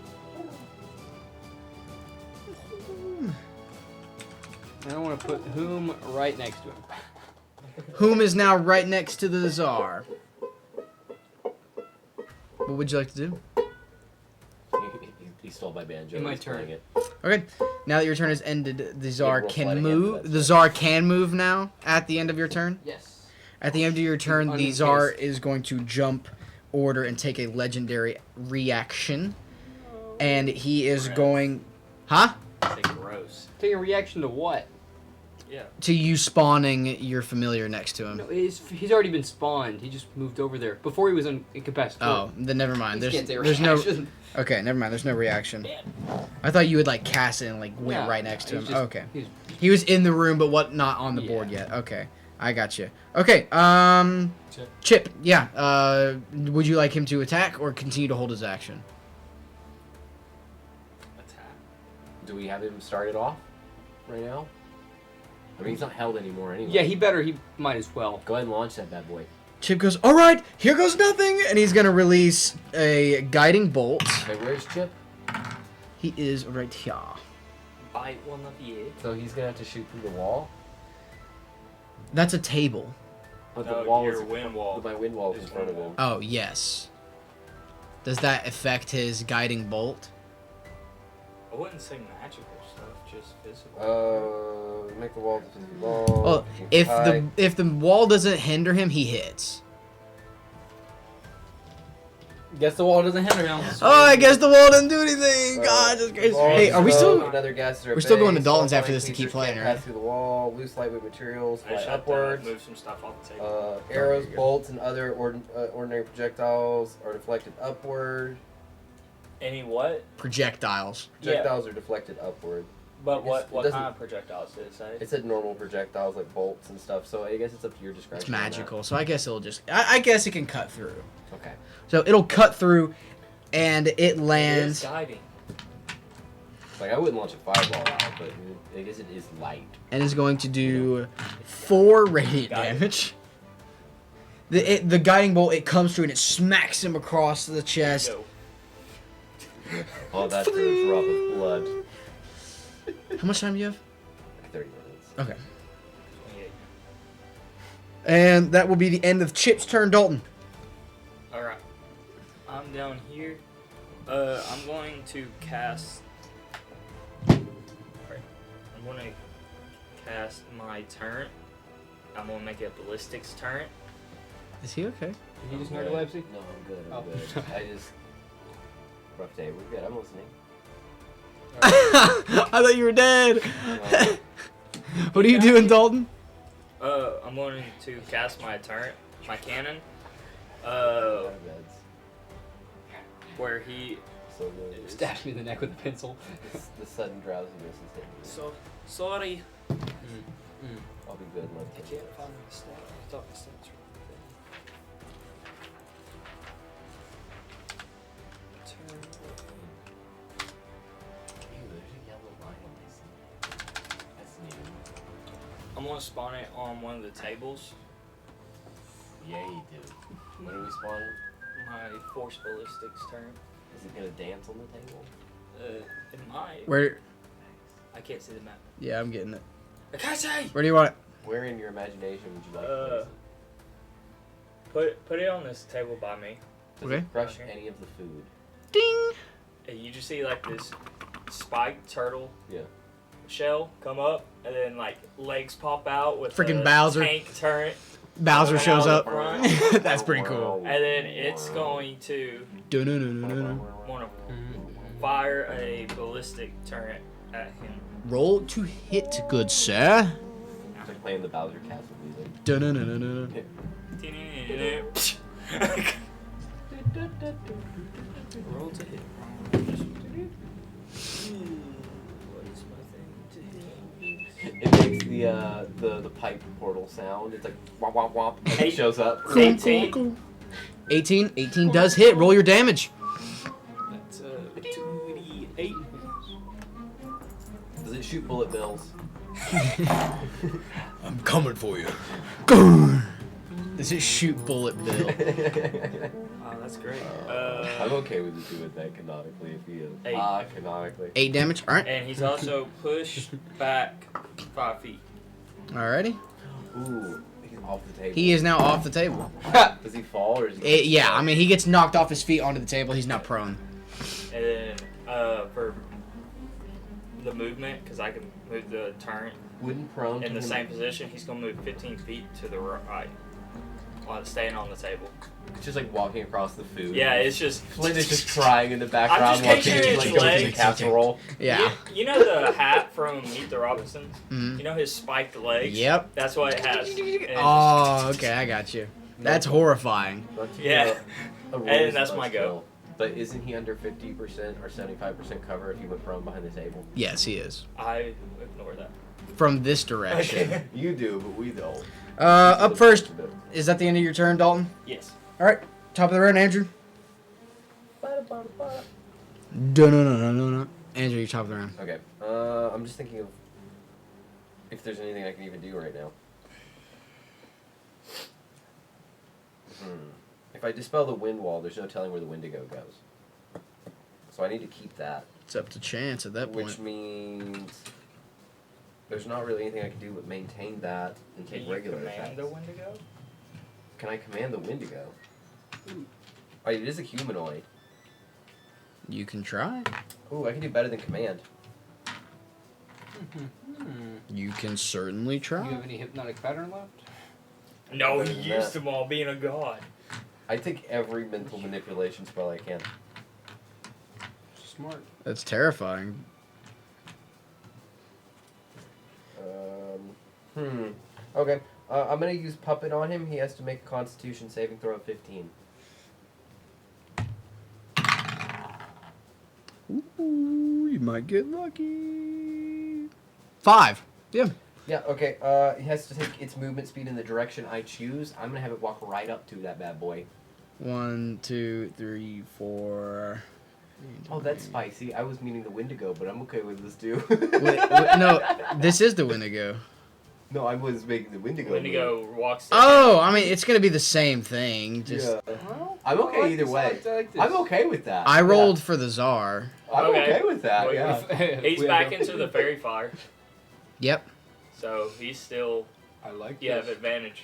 And I want to put whom right next to him. Whom is now right next to the Tsar. What would you like to do? He stole my banjo. In my He's playing turn. it. Okay. Now that your turn has ended, the Tsar roll can slide again for move. that The step. Tsar can move now at the end of your turn. Yes. At the end of your turn, the unencased. Tsar is going to jump order and take a legendary reaction. And he is Gross. going... Huh? Say gross. Take a reaction to what? Yeah. To you spawning your familiar next to him. No, he's already been spawned. He just moved over there before he was incapacitated. Oh, then never mind. He can't say There's no... reaction. Okay, never mind. There's no reaction. I thought you would like cast it and like went No, right next to he's him. just- Okay. he's- He was in the room, but what? Not on the board Yeah. yet. Okay, I got you. Okay, Chip. Yeah. Would you like him to attack or continue to hold his action? Attack. Do we have him started off right now? I mean, he's not held anymore anyway. Yeah, he might as well. Go ahead and launch that bad boy. Chip goes, all right, here goes nothing, and he's gonna release a guiding bolt. Okay, where's Chip? He is right here. Bite one of you. So he's gonna have to shoot through the wall. That's a table. But No, the wall your is wind wall. My wind wall is in His front of wind him. Oh yes. Does that affect his guiding bolt? I wouldn't say magical stuff, just physical. Make the wall defensive wall. Well, if the wall doesn't hinder him, he hits. Guess the wall doesn't hinder him. Oh, I guess the wall didn't do anything. God, that's crazy. Hey, are we still? Another gases are we're still going to base, Dalton's small after this to flying keep creatures playing, can't right? Pass through the wall. Loose lightweight materials I fly just upwards. move some stuff off the table. Arrows, bolts, and other ordinary projectiles are deflected upward. Any what? Projectiles. Projectiles are deflected upward. But It's- what it what doesn't- kind of projectiles did it say? It said normal projectiles like bolts and stuff. So I guess it's up to your discretion. It's on that. magical, so I guess it'll just. I guess it can cut through. Okay. So it'll cut through, and it It is lands. guiding. Like I wouldn't launch a fireball out, but I guess it is light. And is going to do 4 radiant Guiding. damage. The guiding bolt, it comes through and it smacks him across the chest. Go. All that for a drop of blood. How much time do you have? 30 minutes. Okay. 28. And that will be the end of Chip's turn, Dalton. Alright. I'm down here. I'm going to cast. Alright. I'm going to cast my turret. I'm going to make it a ballistics turret. Is he okay? Did he just I'm narcolepsy? good. No, I'm good. I'm Oh. good. I just. Rough day. We're good. I'm listening. I thought you were dead. No. What are you doing, Dalton? I'm going to cast my turret, my cannon. Our beds. Where he. So good. Stabs me in the neck with a pencil. The sudden drowsiness is hitting me. So sorry. I'll be good in like I 10 can't minutes. find my stat. I thought my stats were good. Ew, there's a yellow line on this thing. That's new. I'm gonna spawn it on one of the tables. Yeah, you do. When are we spawning? My force ballistics turn. Is it gonna dance on the table? It might. Where? I can't see the map. Yeah, I'm getting it. I can't see. Where do you want it? Where in your imagination would you like to place it? Put it on this table by me. Does Okay. it crush Okay. any of the food? Ding. And you just see like this spiked turtle Yeah. shell come up, and then like legs pop out with Freaking a Bowser. tank turret, Bowser shows up. Front. That's pretty cool. and then it's going to Dun-dun-dun-dun-dun. want to fire a ballistic turret at him. Roll to hit, good sir. playing the Bowser Castle music. Dun-dun-dun-dun-dun. Roll to hit. It makes the pipe portal sound. It's like womp womp womp. And Hey. it shows up. 18. 18 does hit. Roll your damage. That's 2d8. Does it shoot bullet bills? I'm coming for you. Does it shoot bullet bill? Oh, that's great. I'm okay with it doing that canonically if he is. 8. Canonically. 8 damage. All right. And he's also pushed back 5 feet. Alrighty. Ooh, he's off the table. He is now off the table. Does he fall or is he? Yeah, I mean, he gets knocked off his feet onto the table. He's not prone. And then for the movement, because I can move the turret Wooden prone. in to the him. same position, he's going to move 15 feet to the right while staying on the table. It's just like walking across the food. Yeah, it's just... Flint is just crying in the background just while picturing Casey his like goes to the legs. casserole. Yeah. You know the hat from Meet the Robinsons? Mhm. You know his spiked legs? Yep. That's what it has. And it's Oh, okay, I got you. That's horrifying. Not to Yeah. get a roll And that's but my go. still. But isn't he under 50% or 75% cover if he went prone behind the table? Yes, he is. I ignore that. From this direction. You do, but we don't. Up first. Is that the end of your turn, Dalton? Yes. All right. Top of the round, Andrew. No. Andrew, you're top of the round. Okay. I'm just thinking of if there's anything I can even do right now. If I dispel the wind wall, there's no telling where the Wendigo goes. So I need to keep that. It's up to chance at that point. Which means there's not really anything I can do but maintain that and Can take you regular command attacks. the Wendigo? Can I command the Wendigo? Oh, it is a humanoid. You can try. Ooh, I can do better than command. You can certainly Do you have try. any hypnotic pattern left? No, Better he than used that. them all being a god. I take every mental manipulation spell I can. Smart. That's terrifying. Okay. I'm gonna use puppet on him. He has to make a Constitution saving throw of 15. Ooh, you might get lucky. 5. Yeah. Yeah. Okay. He has to take its movement speed in the direction I choose. I'm gonna have it walk right up to that bad boy. 1, 2, 3, 4. Oh, that's spicy. I was meaning the Wendigo, but I'm okay with this too. No, this is the Wendigo. No, I was making the Wendigo. move. Wendigo walks in. Oh, I mean, it's gonna be the same thing. Just Yeah. Well, I'm okay I like either this, way. I like this. I'm okay with that. I Yeah. rolled for the Czar. I'm Okay. okay with that. Wait, Yeah. He's We back have- into the fairy fire, Yep. so he's still. I like You have this. advantage.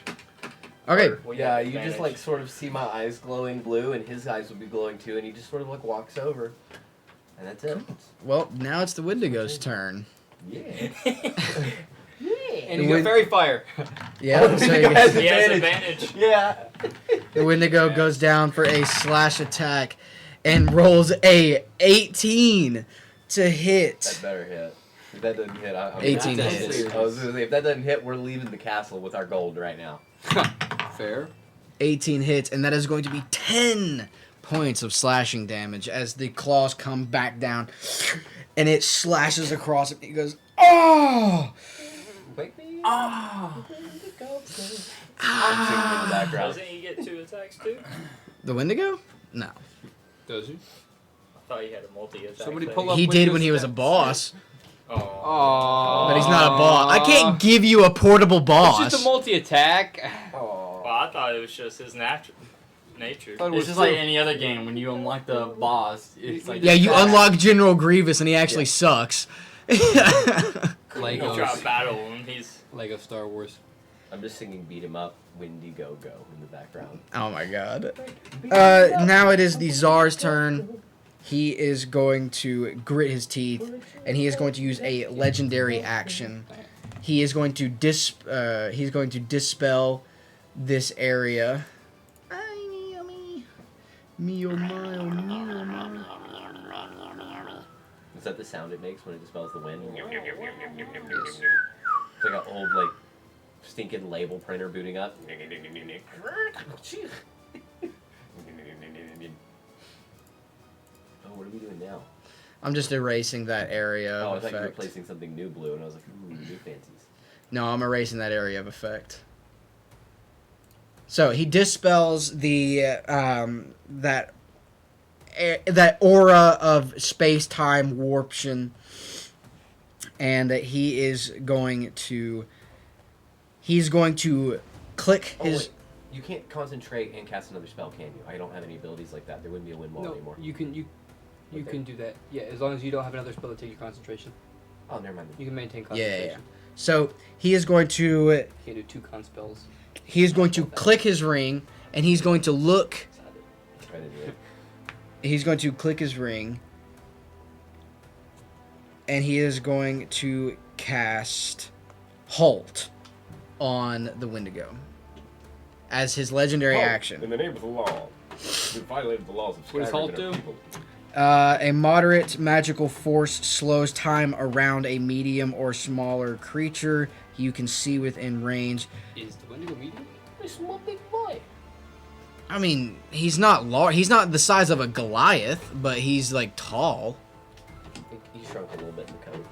Okay. Or we Yeah, have you just advantage. like sort of see my eyes glowing blue, and his eyes will be glowing too, and he just sort of like walks over, and that's it. Well, now it's the Wendigo's turn. Yeah. And you got fairy fire. Yeah. Oh, so the you Wendigo has He has advantage. advantage. Yeah. the Wendigo goes down for a slash attack and rolls a 18 to hit. That better hit. If that doesn't hit, I'm 18 not hits. serious. I was gonna say, if that doesn't hit, we're leaving the castle with our gold right now. Fair. 18 hits, and that is going to be 10 points of slashing damage as the claws come back down, and it slashes across him. He goes, "Oh!" Wake me Ah. I'm singing in the background. Doesn't he get 2 attacks too? The Wendigo? No. Does he? I thought he had a multi-attack. Somebody thing. pull up He did Windows when he was a stats. boss, Oh. Aww. but he's not a boss. I can't give you a portable It's boss. just a multi-attack. Oh. Well, I thought it was just his nature. Thought it It's was just like two. any other game. When you unlock the boss, it's like Yeah, you unlock General Grievous, and he actually sucks. You try to Legos. battle him. He's Lego Star Wars. I'm just singing "Beat 'Em Up," "Windy Go Go" in the background. Oh my god. Now it is the Czar's turn. He is going to grit his teeth, and he is going to use a legendary action. He is going to dispel this area. Me oh my oh me oh my. Is that the sound it makes when it dispels the wind? It's like an old like stinking label printer booting up. Oh, what are we doing now? I'm just erasing that area Oh, I of thought you were effect. replacing something new blue, and I was like, ooh, new fancies. No, I'm erasing that area of effect. So he dispels the that aura of space-time warption, and that he's going to click Oh, his. wait. You can't concentrate and cast another spell, can you? I don't have any abilities like that. There wouldn't be a wind wall No, anymore. you can Okay. do that. Yeah, as long as you don't have another spell to take your concentration. Oh, never mind. You can maintain Yeah. concentration. So he is going to You can't do 2 con spells. click his ring, and he's going to look. Try to do it. He's going to click his ring, and he is going to cast Halt on the Wendigo as his legendary action. In the name of the law, we violated the laws of What does Skyrim Halt and our do? people. A moderate magical force slows time around a medium or smaller creature you can see within range. Is the Wendigo medium? A small big boy. I mean, he's not large. He's not the size of a Goliath, but he's like tall. He shrunk a little bit in the coat.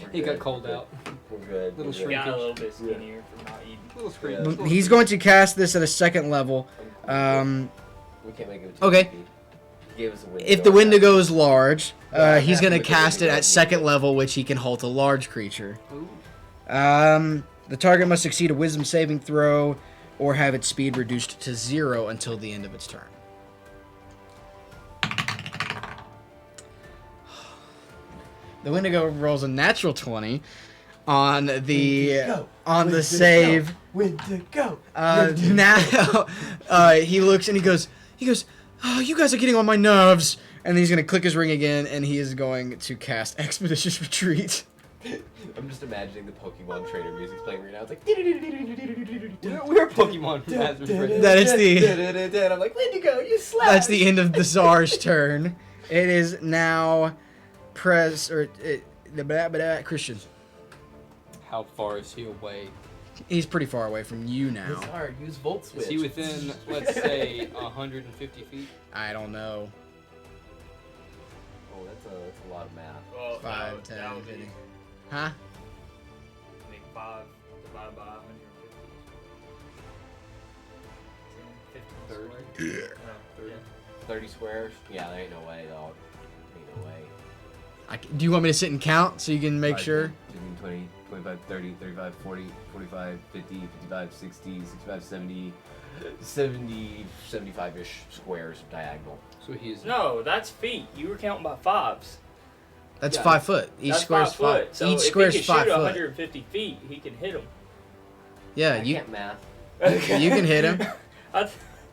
We're He got good, cold we're good. out. We're good. Little we're He good. got a little bit skinnier from not eating. Little screen. Yeah. He's going to cast this at a second level. We can't make it. Okay. He gave us a window. If the Wendigo is large, Yeah, he's yeah, going to with the cast it Wendigo, at second level, which he can halt a large creature. Ooh. The target must succeed a wisdom saving throw or have its speed reduced to 0 until the end of its turn. The Wendigo rolls a natural 20 on the save. Wendigo. Now he looks and he goes, oh, you guys are getting on my nerves. And then he's going to click his ring again, and he is going to cast Expeditious Retreat. I'm just imagining the Pokemon trainer music's playing right now. It's like. We're Pokemon. That is the And I'm like, Wendigo, you slap. that's the end of the Czar's turn. It is now Christian. How far is he away? He's pretty far away from you now. It's hard. Use Volt Switch. Is he within, let's say, 150 feet? I don't know. Oh, that's a lot of math. Well, 5, 10, that would be, 50. Huh? I think 5 divided by 150. 30. Yeah. 30. 30 squares? Yeah, there ain't no way, dog. Ain't no way. Do you want me to sit and count so you can make 5, sure? 10, 20, 25, 30, 35, 40, 45, 50, 55, 60, 65, 70, 70, 75-ish squares diagonal. So he's No, that's feet. You were counting by 5s. That's Yeah. 5 foot. Each That's square's 5 foot. So Each if square's he can 5 shoot foot. 150 feet, he can hit him. Yeah, I you can't math. you can hit him.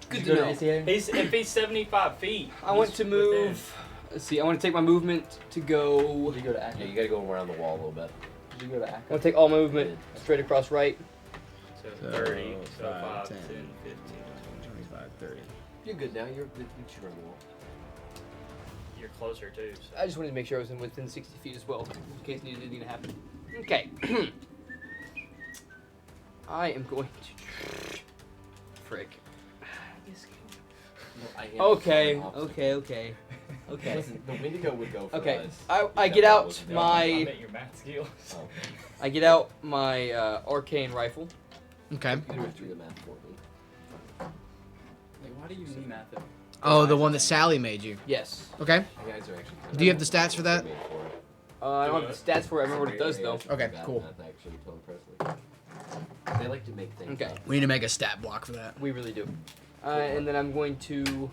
good to know. If he's 75 feet, I want he's to move. Let's see. I want to take my movement to go. Did you go to Acme? Yeah, you gotta go around the wall a little bit. Did you go to I Acme? want to take all my movement straight across right. within. So, So 30, so 5, 5, 10, 10, 15, 25, 30. You're good now. You should run the wall. You're closer too. So. I just wanted to make sure I was within 60 feet as well, in case anything to happen. Okay. I am going to. Frick. No, I am Okay. the opposite. Okay. Okay. Listen, the Wendigo would go for Okay. us. I If get that out wasn't I my bet your math skills. Oh, I get out my arcane rifle. Okay. you don't have to do the math for me. Why do you need math? Oh, the one that Sally made you. Yes. Okay. You guys are actually Do you have the stats for that? made for it. I don't have the stats for it. I remember what it does though. Okay, That cool. math action, Tom Presley. They like to make things Okay. up. We need to make a stat block for that. We really do. And then I'm going to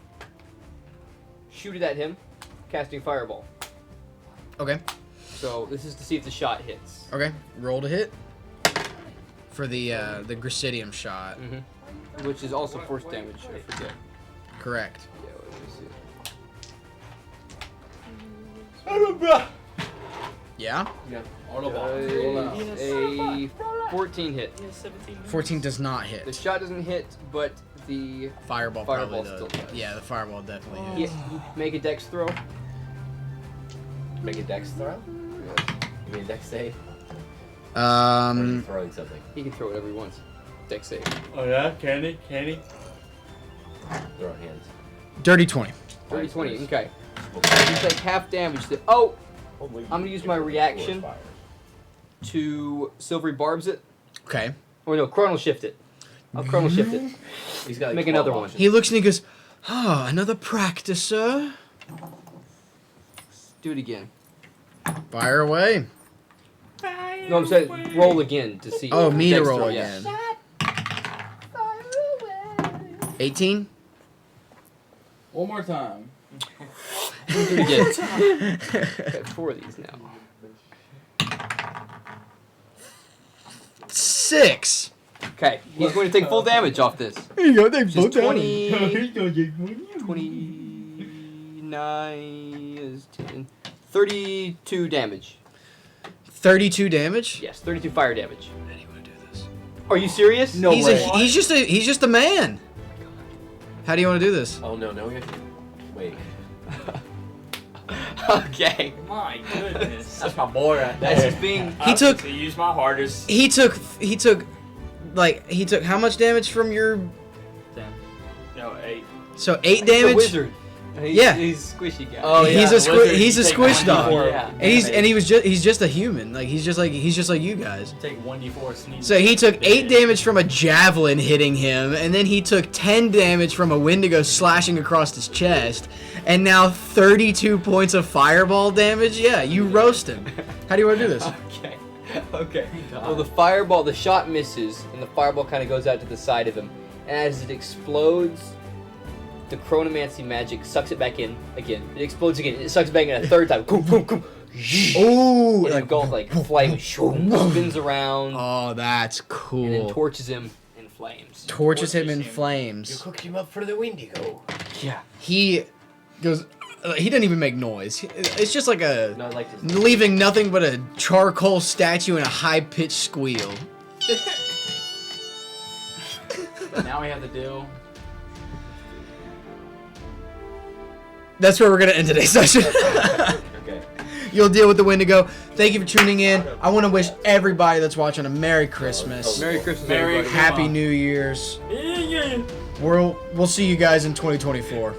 shoot it at him, casting fireball. Okay. So this is to see if the shot hits. Okay. Roll to hit for the Grisidium shot. Mm-hmm. Which is also force damage. I forget. Correct. Yeah, let me see. Yeah. Yeah. A 14 hit. He has 17 minutes. 14 does not The hit. shot doesn't hit, but the Fireball Fireball probably still does. does. Yeah, the fireball definitely yeah, hits. make a dex throw. Make a dex throw? You mean a dex save? Or are you Um, throwing something? He can throw whatever he wants. Deck save. Oh yeah, candy, candy. Throw out hands. dirty 20. 30, 20. Nice. Okay. You take half damage. Oh, I'm gonna use my reaction to Silvery Barbs it. Okay. Or no, Chronal Shift it. I'll Chronal Shift it. He's got like Make 12 another one. options. He looks and he goes, "Ah, another practicer." Do it again. Fire away. No, I'm saying roll again to see. Oh, me to Dex roll throw, again. yeah. 18. One more time. Do it again. Got 4 of these now. 6. Okay, he's going to take full damage off this. There you go. They Which is 29 is 10. 32 damage. 32 damage. Yes, 32 fire damage. I didn't want to do this. Are you serious? No he's way. he's just a man. How do you want to do this? Oh no, we have to wait. Okay. My goodness. That's my boy right That's there. just being. He took- To use my hardest. He took how much damage from your? 10. No, 8. So 8 He's a damage. wizard. He's, Yeah. He's squishy guy. Oh, He's yeah, a wizard, he's a you take squish 1d4 dog. Yeah. And he's just a human. Like he's just like you guys. Take 1d4 sneak. So he took 8 damage from a javelin hitting him, and then he took 10 damage from a Wendigo slashing across his chest, and now 32 points of fireball damage. Yeah, you roast him. How do you want to do this? Okay. Okay. Well, the shot misses, and the fireball kind of goes out to the side of him. And as it explodes, the chronomancy magic sucks it back in again. It explodes again. It sucks it back in a third time. Boom, boom, boom. Ooh, And like, engulf, like flame spins around oh, that's and then cool. torches him in flames. Torches him in torches him. You flames. cooked him up for the Wendigo. Yeah. He goes. He doesn't even make noise. It's just like a No, I like this. leaving nothing but a charcoal statue and a high-pitched squeal. Now we have to deal. That's where we're gonna end today's session. Okay. You'll deal with the Wendigo. Thank you for tuning in. I want to wish everybody that's watching a Merry Christmas, Merry Christmas, Merry everybody. Happy New Year's. Yeah. We'll see you guys in 2024.